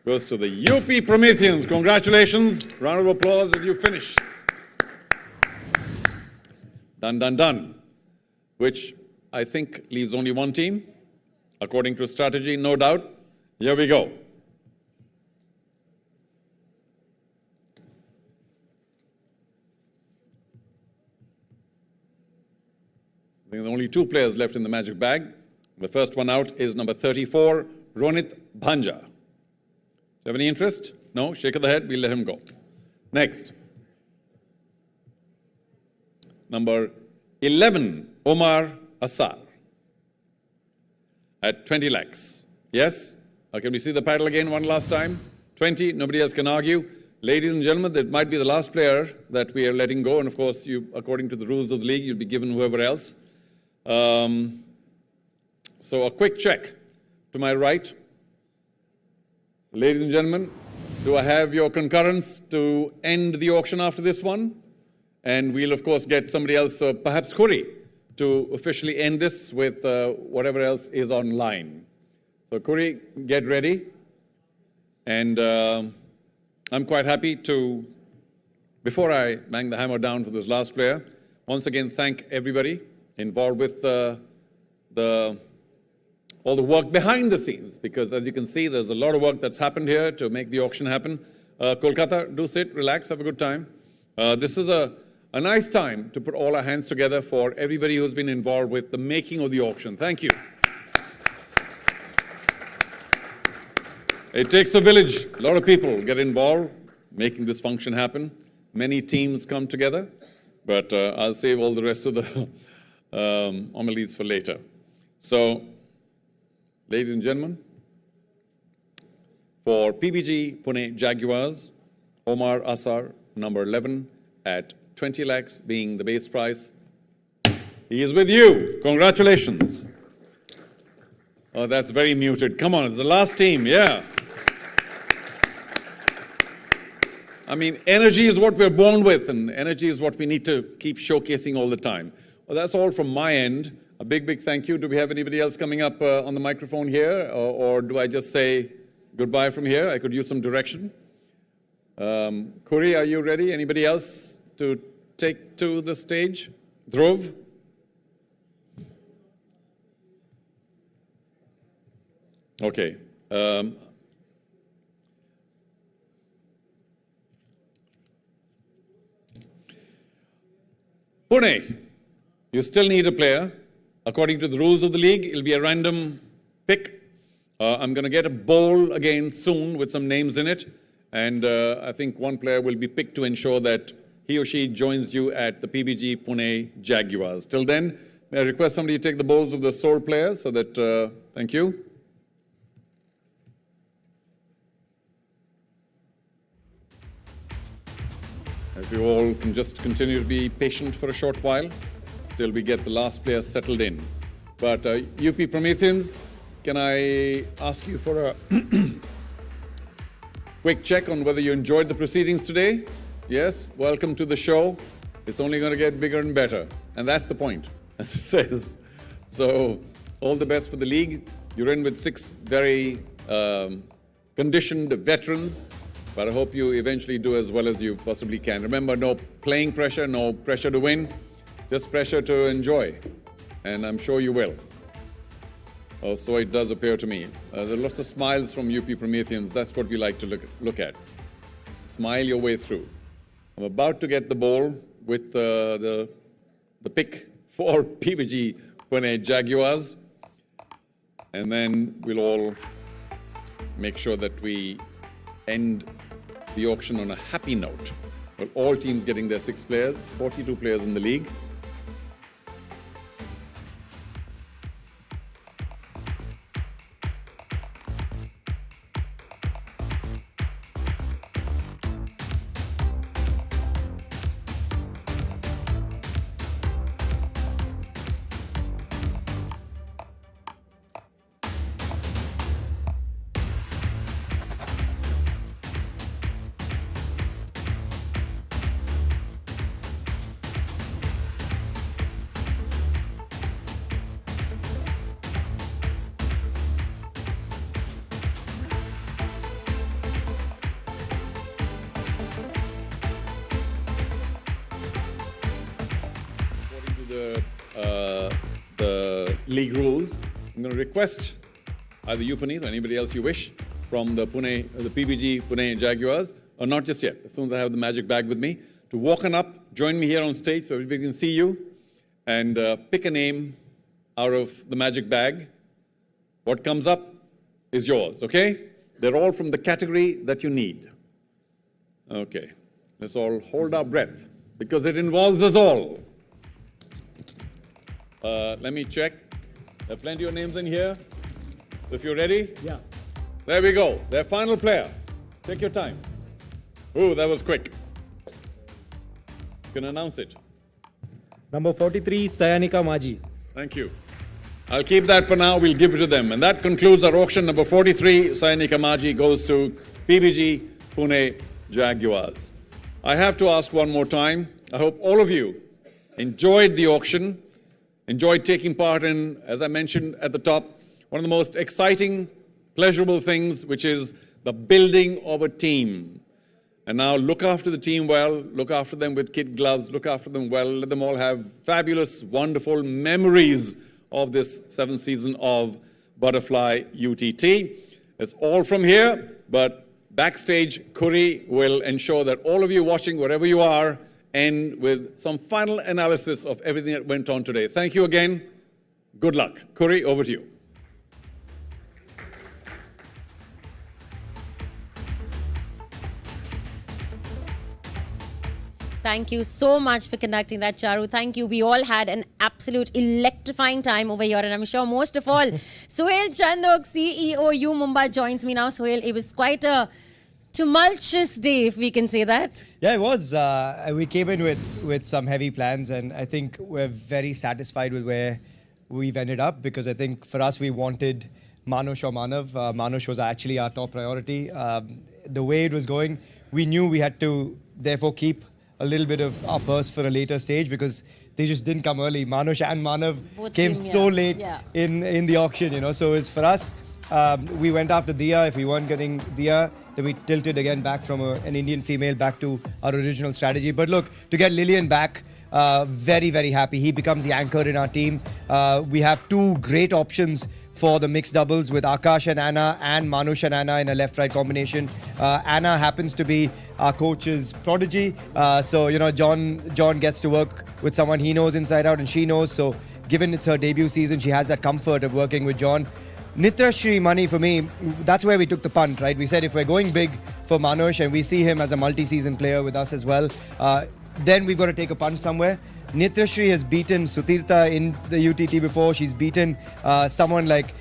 goes to the UP Prometheans. Congratulations. Round of applause as you finish. Done, done, done. Which I think leaves only one team, according to strategy, no doubt. Here we go. there are only 2 players left in the magic bag. The first one out is number 34, Ronit Bhanja. Do you have any interest? No? Shake of the head, we'll let him go. Next. Number 11, Omar Asar. At 20 lakhs. Yes? Can we see the paddle again one last time? 20, nobody else can argue. Ladies and gentlemen, that might be the last player that we are letting go. And of course, you, according to the rules of the league, you'll be given whoever else. So a quick check to my right. Ladies and gentlemen, do I have your concurrence to end the auction after this one? And we'll, of course, get somebody else, perhaps Khuri, to officially end this with whatever else is online. So Khuri, get ready. And I'm quite happy to, before I bang the hammer down for this last player, once again thank everybody involved with all the work behind the scenes, because as you can see, there's a lot of work that's happened here to make the auction happen. Kolkata, do sit, relax, have a good time. This is a nice time to put all our hands together for everybody who's been involved with the making of the auction. Thank you. It takes a village. A lot of people get involved making this function happen. Many teams come together, but I'll save all the rest of the homilies for later. So, ladies and gentlemen, for PBG Pune Jaguars, Omar Asar, number 11, at 20 lakhs being the base price. He is with you. Congratulations. Oh, that's very muted. Come on, it's the last team, yeah. I mean, energy is what we're born with, and energy is what we need to keep showcasing all the time. Well, that's all from my end. A big, big thank you. Do we have anybody else coming up on the microphone here, or do I just say goodbye from here? I could use some direction. Khuri, are you ready? Anybody else to take to the stage? Dhruv? Okay. Pune, you still need a player. According to the rules of the league, it'll be a random pick. I'm going to get a bowl again soon with some names in it. And I think one player will be picked to ensure that he or she joins you at the PBG Pune Jaguars. Till then, may I request somebody to take the bowls of the sole players so that, thank you. If you all can just continue to be patient for a short while till we get the last player settled in. But UP Prometheans, can I ask you for a quick check on whether you enjoyed the proceedings today? Yes, welcome to the show. It's only going to get bigger and better. And that's the point, as it says. So all the best for the league. You're in with 6 very conditioned veterans. But I hope you eventually do as well as you possibly can. Remember, no playing pressure, no pressure to win, just pressure to enjoy. And I'm sure you will. Oh, so it does appear to me. There are lots of smiles from UP Prometheans. That's what we like to look at. Smile your way through. I'm about to get the ball with the pick for PBG Pune Jaguars. And then we'll all make sure that we end the auction on a happy note. Well, all teams getting their 6 players, 42 players in the league. The league rules, I'm going to request either you, Puneet, or anybody else you wish from the PBG Pune Jaguars, or not just yet, as soon as I have the magic bag with me, to walk on up, join me here on stage so everybody can see you, and pick a name out of the magic bag. What comes up is yours, okay? They're all from the category that you need. Okay, let's all hold our breath because it involves us all. Let me check. There are plenty of names in here. If you're ready? Yeah. There we go. Their final player. Take your time. Ooh, that was quick. You can announce it. Number 43, Sayanika Maji. Thank you. I'll keep that for now. We'll give it to them. And that concludes our auction. Number 43, Sayanika Maji, goes to PBG Pune Jaguars. I have to ask one more time. I hope all of you enjoyed the auction, enjoyed taking part in, as I mentioned at the top, one of the most exciting, pleasurable things, which is the building of a team. And now look after the team well, look after them with kid gloves, look after them well, let them all have fabulous, wonderful memories of this 7th season of Butterfly UTT. It's all from here, but backstage, Kuri will ensure that all of you watching, wherever you are, end with some final analysis of everything that went on today. Thank you again. Good luck. Kuri, over to you. Thank you so much for conducting that, Charu. Thank you. We all had an absolute electrifying time over here, and I'm sure most of all, Sohail Chandok, CEO, U Mumbai, joins me now. Sohail, it was quite a tumultuous day, if we can say that. Yeah, it was. We came in with some heavy plans, and I think we're very satisfied with where we've ended up, because I think for us, we wanted Manush or Manav. Manush was actually our top priority. The way it was going, we knew we had to therefore keep a little bit of our purse for a later stage, because they just didn't come early. Manush and Manav came so late in the auction, you know. So it's for us, we went after Diya. If we weren't getting Diya, then we tilted again back from an Indian female back to our original strategy. But look, to get Lillian back, very, very happy. He becomes the anchor in our team. We have two great options for the mixed doubles with Akash and Anna and Manush and Anna in a left-right combination. Anna happens to be our coach's prodigy. So, you know, John gets to work with someone he knows inside out and she knows. So given it's her debut season, she has that comfort of working with John. Nityashri Mani, for me, that's where we took the punt, right? We said if we're going big for Manush and we see him as a multi-season player with us as well, then we've got to take a punt somewhere. Nityashri has beaten Sutirtha in the UTT before. She's beaten someone like,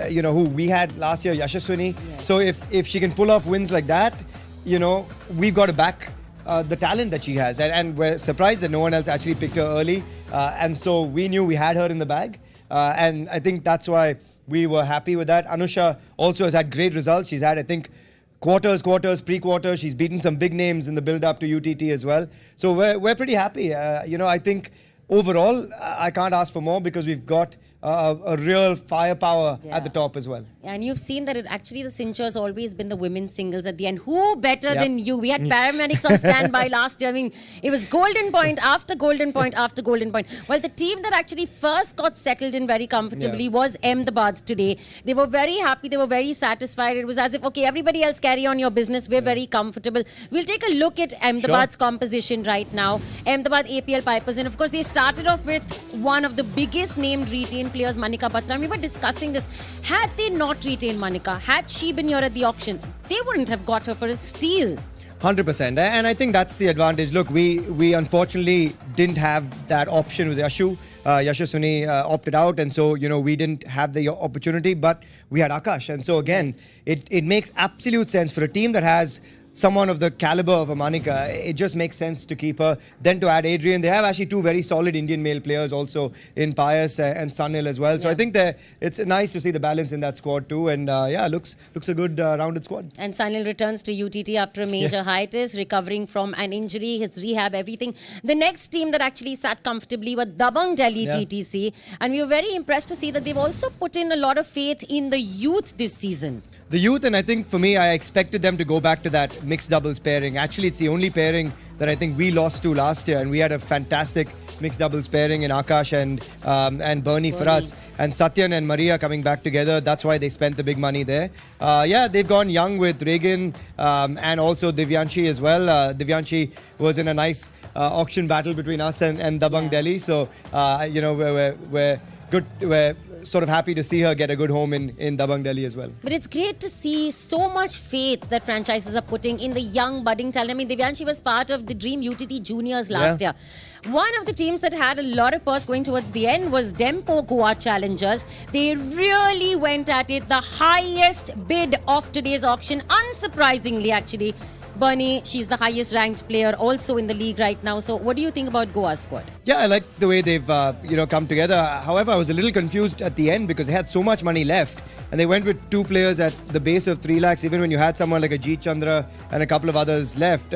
you know, who we had last year, Yashaswini. Yeah. So if she can pull off wins like that, you know, we've got to back the talent that she has. And we're surprised that no one else actually picked her early. And so we knew we had her in the bag. And I think that's why we were happy with that. Anusha also has had great results. She's had, I think, quarters, pre-quarters. She's beaten some big names in the build-up to UTT as well. So we're pretty happy. You know, I think overall, I can't ask for more, because we've got a real firepower at the top as well. And you've seen that actually the cincher has always been the women's singles at the end. Who better than you? We had paramedics on standby last year. I mean, it was golden point after golden point after golden point. Well, the team that actually first got settled in very comfortably was Ahmedabad today. They were very happy. They were very satisfied. It was as if, okay, everybody else carry on your business. We're very comfortable. We'll take a look at Ahmedabad's composition right now. Ahmedabad APL Pipers. And of course, they started off with one of the biggest named retained players, Manika Batra. And we were discussing this. Had they not retained Manika, had she been here at the auction, they wouldn't have got her for a steal. 100%. And I think that's the advantage. Look, we unfortunately didn't have that option with Yashu. Yashaswini opted out, and so, you know, we didn't have the opportunity, but we had Akash. And so again, it makes absolute sense for a team that has someone of the caliber of a Manika. It just makes sense to keep her. Then to add Adrian, they have actually two very solid Indian male players also in Pius and Sunil as well. So I think it's nice to see the balance in that squad too. And yeah, looks a good rounded squad. And Sunil returns to UTT after a major hiatus, recovering from an injury, his rehab, everything. The next team that actually sat comfortably were Dabang Delhi TTC. And we were very impressed to see that they've also put in a lot of faith in the youth this season. The youth, and I think for me, I expected them to go back to that mixed doubles pairing. Actually, it's the only pairing that I think we lost to last year, and we had a fantastic mixed doubles pairing in Akash and Bernie for us. And Satyan and Maria coming back together. That's why they spent the big money there. Yeah, they've gone young with Regan and also Divyanshi as well. Divyanshi was in a nice auction battle between us and Dabang Delhi. So, you know, we're good. We're sort of happy to see her get a good home in Dabang Delhi as well. But it's great to see so much faith that franchises are putting in the young budding talent. I mean, Divyanshi was part of the Dream UTT Juniors last year. One of the teams that had a lot of purse going towards the end was Dempo Goa Challengers. They really went at it. The highest bid of today's auction, unsurprisingly actually. Bernie, she's the highest ranked player also in the league right now. So what do you think about Goa's squad? Yeah, I like the way they've come together. However, I was a little confused at the end because they had so much money left. And they went with 2 players at the base of 3 lakhs, even when you had someone like a Jeet Chandra and a couple of others left.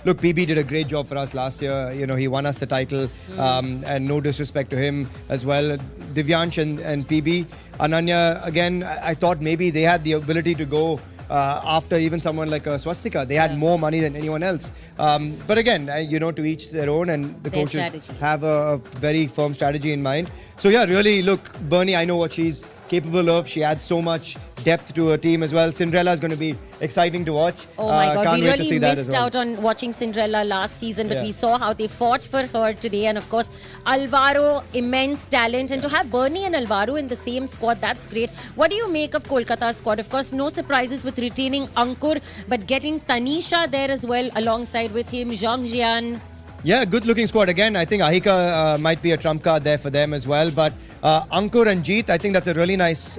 Look, PB did a great job for us last year. You know, he won us the title, and no disrespect to him as well. Divyansh and PB. Ananya, again, I thought maybe they had the ability to go after even someone like Swastika. They had more money than anyone else. But again, you know, to each their own, and the Their coaches strategy. have a very firm strategy in mind. So yeah, really, look, Bernie, I know what she's capable of. She adds so much depth to her team as well. Cinderella is going to be exciting to watch. Oh my God, can't we wait to see really that as missed well. out on watching Cinderella last season, but Yeah. we saw how they fought for her today. And of course, Alvaro, immense talent. And to have Bernie and Alvaro in the same squad, that's great. What do you make of Kolkata's squad? Of course, no surprises with retaining Ankur, but getting Tanisha there as well alongside with him, Zhang Jian. Yeah, good looking squad. Again, I think Ahika might be a trump card there for them as well. But Ankur and Jeet, I think that's a really nice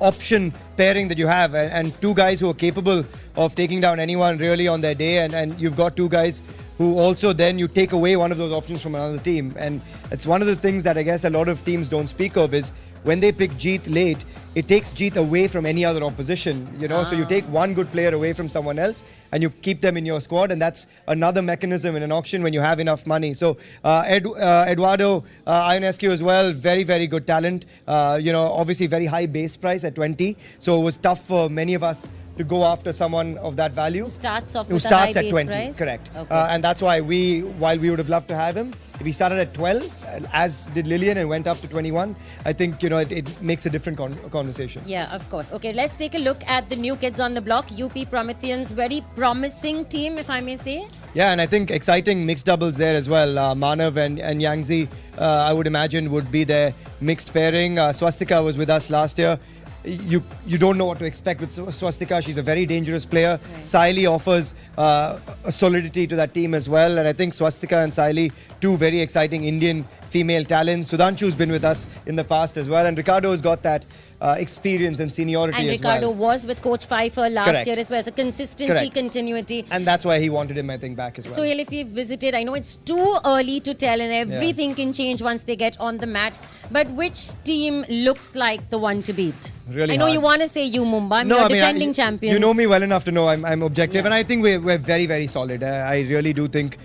option pairing that you have. And 2 guys who are capable of taking down anyone really on their day. And you've got 2 guys who also then you take away one of those options from another team. And it's one of the things that I guess a lot of teams don't speak of is when they pick Jeet late, it takes Jeet away from any other opposition, you know. So you take one good player away from someone else and you keep them in your squad, and that's another mechanism in an auction when you have enough money. So Eduardo Ionescu as well, very, very good talent. You know, obviously very high base price at 20. So it was tough for many of us to go after someone of that value. Who starts off Who with a starts high at base 20, price? correct. Okay. And that's why while we would have loved to have him, if he started at 12, as did Lillian, and went up to 21, I think, you know, it makes a different conversation. Yeah, of course. Okay, let's take a look at the new kids on the block. UP Prometheans, very promising team, if I may say. Yeah, and I think exciting mixed doubles there as well. Manav and Yangzi, I would imagine, would be their mixed pairing. Swastika was with us last year. You don't know what to expect with Swastika. She's a very dangerous player. Right. Saili offers a solidity to that team as well. And I think Swastika and Saili, 2 very exciting Indian female talents. Sudhanshu's been with us in the past as well. And Ricardo's got that experience and seniority and as Ricardo well. was with Coach Pfeiffer last Correct. year as well. So consistency, Correct. continuity. And that's why he wanted him, I think, back as well. So if you've visited, I know it's too early to tell and everything can change once they get on the mat. But which team looks like the one to beat? Really I know hard. you want to say you, Mumbai. You're defending champions. You know me well enough to know I'm objective, and I think we're very, very solid. I really do think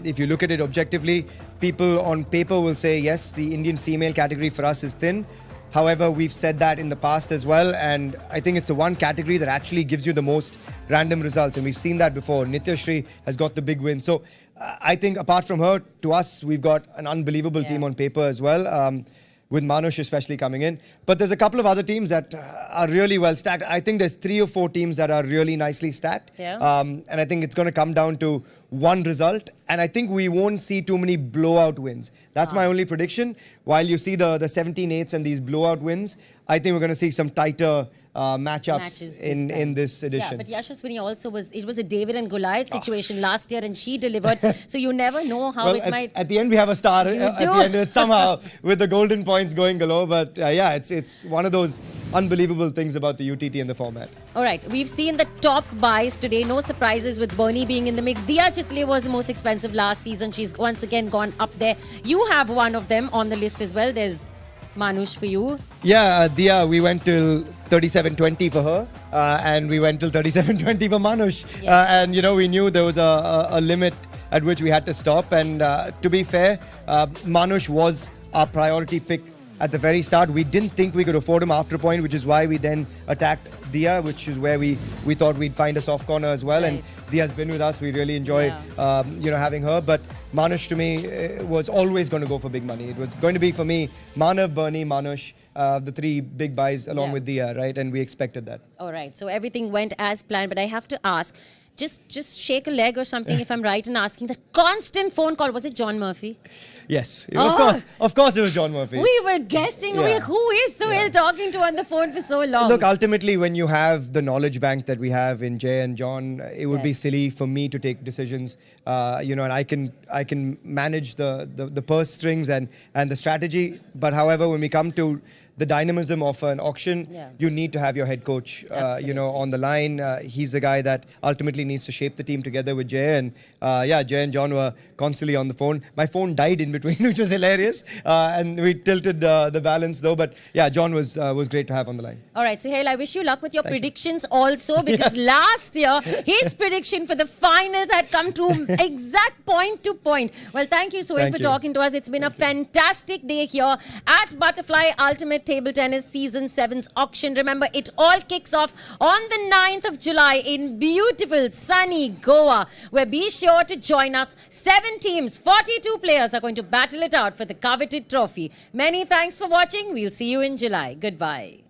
if you look at it objectively, people on paper will say, yes, the Indian female category for us is thin. However, we've said that in the past as well, and I think it's the one category that actually gives you the most random results, and we've seen that before. Nityashri has got the big win. So I think apart from her, to us, we've got an unbelievable team on paper as well. With Manush especially coming in. But there's a couple of other teams that are really well stacked. I think there's 3 or 4 teams that are really nicely stacked. Yeah. And I think it's going to come down to one result. And I think we won't see too many blowout wins. That's my only prediction. While you see the 17-8s and these blowout wins, I think we're going to see some tighter matchups in this edition. Yeah, but Yashaswini also was a David and Goliath situation last year, and she delivered. So you never know how it might. At the end, we have a star. At the end, it's somehow with the golden points going galore. But yeah, it's one of those unbelievable things about the UTT and the format. All right, we've seen the top buys today. No surprises with Bernie being in the mix. Diya Chitle was the most expensive last season. She's once again gone up there. You have one of them on the list as well. There's Manush for you. Yeah, Diya, we went till 37.20 for her, and we went till 37.20 for Manush. Yes. And you know, we knew there was a limit at which we had to stop. And to be fair, Manush was our priority pick at the very start. We didn't think we could afford him after a point, which is why we then attacked Dia, which is where we thought we'd find a soft corner as well. And Dia's been with us. We really enjoy, having her. But Manush, to me, was always going to go for big money. It was going to be, for me, Manav, Bernie, Manush, the three big buys along with Dia, right? And we expected that. All right. So everything went as planned. But I have to ask, just shake a leg or something if I'm right in asking. That constant phone call, was it John Murphy? Yes, of course it was John Murphy. We were guessing, who is Suhail talking to on the phone for so long? Look, ultimately, when you have the knowledge bank that we have in Jay and John, it would be silly for me to take decisions, and I can manage the purse strings and the strategy. But however, when we come to the dynamism of an auction, you need to have your head coach, on the line. He's the guy that ultimately needs to shape the team together with Jay. And Jay and John were constantly on the phone. My phone died in between, which was hilarious. And we tilted the balance though. But yeah, John was great to have on the line. All right, Suhail, I wish you luck with your predictions also, because last year, his prediction for the finals had come true exact point to point. Well, thank you, Suhail, for talking to us. It's been a fantastic day here at Butterfly Ultimate Table Tennis Season 7's auction. Remember, it all kicks off on the 9th of July in beautiful, sunny Goa, where be sure to join us. 7 teams, 42 players are going to battle it out for the coveted trophy. Many thanks for watching. We'll see you in July. Goodbye.